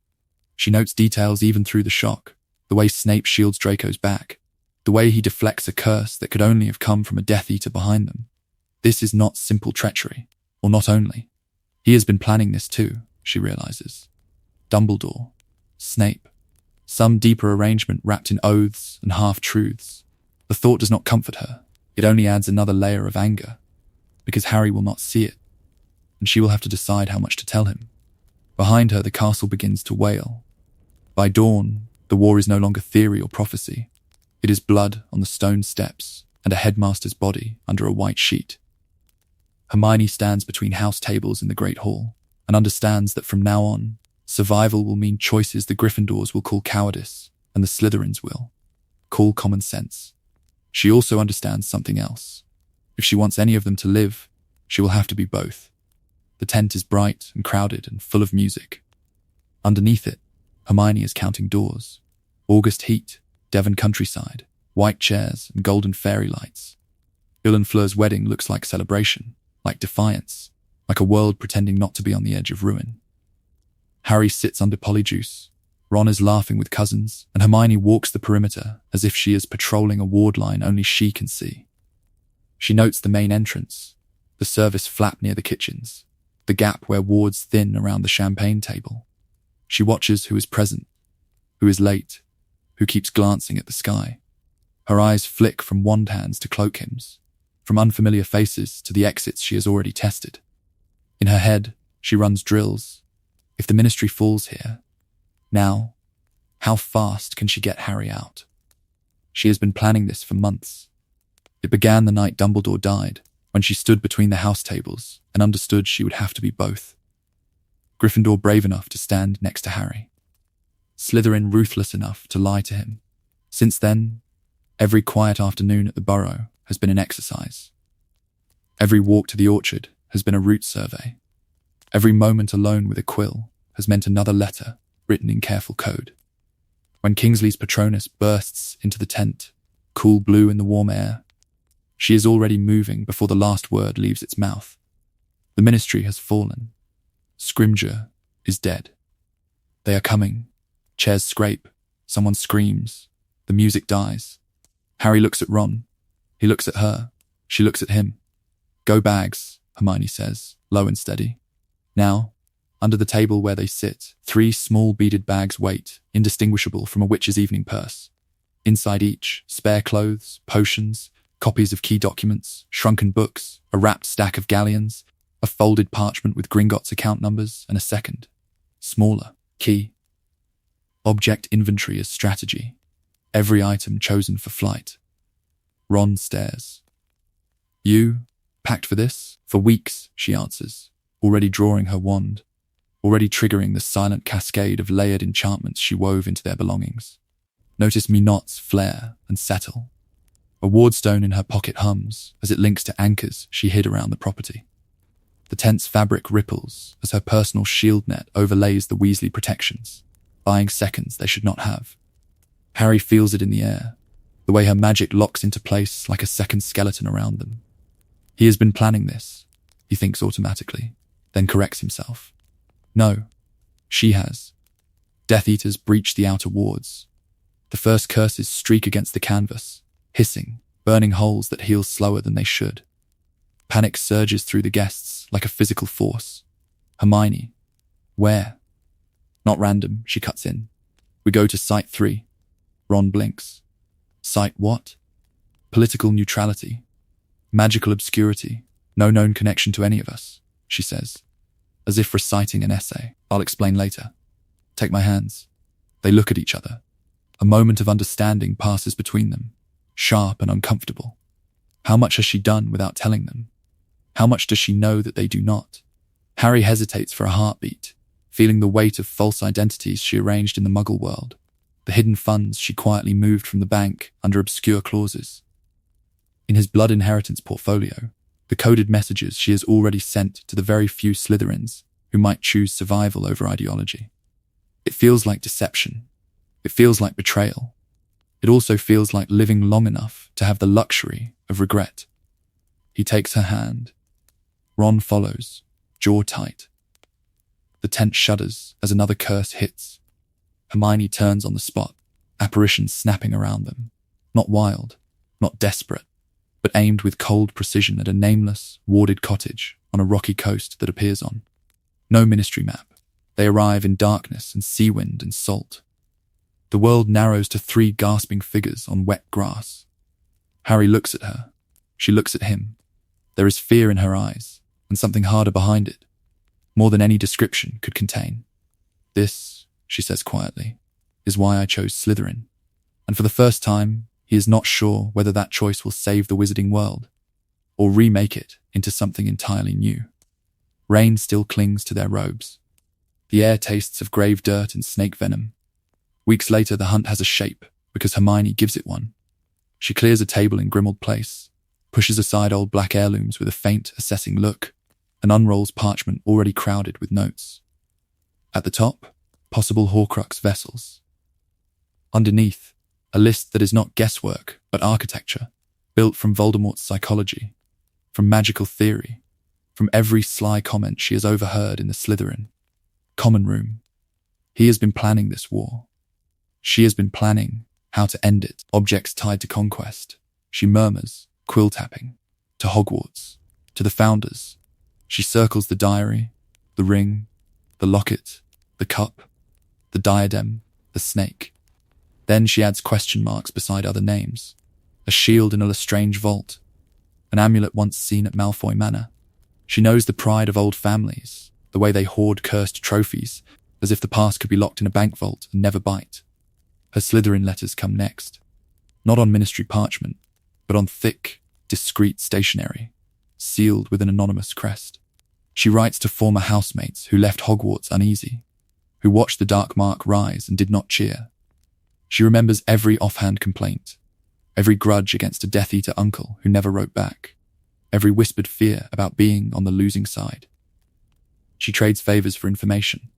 She notes details even through the shock, the way Snape shields Draco's back, the way he deflects a curse that could only have come from a Death Eater behind them. This is not simple treachery, or not only. He has been planning this too, she realizes. Dumbledore, Snape, some deeper arrangement wrapped in oaths and half-truths. The thought does not comfort her. It only adds another layer of anger, because Harry will not see it, and she will have to decide how much to tell him. Behind her, the castle begins to wail. By dawn, the war is no longer theory or prophecy. It is blood on the stone steps and a headmaster's body under a white sheet. Hermione stands between house tables in the Great Hall and understands that from now on, survival will mean choices the Gryffindors will call cowardice and the Slytherins will call common sense. She also understands something else. If she wants any of them to live, she will have to be both. The tent is bright and crowded and full of music. Underneath it, Hermione is counting doors. August heat, Devon countryside, white chairs and golden fairy lights. Bill and Fleur's wedding looks like celebration, like defiance, like a world pretending not to be on the edge of ruin. Harry sits under Polyjuice. Ron is laughing with cousins, and Hermione walks the perimeter as if she is patrolling a ward line only she can see. She notes the main entrance, the service flap near the kitchens, the gap where wards thin around the champagne table. She watches who is present, who is late, who keeps glancing at the sky. Her eyes flick from wand hands to cloak hymns, from unfamiliar faces to the exits she has already tested. In her head, she runs drills. If the ministry falls here, now, how fast can she get Harry out? She has been planning this for months. It began the night Dumbledore died, when she stood between the house tables and understood she would have to be both. Gryffindor brave enough to stand next to Harry. Slytherin ruthless enough to lie to him. Since then, every quiet afternoon at the Burrow has been an exercise. Every walk to the orchard has been a route survey. Every moment alone with a quill has meant another letter written in careful code. When Kingsley's Patronus bursts into the tent, cool blue in the warm air, she is already moving before the last word leaves its mouth. The ministry has fallen. Scrimgeour is dead. They are coming. Chairs scrape. Someone screams. The music dies. Harry looks at Ron. He looks at her. She looks at him. Go bags, Hermione says, low and steady. Now, under the table where they sit, 3 small beaded bags wait, indistinguishable from a witch's evening purse. Inside each, spare clothes, potions, copies of key documents, shrunken books, a wrapped stack of galleons, a folded parchment with Gringotts account numbers, and a second, smaller, key. Object inventory as strategy. Every item chosen for flight. Ron stares. You, packed for this? For weeks, she answers, already drawing her wand, already triggering the silent cascade of layered enchantments she wove into their belongings. Notice me knots flare and settle. A wardstone in her pocket hums as it links to anchors she hid around the property. The tent's fabric ripples as her personal shield net overlays the Weasley protections, buying seconds they should not have. Harry feels it in the air, the way her magic locks into place like a second skeleton around them. He has been planning this, he thinks automatically, then corrects himself. No, she has. Death Eaters breach the outer wards. The first curses streak against the canvas, hissing, burning holes that heal slower than they should. Panic surges through the guests like a physical force. Hermione. Where? Not random, she cuts in. We go to Site 3. Ron blinks. Site what? Political neutrality. Magical obscurity. No known connection to any of us, she says. as if reciting an essay. I'll explain later. Take my hands. They look at each other. A moment of understanding passes between them, sharp and uncomfortable. How much has she done without telling them? How much does she know that they do not? Harry hesitates for a heartbeat, feeling the weight of false identities she arranged in the Muggle world, the hidden funds she quietly moved from the bank under obscure clauses. In his blood inheritance portfolio, the coded messages she has already sent to the very few Slytherins who might choose survival over ideology. It feels like deception. It feels like betrayal. It also feels like living long enough to have the luxury of regret. He takes her hand. Ron follows, jaw tight. The tent shudders as another curse hits. Hermione turns on the spot, apparitions snapping around them. Not wild, not desperate, but aimed with cold precision at a nameless, warded cottage on a rocky coast that appears on. No ministry map. They arrive in darkness and sea wind and salt. The world narrows to 3 gasping figures on wet grass. Harry looks at her. She looks at him. There is fear in her eyes, and something harder behind it, more than any description could contain. This, she says quietly, is why I chose Slytherin. And for the first time, he is not sure whether that choice will save the wizarding world, or remake it into something entirely new. Rain still clings to their robes. The air tastes of grave dirt and snake venom. Weeks later, the hunt has a shape, because Hermione gives it one. She clears a table in Grimmauld Place, pushes aside old black heirlooms with a faint, assessing look, and unrolls parchment already crowded with notes. At the top, possible Horcrux vessels. Underneath, a list that is not guesswork, but architecture, built from Voldemort's psychology, from magical theory, from every sly comment she has overheard in the Slytherin. Common room. He has been planning this war. She has been planning how to end it. Objects tied to conquest. She murmurs, quill tapping, to Hogwarts, to the founders. She circles the diary, the ring, the locket, the cup, the diadem, the snake. Then she adds question marks beside other names. A shield in a Lestrange vault. An amulet once seen at Malfoy Manor. She knows the pride of old families, the way they hoard cursed trophies, as if the past could be locked in a bank vault and never bite. Her Slytherin letters come next. Not on ministry parchment, but on thick, discreet stationery, sealed with an anonymous crest. She writes to former housemates who left Hogwarts uneasy, who watched the dark mark rise and did not cheer. She remembers every offhand complaint, every grudge against a Death Eater uncle who never wrote back, every whispered fear about being on the losing side. She trades favors for information,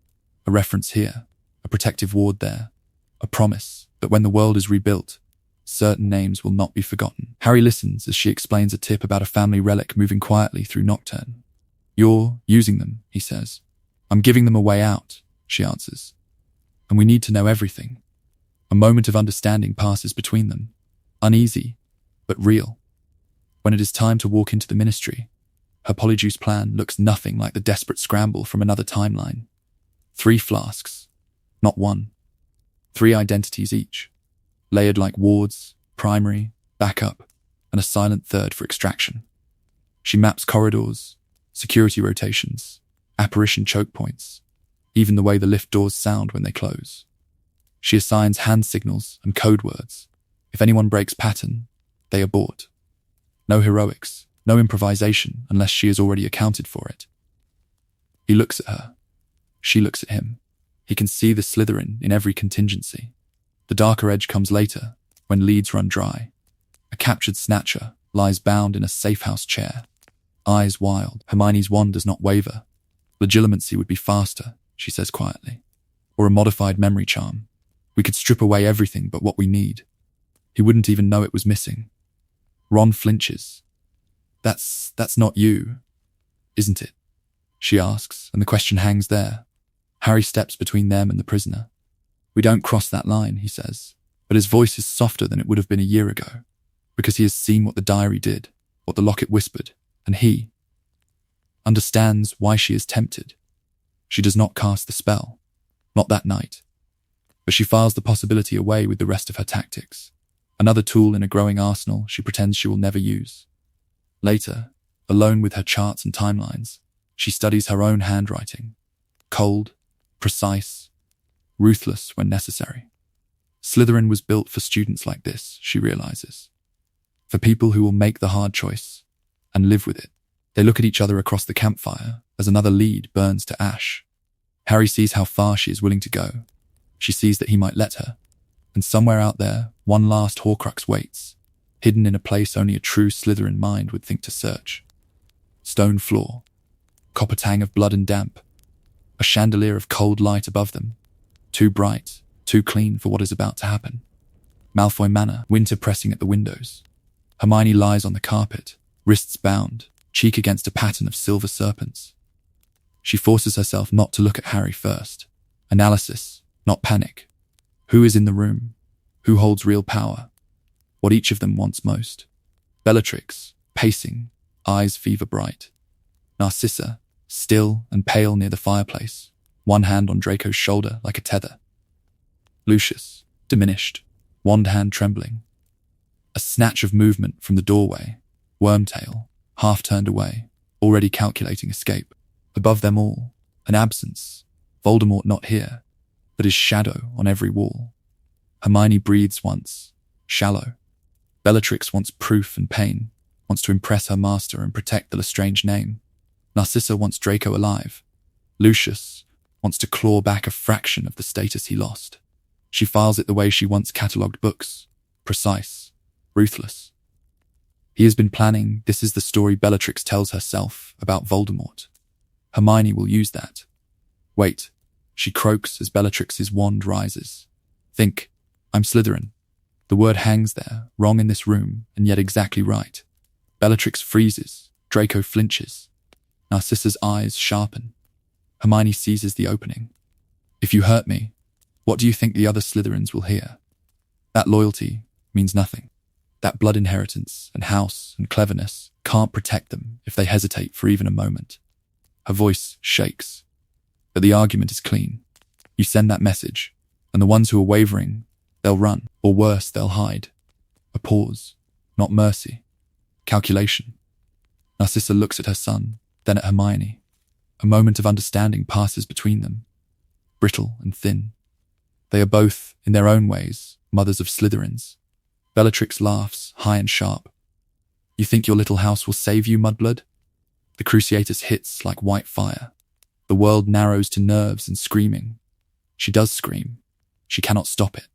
a reference here, a protective ward there, a promise that when the world is rebuilt, certain names will not be forgotten. Harry listens as she explains a tip about a family relic moving quietly through Nocturne. You're using them, he says. I'm giving them a way out, she answers. And we need to know everything. A moment of understanding passes between them, uneasy, but real. When it is time to walk into the ministry, her Polyjuice plan looks nothing like the desperate scramble from another timeline. 3 flasks, not one. 3 identities each, layered like wards, primary, backup, and a silent third for extraction. She maps corridors, security rotations, apparition choke points, even the way the lift doors sound when they close. She assigns hand signals and code words. If anyone breaks pattern, they abort. No heroics, no improvisation unless she has already accounted for it. He looks at her. She looks at him. He can see the Slytherin in every contingency. The darker edge comes later, when leads run dry. A captured snatcher lies bound in a safe-house chair. Eyes wild, Hermione's wand does not waver. Legilimency would be faster, she says quietly. Or a modified memory charm. We could strip away everything but what we need. He wouldn't even know it was missing. Ron flinches. That's not you, isn't it? She asks, and the question hangs there. Harry steps between them and the prisoner. We don't cross that line, he says, but his voice is softer than it would have been a year ago, because he has seen what the diary did, what the locket whispered, and he understands why she is tempted. She does not cast the spell, not that night, but she files the possibility away with the rest of her tactics, another tool in a growing arsenal she pretends she will never use. Later, alone with her charts and timelines, She studies her own handwriting. Cold, precise, ruthless when necessary. Slytherin was built for students like this, she realizes. For people who will make the hard choice and live with it. They look at each other across the campfire as another lead burns to ash. Harry sees how far she is willing to go. She sees that he might let her. And somewhere out there, one last Horcrux waits, hidden in a place only a true Slytherin mind would think to search. Stone floor, copper tang of blood and damp, a chandelier of cold light above them, too bright, too clean for what is about to happen. Malfoy Manor, winter pressing at the windows. Hermione lies on the carpet, wrists bound, cheek against a pattern of silver serpents. She forces herself not to look at Harry first. Analysis, not panic. Who is in the room? Who holds real power? What each of them wants most. Bellatrix, pacing, eyes fever bright. Narcissa, still and pale near the fireplace, one hand on Draco's shoulder like a tether. Lucius, diminished, wand hand trembling. A snatch of movement from the doorway, Wormtail, half turned away, already calculating escape. Above them all, an absence, Voldemort not here, but his shadow on every wall. Hermione breathes once, shallow. Bellatrix wants proof and pain, wants to impress her master and protect the Lestrange name. Narcissa wants Draco alive. Lucius wants to claw back a fraction of the status he lost. She files it the way she once catalogued books, precise, ruthless. He has been planning, this is the story Bellatrix tells herself about Voldemort. Hermione will use that. Wait, she croaks as Bellatrix's wand rises. Think, I'm Slytherin. The word hangs there, wrong in this room, and yet exactly right. Bellatrix freezes, Draco flinches. Narcissa's eyes sharpen. Hermione seizes the opening. If you hurt me, what do you think the other Slytherins will hear? That loyalty means nothing. That blood inheritance and house and cleverness can't protect them if they hesitate for even a moment. Her voice shakes. But the argument is clean. You send that message, and the ones who are wavering, they'll run, or worse, they'll hide. A pause, not mercy. Calculation. Narcissa looks at her son, then at Hermione. A moment of understanding passes between them. Brittle and thin. They are both, in their own ways, mothers of Slytherins. Bellatrix laughs, high and sharp. You think your little house will save you, Mudblood? The Cruciatus hits like white fire. The world narrows to nerves and screaming. She does scream. She cannot stop it.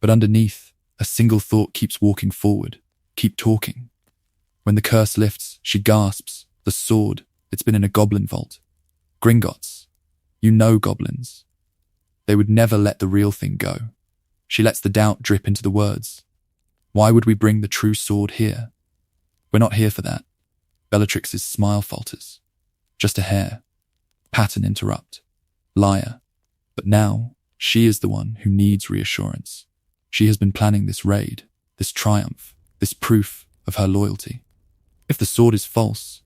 But underneath, a single thought keeps walking forward. Keep talking. When the curse lifts, she gasps. The sword, it's been in a goblin vault. Gringotts. You know goblins. They would never let the real thing go. She lets the doubt drip into the words. Why would we bring the true sword here? We're not here for that. Bellatrix's smile falters. Just a hair. Pattern interrupt. Liar. But now, she is the one who needs reassurance. She has been planning this raid, this triumph, this proof of her loyalty. If the sword is false,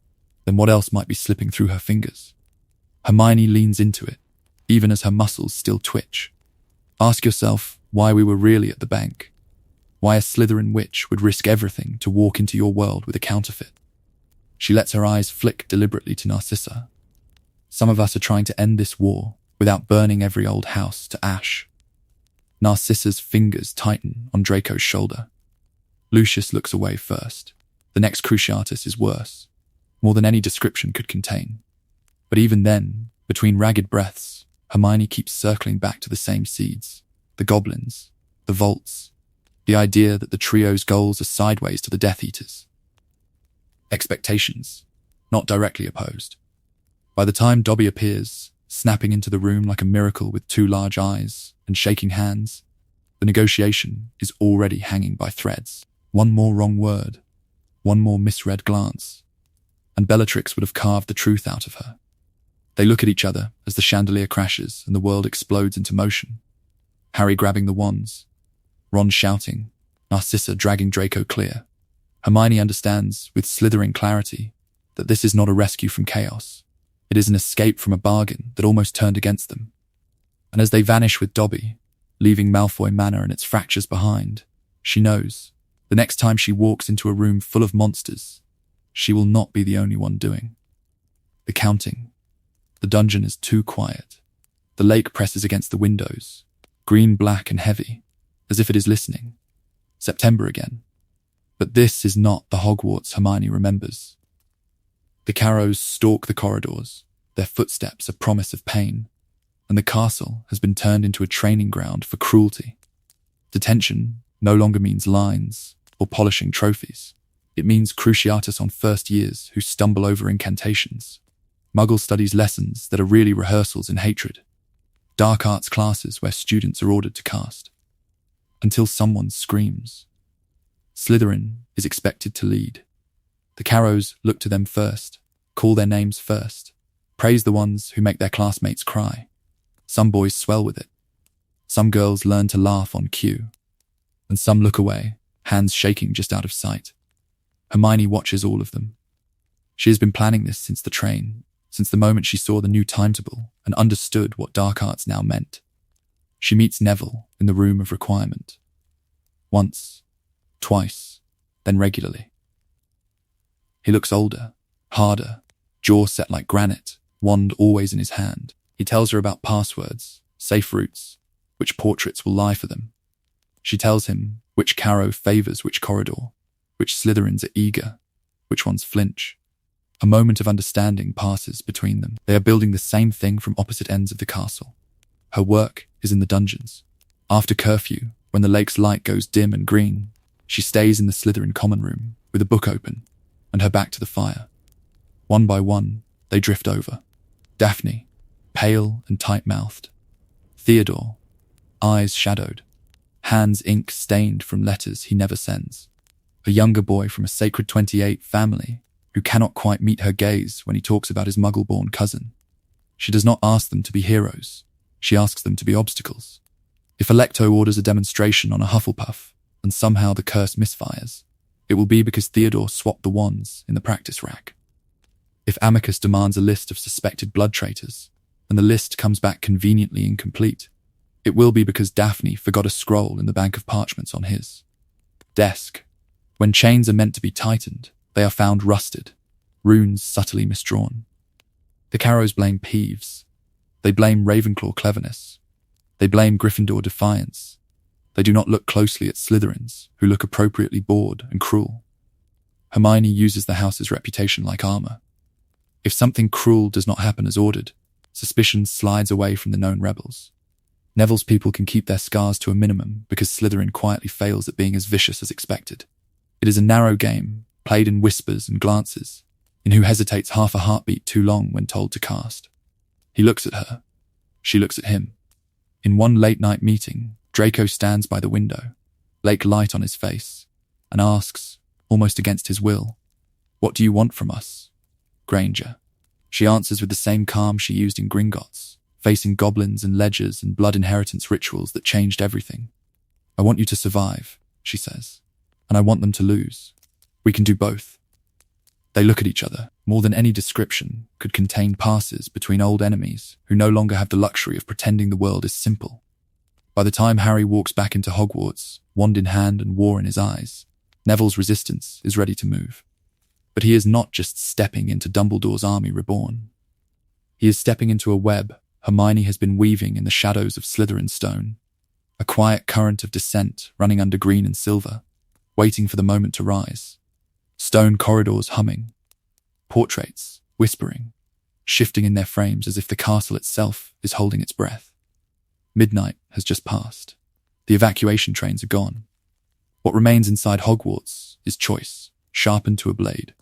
then what else might be slipping through her fingers? Hermione leans into it, even as her muscles still twitch. Ask yourself why we were really at the bank. Why a Slytherin witch would risk everything to walk into your world with a counterfeit. She lets her eyes flick deliberately to Narcissa. Some of us are trying to end this war without burning every old house to ash. Narcissa's fingers tighten on Draco's shoulder. Lucius looks away first. The next Cruciatus is worse, more than any description could contain. But even then, between ragged breaths, Hermione keeps circling back to the same seeds. The goblins, the vaults, the idea that the trio's goals are sideways to the Death Eaters. Expectations, not directly opposed. By the time Dobby appears, snapping into the room like a miracle with two large eyes and shaking hands, the negotiation is already hanging by threads. One more wrong word, one more misread glance, and Bellatrix would have carved the truth out of her. They look at each other as the chandelier crashes and the world explodes into motion. Harry grabbing the wands, Ron shouting, Narcissa dragging Draco clear. Hermione understands, with slithering clarity, that this is not a rescue from chaos. It is an escape from a bargain that almost turned against them. And as they vanish with Dobby, leaving Malfoy Manor and its fractures behind, she knows, the next time she walks into a room full of monsters, she will not be the only one doing. The counting. The dungeon is too quiet. The lake presses against the windows, green, black, and heavy, as if it is listening. September again. But this is not the Hogwarts Hermione remembers. The Carrows stalk the corridors, their footsteps a promise of pain, and the castle has been turned into a training ground for cruelty. Detention no longer means lines or polishing trophies. It means cruciatus on first years who stumble over incantations. Muggle studies lessons that are really rehearsals in hatred. Dark arts classes where students are ordered to cast. Until someone screams. Slytherin is expected to lead. The Carrows look to them first, call their names first, praise the ones who make their classmates cry. Some boys swell with it. Some girls learn to laugh on cue. And some look away, hands shaking just out of sight. Hermione watches all of them. She has been planning this since the train, since the moment she saw the new timetable and understood what dark arts now meant. She meets Neville in the room of requirement. Once, twice, then regularly. He looks older, harder, jaw set like granite, wand always in his hand. He tells her about passwords, safe routes, which portraits will lie for them. She tells him which Carrow favours which corridor, which Slytherins are eager, which ones flinch. A moment of understanding passes between them. They are building the same thing from opposite ends of the castle. Her work is in the dungeons. After curfew, when the lake's light goes dim and green, she stays in the Slytherin common room with a book open and her back to the fire. One by one, they drift over. Daphne, pale and tight-mouthed. Theodore, eyes shadowed, hands ink stained from letters he never sends. A younger boy from a Sacred 28 family who cannot quite meet her gaze when he talks about his muggle-born cousin. She does not ask them to be heroes. She asks them to be obstacles. If Alecto orders a demonstration on a Hufflepuff and somehow the curse misfires, it will be because Theodore swapped the wands in the practice rack. If Amicus demands a list of suspected blood traitors and the list comes back conveniently incomplete, it will be because Daphne forgot a scroll in the bank of parchments on his desk. When chains are meant to be tightened, they are found rusted, runes subtly misdrawn. The Carrows blame Peeves. They blame Ravenclaw cleverness. They blame Gryffindor defiance. They do not look closely at Slytherins, who look appropriately bored and cruel. Hermione uses the house's reputation like armor. If something cruel does not happen as ordered, suspicion slides away from the known rebels. Neville's people can keep their scars to a minimum because Slytherin quietly fails at being as vicious as expected. It is a narrow game, played in whispers and glances, in who hesitates half a heartbeat too long when told to cast. He looks at her. She looks at him. In one late-night meeting, Draco stands by the window, lake light on his face, and asks, almost against his will, "What do you want from us?" Granger. She answers with the same calm she used in Gringotts, facing goblins and ledgers and blood inheritance rituals that changed everything. "I want you to survive," she says, "and I want them to lose. We can do both." They look at each other. More than any description could contain passes between old enemies who no longer have the luxury of pretending the world is simple. By the time Harry walks back into Hogwarts, wand in hand and war in his eyes, Neville's resistance is ready to move. But he is not just stepping into Dumbledore's army reborn. He is stepping into a web Hermione has been weaving in the shadows of Slytherin stone, a quiet current of dissent running under green and silver, waiting for the moment to rise. Stone corridors humming, portraits whispering, shifting in their frames as if the castle itself is holding its breath. Midnight has just passed. The evacuation trains are gone. What remains inside Hogwarts is choice, sharpened to a blade.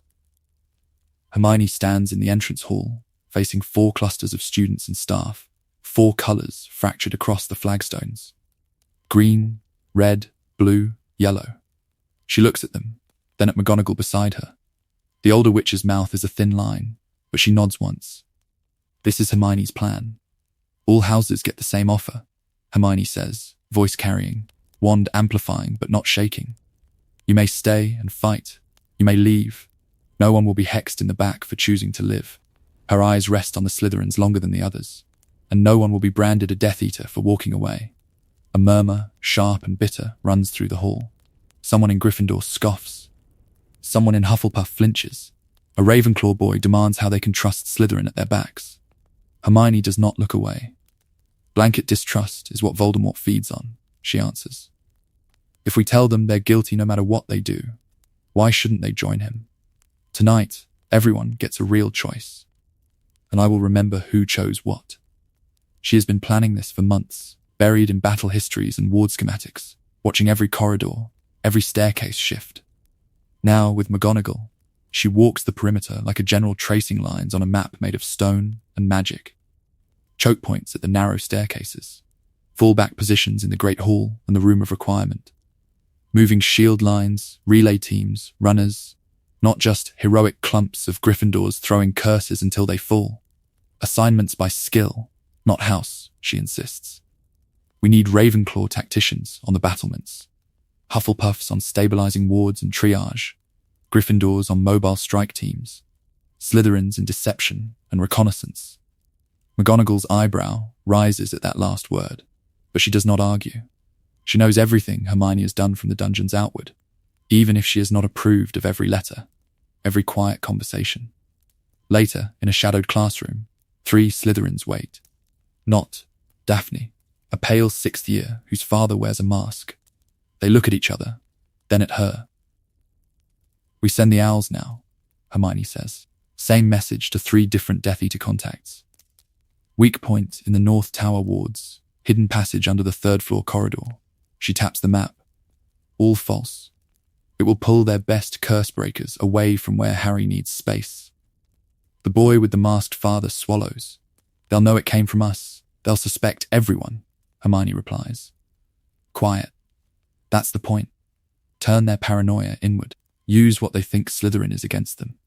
Hermione stands in the entrance hall, facing 4 clusters of students and staff, 4 colours fractured across the flagstones. Green, red, blue, yellow. She looks at them, then at McGonagall beside her. The older witch's mouth is a thin line, but she nods once. This is Hermione's plan. All houses get the same offer, Hermione says, voice carrying, wand amplifying but not shaking. You may stay and fight. You may leave. No one will be hexed in the back for choosing to live. Her eyes rest on the Slytherins longer than the others, and no one will be branded a Death Eater for walking away. A murmur, sharp and bitter, runs through the hall. Someone in Gryffindor scoffs. Someone in Hufflepuff flinches. A Ravenclaw boy demands how they can trust Slytherin at their backs. Hermione does not look away. Blanket distrust is what Voldemort feeds on, she answers. If we tell them they're guilty no matter what they do, why shouldn't they join him? Tonight, everyone gets a real choice. And I will remember who chose what. She has been planning this for months, buried in battle histories and ward schematics, watching every corridor, every staircase shift. Now, with McGonagall, she walks the perimeter like a general tracing lines on a map made of stone and magic. Choke points at the narrow staircases, fallback positions in the Great Hall and the Room of Requirement. Moving shield lines, relay teams, runners, not just heroic clumps of Gryffindors throwing curses until they fall. Assignments by skill, not house, she insists. We need Ravenclaw tacticians on the battlements, Hufflepuffs on stabilizing wards and triage, Gryffindors on mobile strike teams, Slytherins in deception and reconnaissance. McGonagall's eyebrow rises at that last word, but she does not argue. She knows everything Hermione has done from the dungeons outward, even if she has not approved of every letter, every quiet conversation. Later, in a shadowed classroom, 3 Slytherins wait. Not Daphne, a pale 6th year whose father wears a mask. They look at each other, then at her. We send the owls now, Hermione says. Same message to 3 different Death Eater contacts. Weak point in the North Tower wards, hidden passage under the 3rd floor corridor. She taps the map. All false. It will pull their best curse breakers away from where Harry needs space. The boy with the masked father swallows. They'll know it came from us. They'll suspect everyone, Hermione replies. Quiet. That's the point. Turn their paranoia inward. Use what they think Slytherin is against them.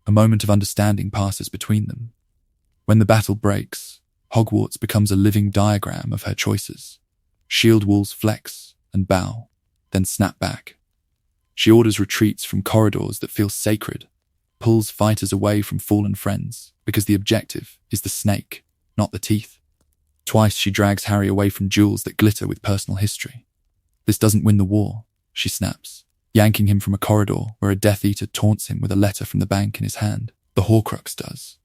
A moment of understanding passes between them. When the battle breaks, Hogwarts becomes a living diagram of her choices. Shield walls flex and bow, then snap back. She orders retreats from corridors that feel sacred, pulls fighters away from fallen friends, because the objective is the snake, not the teeth. Twice she drags Harry away from duels that glitter with personal history. This doesn't win the war, she snaps, yanking him from a corridor where a Death Eater taunts him with a letter from the bank in his hand. The Horcrux does.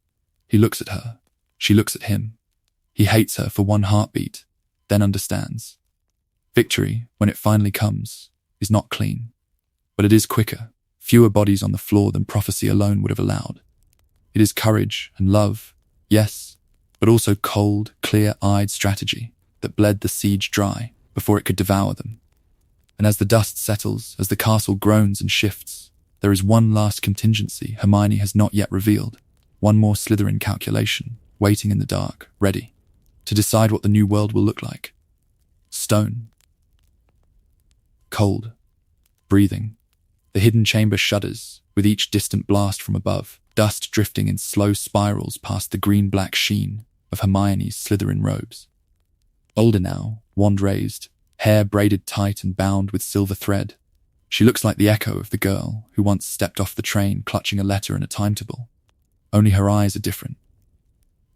He looks at her. She looks at him. He hates her for one heartbeat, then understands. Victory, when it finally comes, is not clean. But it is quicker, fewer bodies on the floor than prophecy alone would have allowed. It is courage and love, yes, but also cold, clear-eyed strategy that bled the siege dry before it could devour them. And as the dust settles, as the castle groans and shifts, there is one last contingency Hermione has not yet revealed, one more Slytherin calculation, waiting in the dark, ready, to decide what the new world will look like. Stone. Cold. Breathing. The hidden chamber shudders, with each distant blast from above, dust drifting in slow spirals past the green-black sheen of Hermione's Slytherin robes. Older now, wand raised, hair braided tight and bound with silver thread, she looks like the echo of the girl who once stepped off the train clutching a letter and a timetable. Only her eyes are different.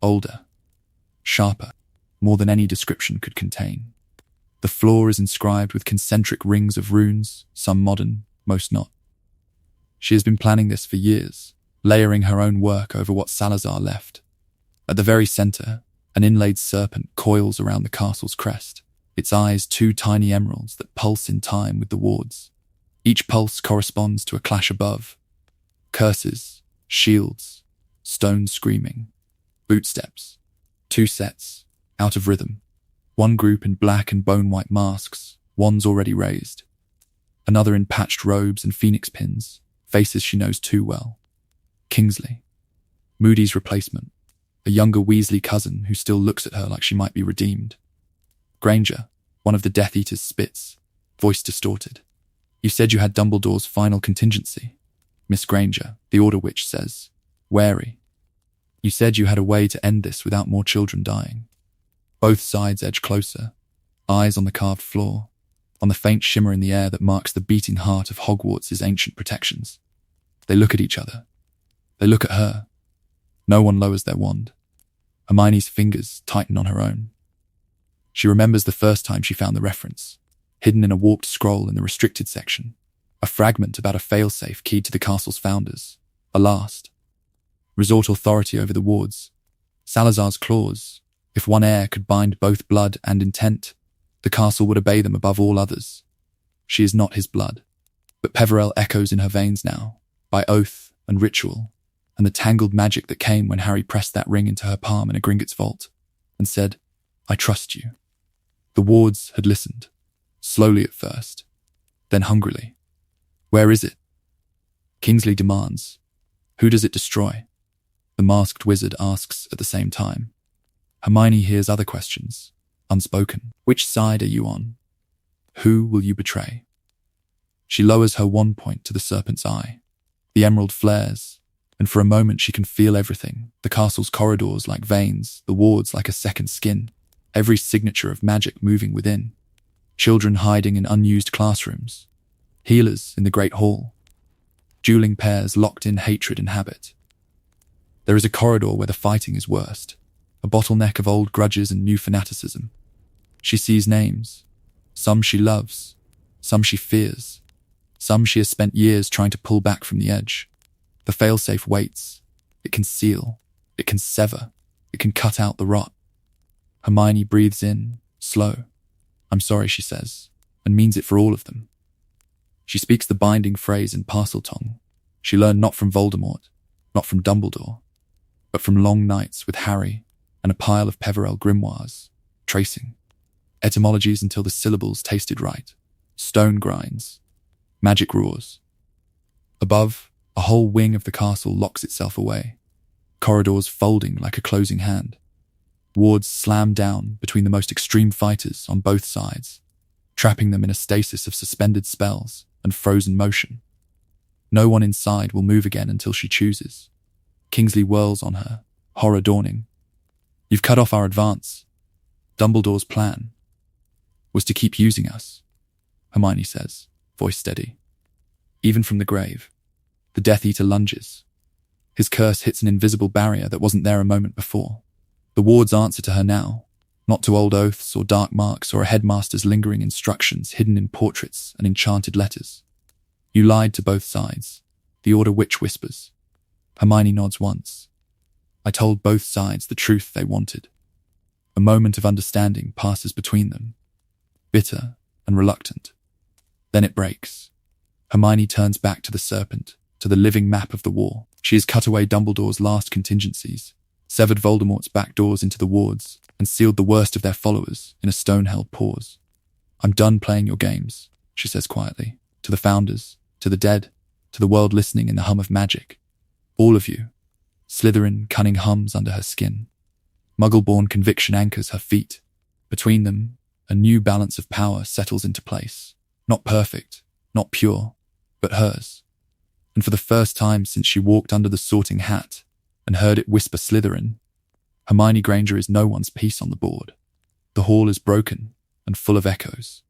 Older. Sharper. More than any description could contain. The floor is inscribed with concentric rings of runes, some modern, most not. She has been planning this for years, layering her own work over what Salazar left. At the very center, an inlaid serpent coils around the castle's crest, its eyes 2 tiny emeralds that pulse in time with the wards. Each pulse corresponds to a clash above. Curses, shields, stones screaming, bootsteps, 2 sets, out of rhythm. One group in black and bone-white masks, wands already raised. Another in patched robes and phoenix pins, faces she knows too well. Kingsley. Moody's replacement, a younger Weasley cousin who still looks at her like she might be redeemed. Granger, one of the Death Eater's spits, voice distorted. You said you had Dumbledore's final contingency. Miss Granger, the Order Witch, says, wary. You said you had a way to end this without more children dying. Both sides edge closer, eyes on the carved floor, on the faint shimmer in the air that marks the beating heart of Hogwarts' ancient protections. They look at each other. They look at her. No one lowers their wand. Hermione's fingers tighten on her own. She remembers the first time she found the reference, hidden in a warped scroll in the restricted section, a fragment about a failsafe keyed to the castle's founders. a last resort authority over the wards. Salazar's clause: if one heir could bind both blood and intent, the castle would obey them above all others. She is not his blood, but Peverell echoes in her veins now, by oath and ritual, and the tangled magic that came when Harry pressed that ring into her palm in a Gringotts vault and said, "I trust you." The wards had listened, slowly at first, then hungrily. "Where is it?" Kingsley demands. "Who does it destroy?" The masked wizard asks at the same time. Hermione hears other questions, unspoken. Which side are you on? Who will you betray? She lowers her wand point to the serpent's eye. The emerald flares, and for a moment she can feel everything. The castle's corridors like veins, the wards like a second skin, every signature of magic moving within. Children hiding in unused classrooms, healers in the great hall, dueling pairs locked in hatred and habit. There is a corridor where the fighting is worst, a bottleneck of old grudges and new fanaticism. She sees names, some she loves, some she fears, some she has spent years trying to pull back from the edge. The failsafe waits. It can seal, it can sever, it can cut out the rot. Hermione breathes in, slow. "I'm sorry," she says, and means it for all of them. She speaks the binding phrase in Parseltongue. She learned not from Voldemort, not from Dumbledore, but from long nights with Harry and a pile of Peverell grimoires, tracing etymologies until the syllables tasted right. Stone grinds, magic roars. Above, a whole wing of the castle locks itself away, corridors folding like a closing hand. Wards slam down between the most extreme fighters on both sides, trapping them in a stasis of suspended spells and frozen motion. No one inside will move again until she chooses. Kingsley whirls on her, horror dawning. "You've cut off our advance. Dumbledore's plan was to keep using us," Hermione says, voice steady. Even from the grave, the Death Eater lunges. His curse hits an invisible barrier that wasn't there a moment before. The wards answer to her now, not to old oaths or dark marks or a headmaster's lingering instructions hidden in portraits and enchanted letters. "You lied to both sides," the Order Witch whispers. Hermione nods once. "I told both sides the truth they wanted." A moment of understanding passes between them, bitter and reluctant. Then it breaks. Hermione turns back to the serpent, to the living map of the war. She has cut away Dumbledore's last contingencies, severed Voldemort's back doors into the wards, and sealed the worst of their followers in a stone-held pause. "I'm done playing your games," she says quietly, to the founders, to the dead, to the world listening in the hum of magic. "All of you." Slytherin cunning hums under her skin. Muggle-born conviction anchors her feet. Between them, a new balance of power settles into place. Not perfect, not pure, but hers. And for the first time since she walked under the sorting hat and heard it whisper Slytherin, Hermione Granger is no one's piece on the board. The hall is broken and full of echoes.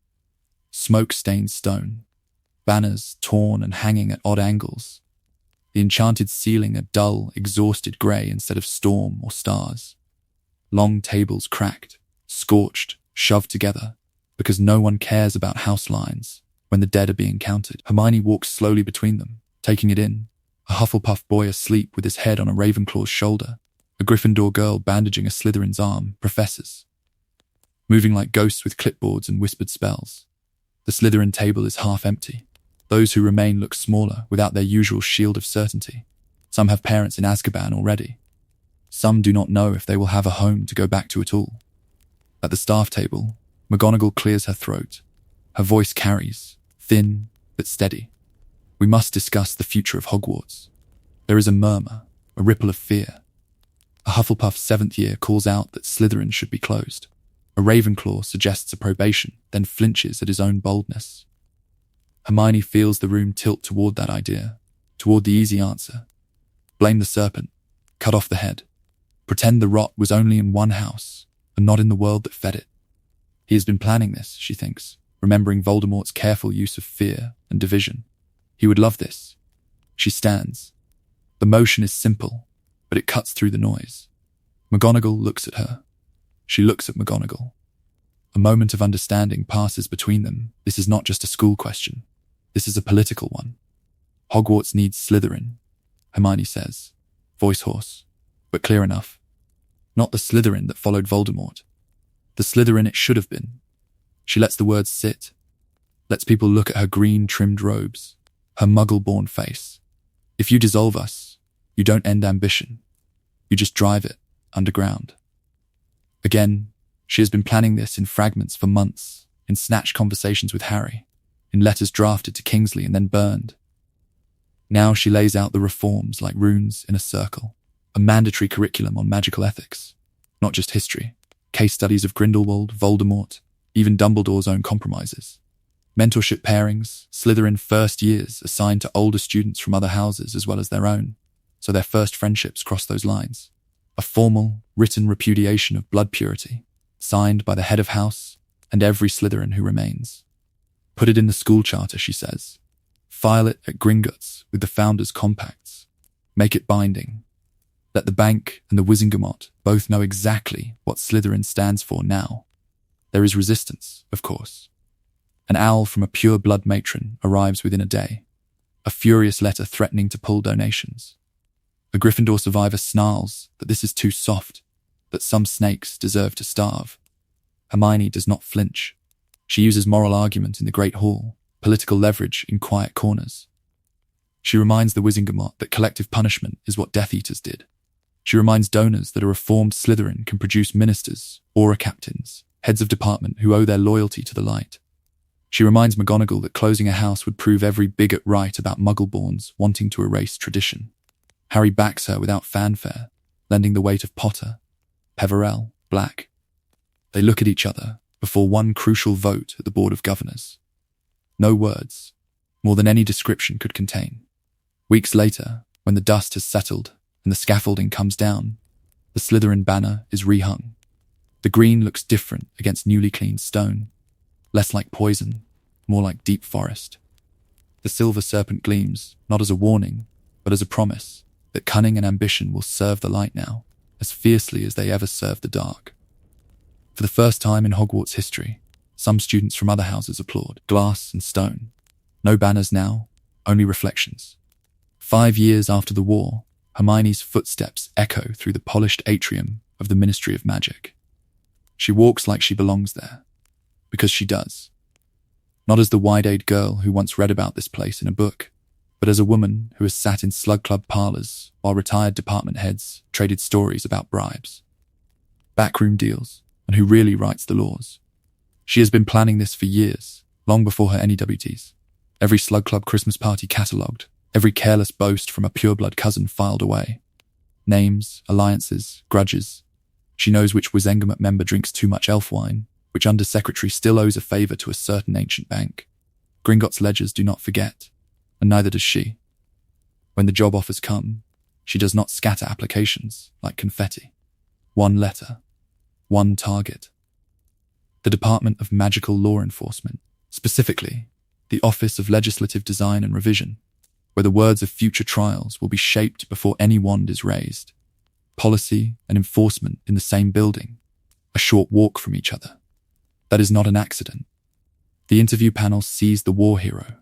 Smoke-stained stone, banners torn and hanging at odd angles. The enchanted ceiling a dull, exhausted grey instead of storm or stars. Long tables cracked, scorched, shoved together, because no one cares about house lines when the dead are being counted. Hermione walks slowly between them, taking it in. A Hufflepuff boy asleep with his head on a Ravenclaw's shoulder. A Gryffindor girl bandaging a Slytherin's arm, professors. Moving like ghosts with clipboards and whispered spells. The Slytherin table is half empty. Those who remain look smaller, without their usual shield of certainty. Some have parents in Azkaban already. Some do not know if they will have a home to go back to at all. At the staff table, McGonagall clears her throat. Her voice carries, thin but steady. "We must discuss the future of Hogwarts." There is a murmur, a ripple of fear. A Hufflepuff 7th year calls out that Slytherin should be closed. A Ravenclaw suggests a probation, then flinches at his own boldness. Hermione feels the room tilt toward that idea, toward the easy answer. Blame the serpent, cut off the head. Pretend the rot was only in one house, and not in the world that fed it. He has been planning this, she thinks, remembering Voldemort's careful use of fear and division. He would love this. She stands. The motion is simple, but it cuts through the noise. McGonagall looks at her. She looks at McGonagall. A moment of understanding passes between them. This is not just a school question. This is a political one. Hogwarts needs Slytherin. Hermione says, voice hoarse, but clear enough. Not the Slytherin that followed Voldemort. The Slytherin it should have been. She lets the words sit, lets people look at her green-trimmed robes, her muggle-born face. If you dissolve us, you don't end ambition. You just drive it underground. Again, she has been planning this in fragments for months, in snatched conversations with Harry, in letters drafted to Kingsley and then burned. Now she lays out the reforms like runes in a circle, a mandatory curriculum on magical ethics, not just history, case studies of Grindelwald, Voldemort, even Dumbledore's own compromises. Mentorship pairings, Slytherin first years assigned to older students from other houses as well as their own, so their first friendships cross those lines. A formal, written repudiation of blood purity, signed by the head of house and every Slytherin who remains. Put it in the school charter, she says. File it at Gringotts with the founders' compacts. Make it binding. Let the bank and the Wizengamot both know exactly what Slytherin stands for now. There is resistance, of course. An owl from a pure-blood matron arrives within a day, a furious letter threatening to pull donations. A Gryffindor survivor snarls that this is too soft, that some snakes deserve to starve. Hermione does not flinch. She uses moral argument in the Great Hall, political leverage in quiet corners. She reminds the Wizengamot that collective punishment is what Death Eaters did. She reminds donors that a reformed Slytherin can produce ministers, aura captains, heads of department who owe their loyalty to the light. She reminds McGonagall that closing a house would prove every bigot right about Muggle-borns wanting to erase tradition. Harry backs her without fanfare, lending the weight of Potter, Peverell, Black. They look at each other before one crucial vote at the Board of Governors. No words, more than any description could contain. Weeks later, when the dust has settled and the scaffolding comes down, the Slytherin banner is rehung. The green looks different against newly cleaned stone, less like poison, more like deep forest. The silver serpent gleams, not as a warning, but as a promise that cunning and ambition will serve the light now, as fiercely as they ever served the dark. For the first time in Hogwarts history, some students from other houses applaud, glass and stone. No banners now, only reflections. 5 years after the war, Hermione's footsteps echo through the polished atrium of the Ministry of Magic. She walks like she belongs there, because she does. Not as the wide-eyed girl who once read about this place in a book, but as a woman who has sat in slug club parlours while retired department heads traded stories about bribes, backroom deals, and who really writes the laws. She has been planning this for years, long before her NEWTs. Every slug club Christmas party catalogued, every careless boast from a pureblood cousin filed away. Names, alliances, grudges. She knows which Wizengamot member drinks too much elf wine, which undersecretary still owes a favour to a certain ancient bank. Gringotts ledgers do not forget, and neither does she. When the job offers come, she does not scatter applications like confetti. One letter, one target. The Department of Magical Law Enforcement, specifically the Office of Legislative Design and Revision, where the words of future trials will be shaped before any wand is raised. Policy and enforcement in the same building, a short walk from each other. That is not an accident. The interview panel sees the war hero,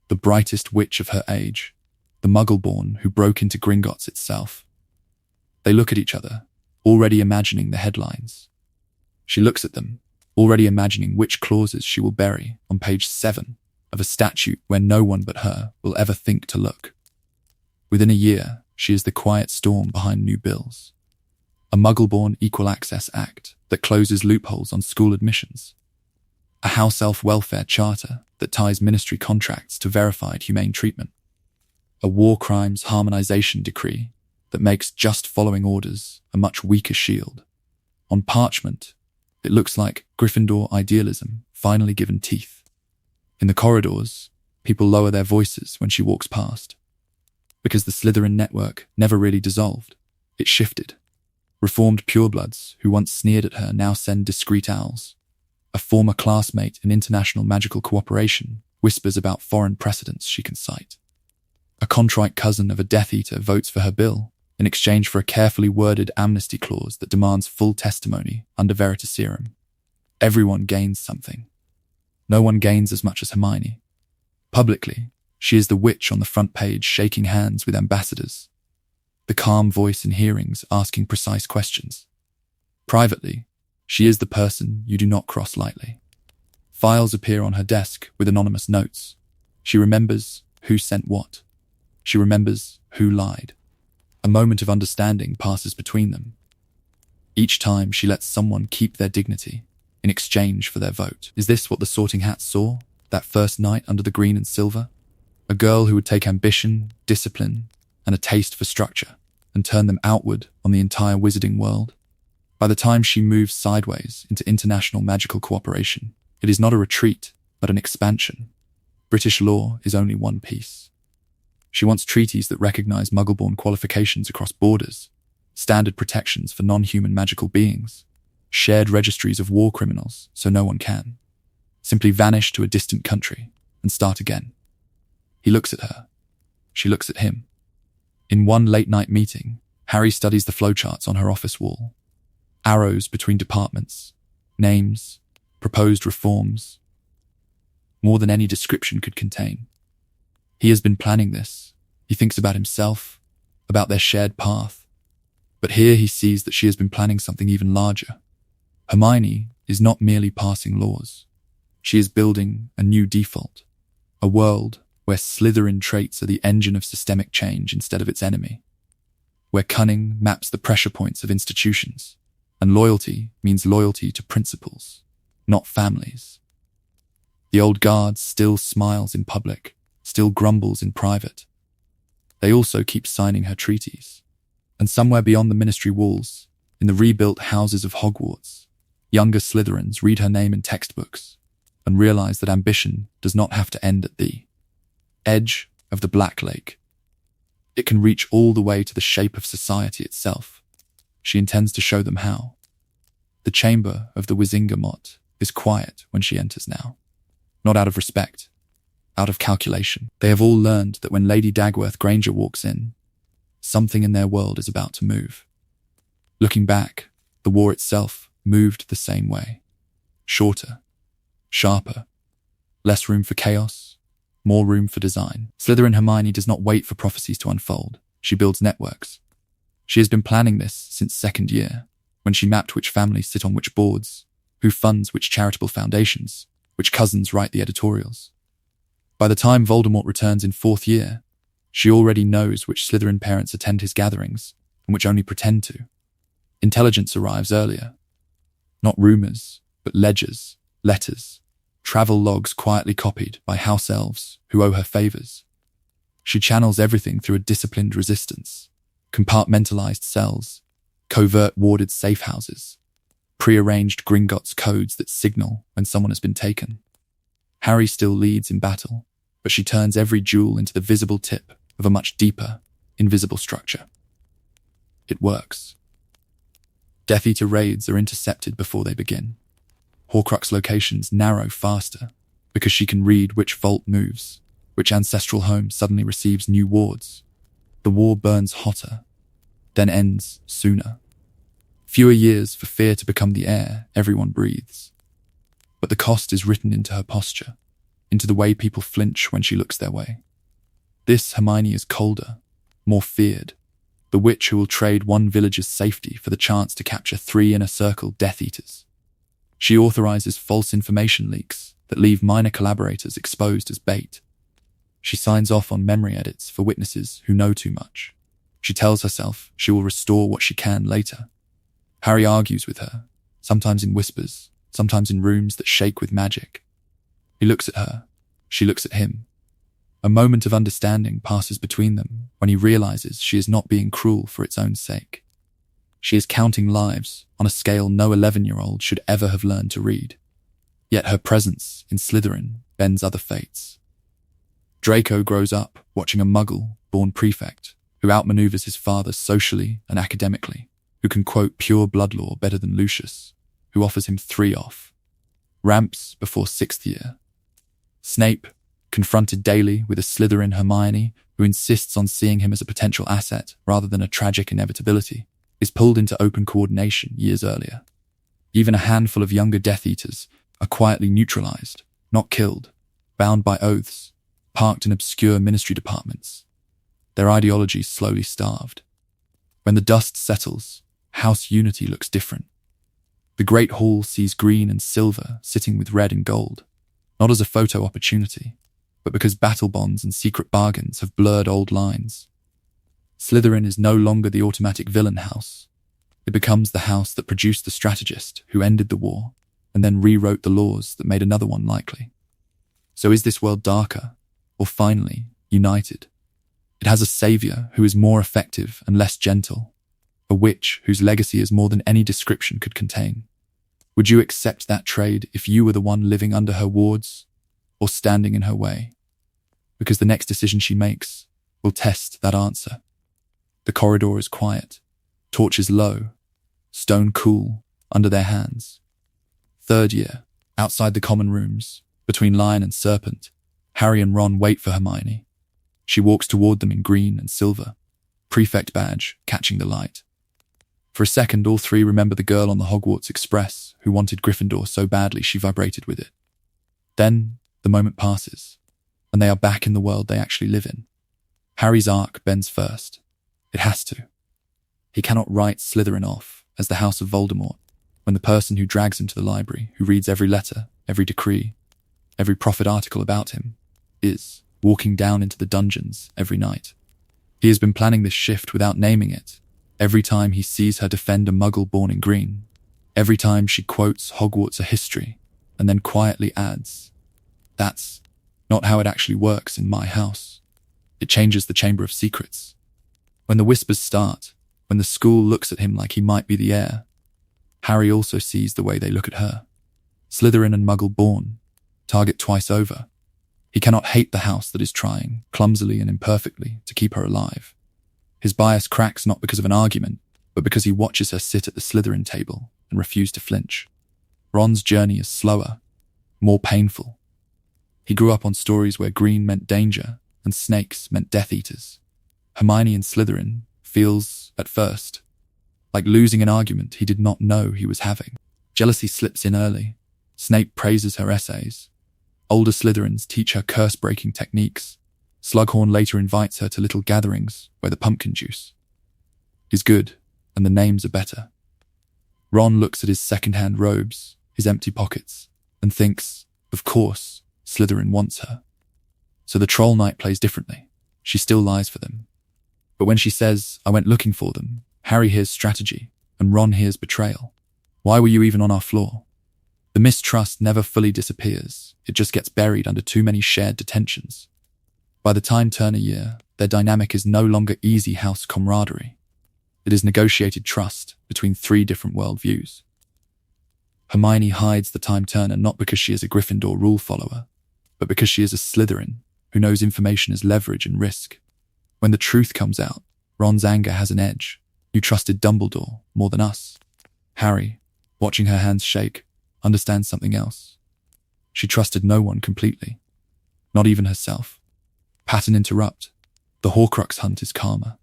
the brightest witch of her age, the Muggle-born who broke into Gringotts itself. They look at each other, already imagining the headlines. She looks at them, already imagining which clauses she will bury on page 7 of a statute where no one but her will ever think to look. Within a year, she is the quiet storm behind new bills. A Muggle-born Equal Access Act that closes loopholes on school admissions. A house elf welfare charter that ties ministry contracts to verified humane treatment. A war crimes harmonization decree that makes just following orders a much weaker shield. On parchment, it looks like Gryffindor idealism finally given teeth. In the corridors, people lower their voices when she walks past. Because the Slytherin network never really dissolved, it shifted. Reformed purebloods who once sneered at her now send discreet owls. A former classmate in international magical cooperation whispers about foreign precedents she can cite. A contrite cousin of a Death Eater votes for her bill in exchange for a carefully worded amnesty clause that demands full testimony under veritaserum. Everyone gains something. No one gains as much as Hermione. Publicly, she is the witch on the front page shaking hands with ambassadors, the calm voice in hearings asking precise questions. Privately, she is the person you do not cross lightly. Files appear on her desk with anonymous notes. She remembers who sent what. She remembers who lied. A moment of understanding passes between them. Each time she lets someone keep their dignity in exchange for their vote. Is this what the Sorting Hats saw that first night under the green and silver? A girl who would take ambition, discipline, and a taste for structure and turn them outward on the entire wizarding world? By the time she moves sideways into international magical cooperation, it is not a retreat, but an expansion. British law is only one piece. She wants treaties that recognize Muggle-born qualifications across borders, standard protections for non-human magical beings, shared registries of war criminals so no one can simply vanish to a distant country and start again. He looks at her. She looks at him. In one late-night meeting, Harry studies the flowcharts on her office wall. Arrows between departments, names, proposed reforms. More than any description could contain. He has been planning this. He thinks about himself, about their shared path. But here he sees that she has been planning something even larger. Hermione is not merely passing laws. She is building a new default, a world where Slytherin traits are the engine of systemic change instead of its enemy, where cunning maps the pressure points of institutions, and loyalty means loyalty to principles, not families. The old guard still smiles in public, still grumbles in private. They also keep signing her treaties. And somewhere beyond the ministry walls, in the rebuilt houses of Hogwarts, younger Slytherins read her name in textbooks and realize that ambition does not have to end at the edge of the Black Lake. It can reach all the way to the shape of society itself. She intends to show them how. The chamber of the Wizengamot is quiet when she enters now. Not out of respect, out of calculation. They have all learned that when Lady Dagworth Granger walks in, something in their world is about to move. Looking back, the war itself moved the same way. Shorter, sharper, less room for chaos, more room for design. Slytherin Hermione does not wait for prophecies to unfold. She builds networks. She has been planning this since second year, when she mapped which families sit on which boards, who funds which charitable foundations, which cousins write the editorials. By the time Voldemort returns in fourth year, she already knows which Slytherin parents attend his gatherings and which only pretend to. Intelligence arrives earlier. Not rumors, but ledgers, letters, travel logs quietly copied by house elves who owe her favors. She channels everything through a disciplined resistance, compartmentalized cells, covert warded safe houses, prearranged Gringotts codes that signal when someone has been taken. Harry still leads in battle, but she turns every jewel into the visible tip of a much deeper, invisible structure. It works. Death Eater raids are intercepted before they begin. Horcrux locations narrow faster because she can read which vault moves, which ancestral home suddenly receives new wards. The war burns hotter, then ends sooner. Fewer years for fear to become the air everyone breathes. But the cost is written into her posture, into the way people flinch when she looks their way. This Hermione is colder, more feared, the witch who will trade one village's safety for the chance to capture 3 inner circle Death Eaters. She authorizes false information leaks that leave minor collaborators exposed as bait. She signs off on memory edits for witnesses who know too much. She tells herself she will restore what she can later. Harry argues with her, sometimes in whispers, sometimes in rooms that shake with magic. He looks at her. She looks at him. A moment of understanding passes between them when he realizes she is not being cruel for its own sake. She is counting lives on a scale no 11-year-old should ever have learned to read. Yet her presence in Slytherin bends other fates. Draco grows up watching a Muggle-born prefect who outmaneuvers his father socially and academically, who can quote pure blood law better than Lucius, who offers him 3 off. Ramps before 6th year. Snape, confronted daily with a Slytherin Hermione who insists on seeing him as a potential asset rather than a tragic inevitability, is pulled into open coordination years earlier. Even a handful of younger Death Eaters are quietly neutralized, not killed, bound by oaths, parked in obscure ministry departments. Their ideology slowly starved. When the dust settles, House Unity looks different. The Great Hall sees green and silver sitting with red and gold, not as a photo opportunity, but because battle bonds and secret bargains have blurred old lines. Slytherin is no longer the automatic villain house. It becomes the house that produced the strategist who ended the war and then rewrote the laws that made another one likely. So is this world darker, or finally united? It has a savior who is more effective and less gentle, a witch whose legacy is more than any description could contain. Would you accept that trade if you were the one living under her wards, or standing in her way? Because the next decision she makes will test that answer. The corridor is quiet, torches low, stone cool under their hands. Third year, outside the common rooms, between Lion and Serpent, Harry and Ron wait for Hermione. She walks toward them in green and silver, prefect badge catching the light. For a second, all three remember the girl on the Hogwarts Express who wanted Gryffindor so badly she vibrated with it. Then, the moment passes, and they are back in the world they actually live in. Harry's arc bends first. It has to. He cannot write Slytherin off as the House of Voldemort when the person who drags him to the library, who reads every letter, every decree, every prophet article about him, is walking down into the dungeons every night. He has been planning this shift without naming it. Every time he sees her defend a muggle born in green, every time she quotes Hogwarts a history, and then quietly adds, "That's not how it actually works in my house." It changes the Chamber of Secrets. When the whispers start, when the school looks at him like he might be the heir, Harry also sees the way they look at her. Slytherin and Muggle born, target twice over. He cannot hate the house that is trying, clumsily and imperfectly, to keep her alive. His bias cracks not because of an argument, but because he watches her sit at the Slytherin table and refuse to flinch. Ron's journey is slower, more painful. He grew up on stories where green meant danger and snakes meant Death Eaters. Hermione in Slytherin feels, at first, like losing an argument he did not know he was having. Jealousy slips in early. Snape praises her essays. Older Slytherins teach her curse-breaking techniques. Slughorn later invites her to little gatherings where the pumpkin juice is good and the names are better. Ron looks at his second-hand robes, his empty pockets, and thinks, of course, Slytherin wants her. So the Troll Knight plays differently. She still lies for them. But when she says, "I went looking for them," Harry hears strategy, and Ron hears betrayal. "Why were you even on our floor?" The mistrust never fully disappears. It just gets buried under too many shared detentions. By the time turn a year, their dynamic is no longer easy house camaraderie. It is negotiated trust between three different worldviews. Hermione hides the time turner not because she is a Gryffindor rule follower, but because she is a Slytherin who knows information is leverage and risk. When the truth comes out, Ron's anger has an edge. "You trusted Dumbledore more than us." Harry, watching her hands shake, understands something else. She trusted no one completely, not even herself. Pattern interrupt. The Horcrux hunt is calmer.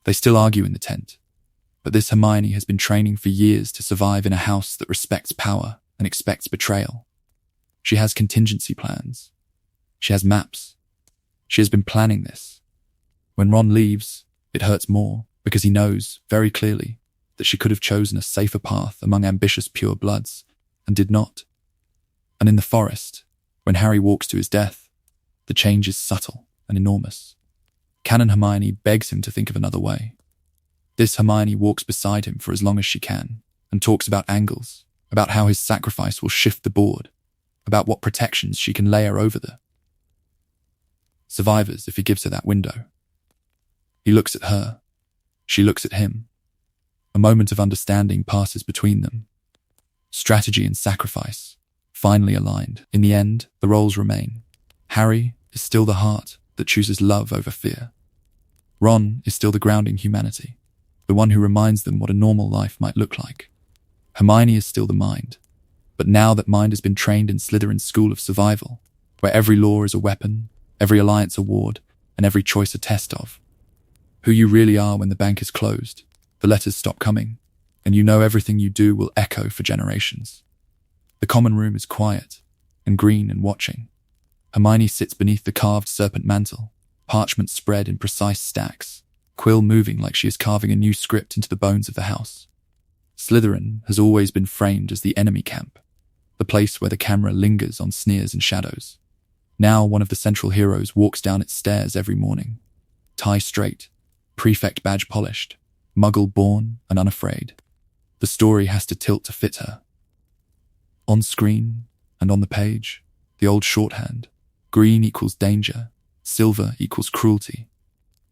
They still argue in the tent, but this Hermione has been training for years to survive in a house that respects power and expects betrayal. She has contingency plans. She has maps. She has been planning this. When Ron leaves, it hurts more because he knows very clearly that she could have chosen a safer path among ambitious pure bloods and did not. And in the forest, when Harry walks to his death, the change is subtle and enormous. Canon Hermione begs him to think of another way. This Hermione walks beside him for as long as she can and talks about angles, about how his sacrifice will shift the board, about what protections she can layer over the survivors if he gives her that window. He looks at her. She looks at him. A moment of understanding passes between them. Strategy and sacrifice, finally aligned. In the end, the roles remain. Harry is still the heart that chooses love over fear. Ron is still the grounding humanity, the one who reminds them what a normal life might look like. Hermione is still the mind, but now that mind has been trained in Slytherin's school of survival, where every law is a weapon, every alliance a ward, and every choice a test of who you really are when the bank is closed, the letters stop coming, and you know everything you do will echo for generations. The common room is quiet and green and watching. Hermione sits beneath the carved serpent mantle, parchment spread in precise stacks, quill moving like she is carving a new script into the bones of the house. Slytherin has always been framed as the enemy camp, the place where the camera lingers on sneers and shadows. Now one of the central heroes walks down its stairs every morning, tie straight, prefect badge polished, muggle born and unafraid. The story has to tilt to fit her. On screen and on the page, the old shorthand, green equals danger, silver equals cruelty,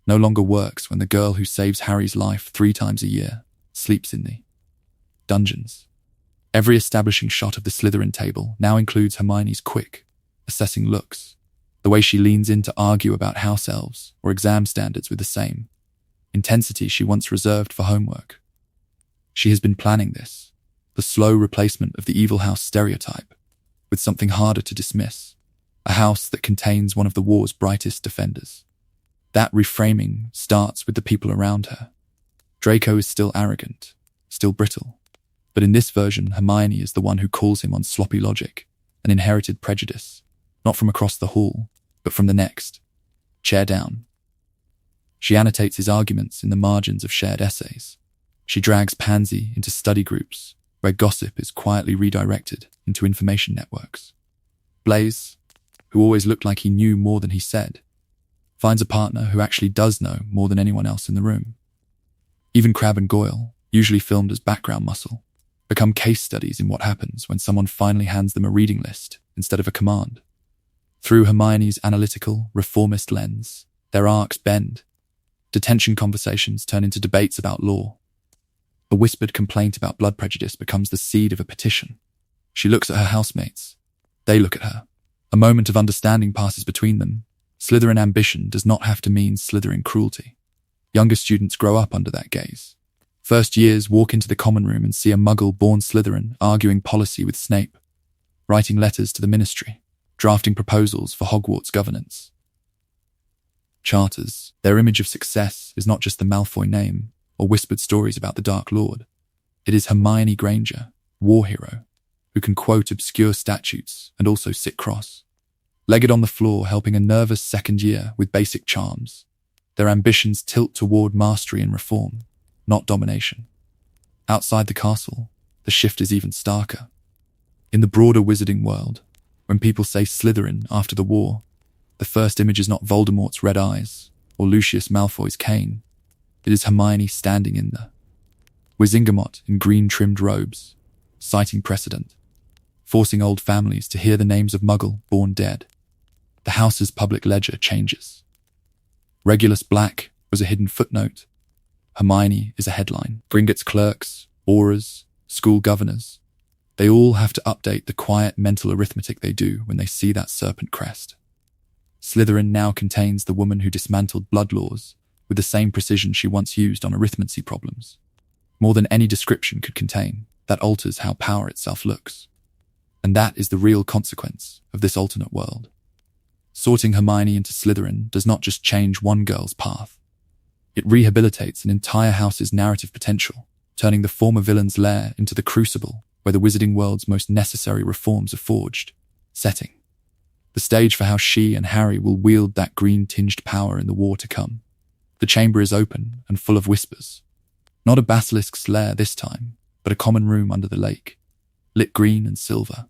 no longer works when the girl who saves Harry's life 3 times a year sleeps in the dungeons. Every establishing shot of the Slytherin table now includes Hermione's quick, assessing looks, the way she leans in to argue about house elves or exam standards with the same intensity she once reserved for homework. She has been planning this, the slow replacement of the evil house stereotype, with something harder to dismiss, a house that contains one of the war's brightest defenders. That reframing starts with the people around her. Draco is still arrogant, still brittle, but in this version, Hermione is the one who calls him on sloppy logic, an inherited prejudice, not from across the hall, but from the next. Chair down. She annotates his arguments in the margins of shared essays. She drags Pansy into study groups, where gossip is quietly redirected into information networks. Blaise, who always looked like he knew more than he said, finds a partner who actually does know more than anyone else in the room. Even Crabbe and Goyle, usually filmed as background muscle, become case studies in what happens when someone finally hands them a reading list instead of a command. Through Hermione's analytical, reformist lens, their arcs bend. Detention conversations turn into debates about law. A whispered complaint about blood prejudice becomes the seed of a petition. She looks at her housemates. They look at her. A moment of understanding passes between them. Slytherin ambition does not have to mean Slytherin cruelty. Younger students grow up under that gaze. First years walk into the common room and see a muggle-born Slytherin arguing policy with Snape, writing letters to the ministry, drafting proposals for Hogwarts governance. Charters, their image of success is not just the Malfoy name or whispered stories about the Dark Lord. It is Hermione Granger, war hero, who can quote obscure statutes and also sit cross. Legged on the floor helping a nervous second year with basic charms, their ambitions tilt toward mastery and reform, not domination. Outside the castle, the shift is even starker. In the broader wizarding world, when people say Slytherin after the war, the first image is not Voldemort's red eyes or Lucius Malfoy's cane. It is Hermione standing in the Wizengamot in green-trimmed robes, citing precedent, forcing old families to hear the names of Muggle-born dead. The house's public ledger changes. Regulus Black was a hidden footnote. Hermione is a headline. Gringotts clerks, aurors, school governors, they all have to update the quiet mental arithmetic they do when they see that serpent crest. Slytherin now contains the woman who dismantled blood laws with the same precision she once used on arithmancy problems. More than any description could contain, that alters how power itself looks. And that is the real consequence of this alternate world. Sorting Hermione into Slytherin does not just change one girl's path. It rehabilitates an entire house's narrative potential, turning the former villain's lair into the crucible where the wizarding world's most necessary reforms are forged. Setting the stage for how she and Harry will wield that green-tinged power in the war to come. The chamber is open and full of whispers. Not a basilisk's lair this time, but a common room under the lake, lit green and silver.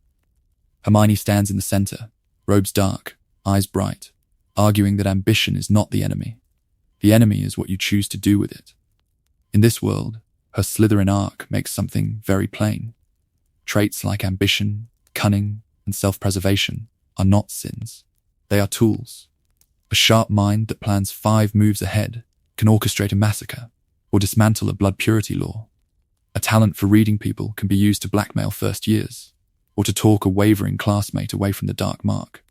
Hermione stands in the center, robes dark, eyes bright, arguing that ambition is not the enemy. The enemy is what you choose to do with it. In this world, her Slytherin arc makes something very plain. Traits like ambition, cunning, and self-preservation are not sins. They are tools. A sharp mind that plans 5 moves ahead can orchestrate a massacre or dismantle a blood purity law. A talent for reading people can be used to blackmail first years or to talk a wavering classmate away from the dark mark.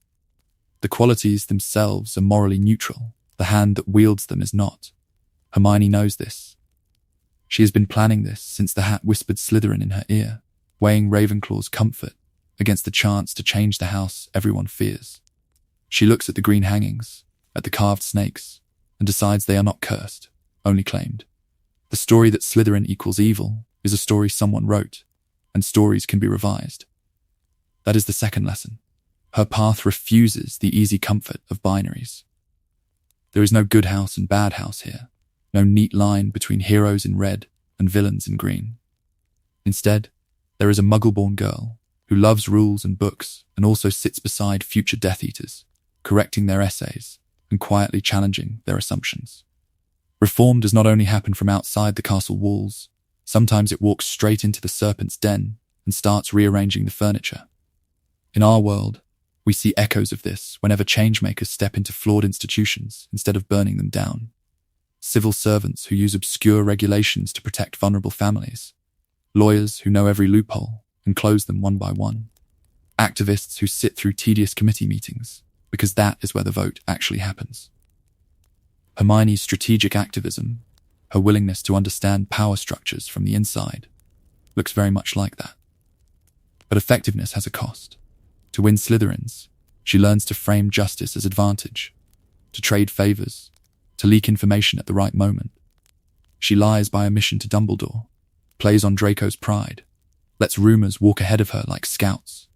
The qualities themselves are morally neutral. The hand that wields them is not. Hermione knows this. She has been planning this since the hat whispered Slytherin in her ear, weighing Ravenclaw's comfort against the chance to change the house everyone fears. She looks at the green hangings, at the carved snakes, and decides they are not cursed, only claimed. The story that Slytherin equals evil is a story someone wrote, and stories can be revised. That is the second lesson. Her path refuses the easy comfort of binaries. There is no good house and bad house here. no neat line between heroes in red and villains in green. Instead, there is a muggle-born girl who loves rules and books and also sits beside future Death Eaters, correcting their essays and quietly challenging their assumptions. Reform does not only happen from outside the castle walls, sometimes it walks straight into the serpent's den and starts rearranging the furniture. In our world, we see echoes of this whenever changemakers step into flawed institutions instead of burning them down. Civil servants who use obscure regulations to protect vulnerable families. Lawyers who know every loophole and close them one by one. Activists who sit through tedious committee meetings, because that is where the vote actually happens. Hermione's strategic activism, her willingness to understand power structures from the inside, looks very much like that. But effectiveness has a cost. To win Slytherins, she learns to frame justice as advantage, to trade favors, to leak information at the right moment. She lies by omission to Dumbledore, plays on Draco's pride, lets rumors walk ahead of her like scouts.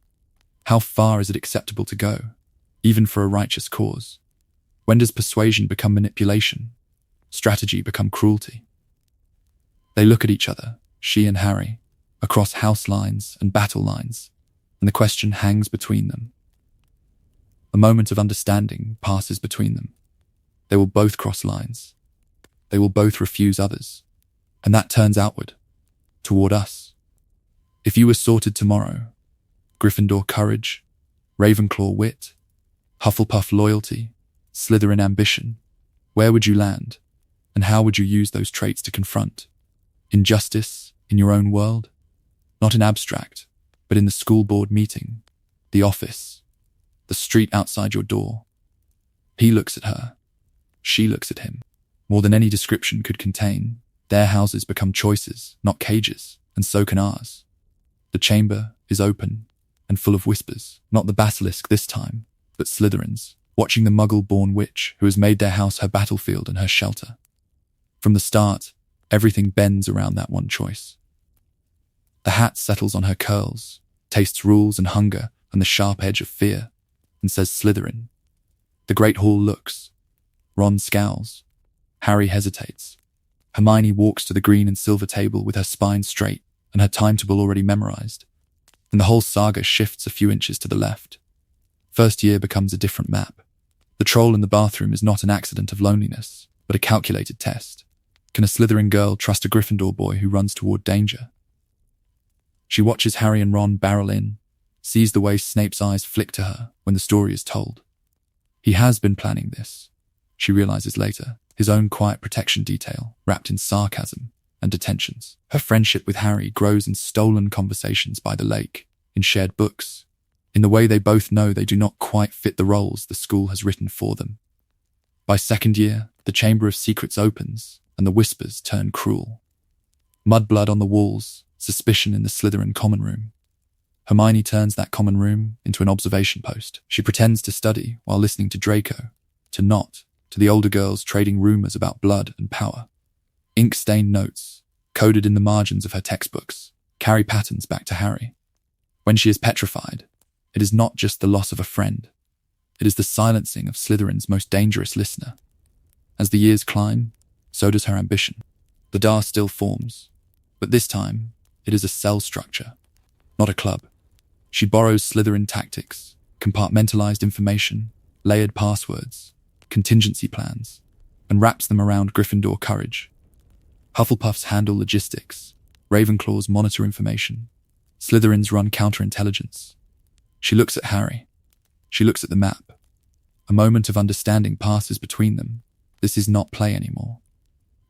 How far is it acceptable to go, even for a righteous cause? When does persuasion become manipulation? Strategy become cruelty? They look at each other, she and Harry, across house lines and battle lines, and the question hangs between them. A moment of understanding passes between them. They will both cross lines. They will both refuse others. And that turns outward, toward us. If you were sorted tomorrow, Gryffindor courage, Ravenclaw wit, Hufflepuff loyalty, Slytherin ambition, where would you land? And how would you use those traits to confront injustice in your own world? Not in abstract, but in the school board meeting, the office, the street outside your door. He looks at her. She looks at him. More than any description could contain, their houses become choices, not cages, and so can ours. The chamber is open and full of whispers, not the basilisk this time, but Slytherins, watching the muggle-born witch who has made their house her battlefield and her shelter. From the start, everything bends around that one choice. The hat settles on her curls, tastes rules and hunger and the sharp edge of fear, and says Slytherin. The Great Hall looks. Ron scowls. Harry hesitates. Hermione walks to the green and silver table with her spine straight and her timetable already memorized, and the whole saga shifts a few inches to the left. First year becomes a different map. The troll in the bathroom is not an accident of loneliness, but a calculated test. Can a Slytherin girl trust a Gryffindor boy who runs toward danger? She watches Harry and Ron barrel in, sees the way Snape's eyes flick to her when the story is told. He has been planning this, she realizes later, his own quiet protection detail wrapped in sarcasm and detentions. Her friendship with Harry grows in stolen conversations by the lake, in shared books, in the way they both know they do not quite fit the roles the school has written for them. By second year, the Chamber of Secrets opens and the whispers turn cruel. Mudblood on the walls, suspicion in the Slytherin common room. Hermione turns that common room into an observation post. She pretends to study while listening to Draco, to Nott, to the older girls trading rumors about blood and power. Ink-stained notes, coded in the margins of her textbooks, carry patterns back to Harry. When she is petrified, it is not just the loss of a friend. It is the silencing of Slytherin's most dangerous listener. As the years climb, so does her ambition. The DAR still forms, but this time, it is a cell structure, not a club. She borrows Slytherin tactics, compartmentalized information, layered passwords, contingency plans, and wraps them around Gryffindor courage. Hufflepuffs handle logistics, Ravenclaws monitor information, Slytherins run counterintelligence. She looks at Harry. She looks at the map. A moment of understanding passes between them. This is not play anymore.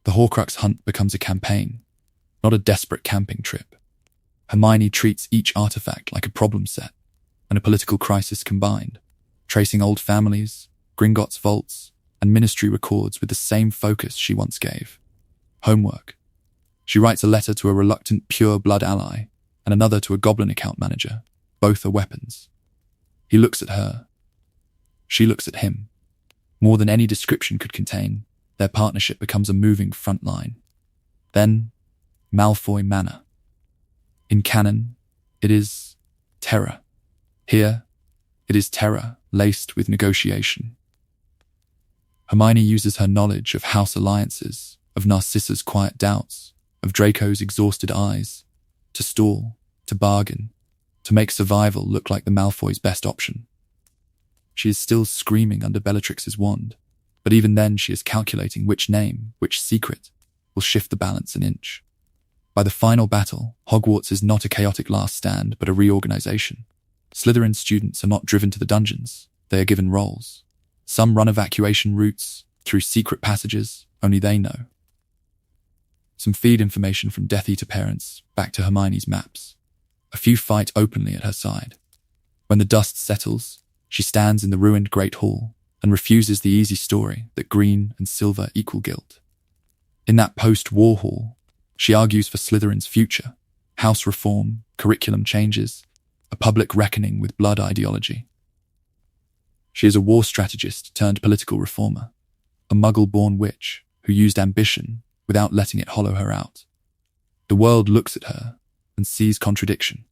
The Horcrux hunt becomes a campaign, not a desperate camping trip. Hermione treats each artifact like a problem set and a political crisis combined, tracing old families, Gringotts vaults, and ministry records with the same focus she once gave. Homework. She writes a letter to a reluctant pure-blood ally and another to a goblin account manager. Both are weapons. He looks at her. She looks at him. More than any description could contain, their partnership becomes a moving front line. Then, Malfoy Manor. In canon, it is terror. Here, it is terror laced with negotiation. Hermione uses her knowledge of house alliances, of Narcissa's quiet doubts, of Draco's exhausted eyes, to stall, to bargain, to make survival look like the Malfoys' best option. She is still screaming under Bellatrix's wand, but even then she is calculating which name, which secret, will shift the balance an inch. By the final battle, Hogwarts is not a chaotic last stand, but a reorganization. Slytherin students are not driven to the dungeons, they are given roles. Some run evacuation routes, through secret passages, only they know. Some feed information from Death Eater parents back to Hermione's maps. A few fight openly at her side. When the dust settles, she stands in the ruined Great Hall and refuses the easy story that green and silver equal guilt. In that post-war hall, she argues for Slytherin's future, house reform, curriculum changes, a public reckoning with blood ideology. She is a war strategist turned political reformer, a muggle-born witch who used ambition without letting it hollow her out. The world looks at her and sees contradiction.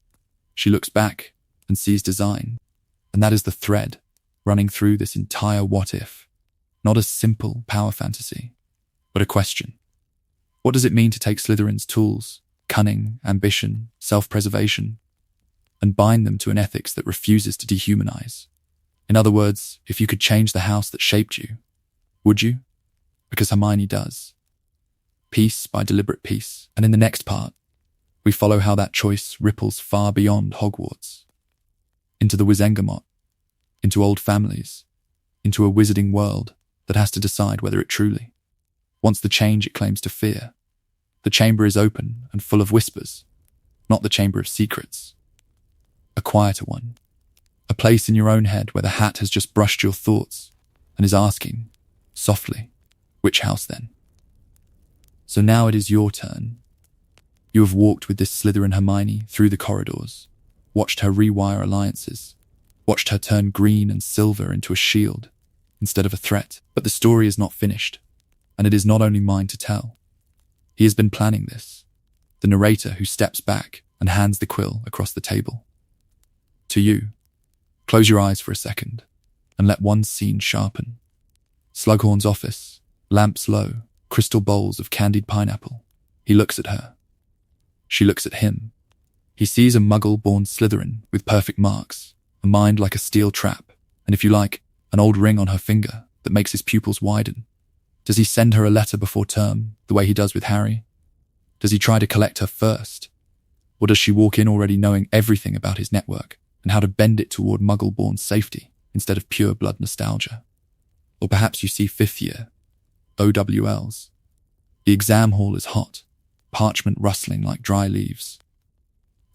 She looks back and sees design, and that is the thread running through this entire what-if. Not a simple power fantasy, but a question. What does it mean to take Slytherin's tools, cunning, ambition, self-preservation, and bind them to an ethics that refuses to dehumanize? In other words, if you could change the house that shaped you, would you? Because Hermione does. Piece by deliberate piece, and in the next part, we follow how that choice ripples far beyond Hogwarts. Into the Wizengamot, into old families, into a wizarding world that has to decide whether it truly wants the change it claims to fear. The chamber is open and full of whispers, not the chamber of secrets. A quieter one, a place in your own head where the hat has just brushed your thoughts and is asking, softly, which house then? So now it is your turn. You have walked with this Slytherin Hermione through the corridors, watched her rewire alliances, watched her turn green and silver into a shield instead of a threat. But the story is not finished, and it is not only mine to tell. He has been planning this, the narrator who steps back and hands the quill across the table. To you, close your eyes for a second and let one scene sharpen. Slughorn's office, lamps low, crystal bowls of candied pineapple. He looks at her. She looks at him. He sees a muggle-born Slytherin with perfect marks, a mind like a steel trap, and if you like, an old ring on her finger that makes his pupils widen. Does he send her a letter before term, the way he does with Harry? Does he try to collect her first? Or does she walk in already knowing everything about his network and how to bend it toward muggle-born safety instead of pure blood nostalgia? Or perhaps you see fifth year, OWLs. The exam hall is hot, parchment rustling like dry leaves.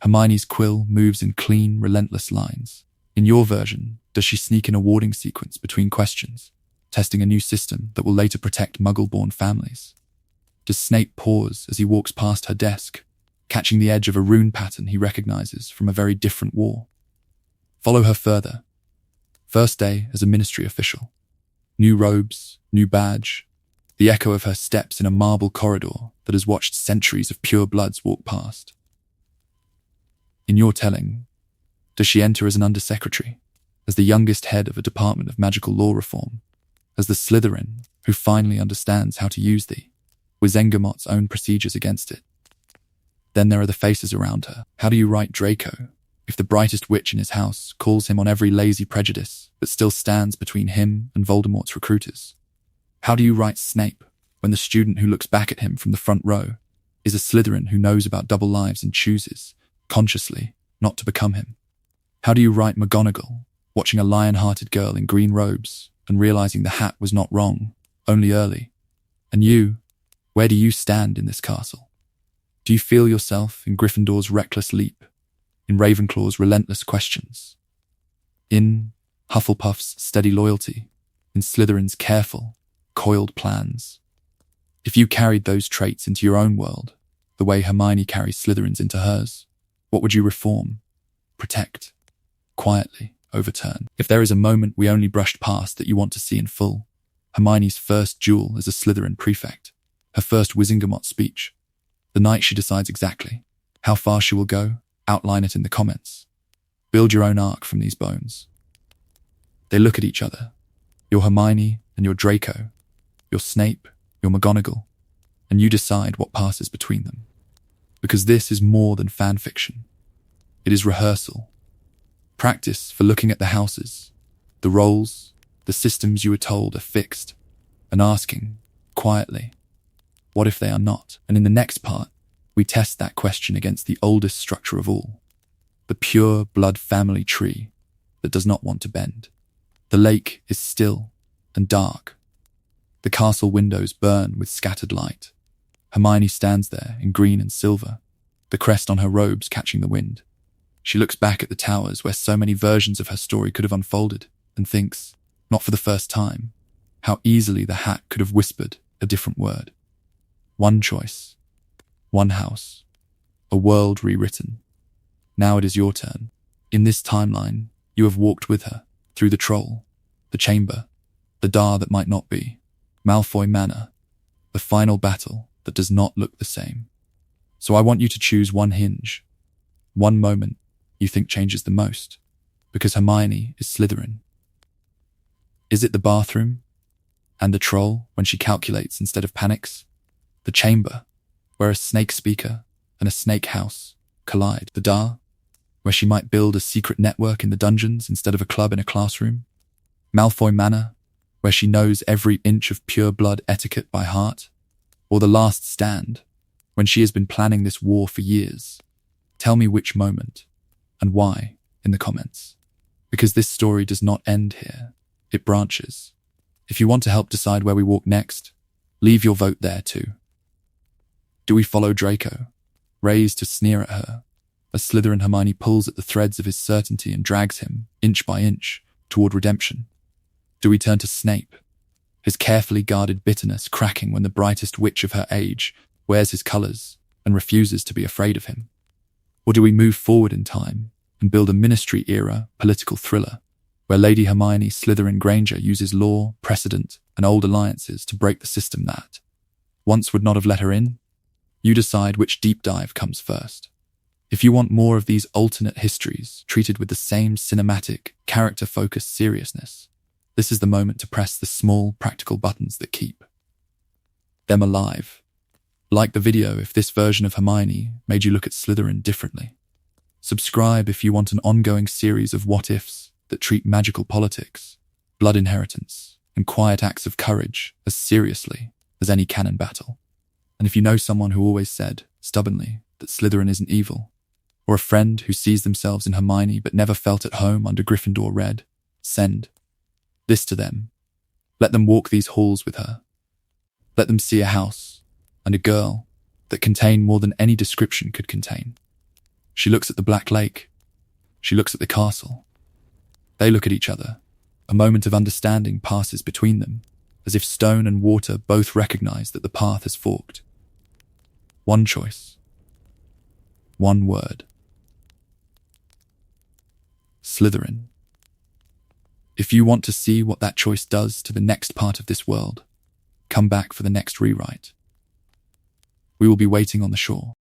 Hermione's quill moves in clean, relentless lines. In your version, does she sneak in a warding sequence between questions, testing a new system that will later protect muggle-born families? Does Snape pause as he walks past her desk, catching the edge of a rune pattern he recognizes from a very different war? Follow her further. First day as a ministry official. New robes, new badge, the echo of her steps in a marble corridor that has watched centuries of pure bloods walk past. In your telling, does she enter as an undersecretary, as the youngest head of a department of magical law reform, as the Slytherin who finally understands how to use the Wizengamot's own procedures against it? Then there are the faces around her. How do you write Draco if the brightest witch in his house calls him on every lazy prejudice that still stands between him and Voldemort's recruiters? How do you write Snape when the student who looks back at him from the front row is a Slytherin who knows about double lives and chooses, consciously, not to become him? How do you write McGonagall watching a lion-hearted girl in green robes and realizing the hat was not wrong, only early? And you, where do you stand in this castle? Do you feel yourself in Gryffindor's reckless leap, in Ravenclaw's relentless questions, in Hufflepuff's steady loyalty, in Slytherin's careful, coiled plans? If you carried those traits into your own world, the way Hermione carries Slytherin's into hers, what would you reform, protect, quietly overturn? If there is a moment we only brushed past that you want to see in full, Hermione's first duel as a Slytherin prefect, her first Wizengamot speech, the night she decides exactly how far she will go, outline it in the comments. Build your own arc from these bones. They look at each other, your Hermione and your Draco, your Snape, your McGonagall, and you decide what passes between them. Because this is more than fan fiction. It is rehearsal. Practice for looking at the houses, the roles, the systems you were told are fixed, and asking, quietly, what if they are not? And in the next part, we test that question against the oldest structure of all, the pure blood family tree that does not want to bend. The lake is still and dark. The castle windows burn with scattered light. Hermione stands there in green and silver, the crest on her robes catching the wind. She looks back at the towers where so many versions of her story could have unfolded and thinks, not for the first time, how easily the hat could have whispered a different word. One choice, one house, a world rewritten. Now it is your turn. In this timeline, you have walked with her through the troll, the chamber, the Dar that might not be, Malfoy Manor, the final battle that does not look the same. So I want you to choose one hinge, one moment you think changes the most, because Hermione is Slytherin. Is it the bathroom and the troll when she calculates instead of panics? The chamber, where a snake speaker and a snake house collide? The Dar, where she might build a secret network in the dungeons instead of a club in a classroom? Malfoy Manor, where she knows every inch of pure blood etiquette by heart? Or the last stand, when she has been planning this war for years? Tell me which moment and why in the comments. Because this story does not end here. It branches. If you want to help decide where we walk next, leave your vote there too. Do we follow Draco, raised to sneer at her, as Slytherin Hermione pulls at the threads of his certainty and drags him, inch by inch, toward redemption? Do we turn to Snape, his carefully guarded bitterness cracking when the brightest witch of her age wears his colours and refuses to be afraid of him? Or do we move forward in time and build a Ministry-era political thriller where Lady Hermione Slytherin Granger uses law, precedent, and old alliances to break the system that once would not have let her in? You decide which deep dive comes first. If you want more of these alternate histories treated with the same cinematic, character-focused seriousness, this is the moment to press the small, practical buttons that keep them alive. Like the video if this version of Hermione made you look at Slytherin differently. Subscribe if you want an ongoing series of what-ifs that treat magical politics, blood inheritance, and quiet acts of courage as seriously as any canon battle. And if you know someone who always said, stubbornly, that Slytherin isn't evil, or a friend who sees themselves in Hermione but never felt at home under Gryffindor Red, send this to them. Let them walk these halls with her. Let them see a house and a girl that contain more than any description could contain. She looks at the Black Lake. She looks at the castle. They look at each other. A moment of understanding passes between them, as if stone and water both recognize that the path has forked. One choice. One word. Slytherin. If you want to see what that choice does to the next part of this world, come back for the next rewrite. We will be waiting on the shore.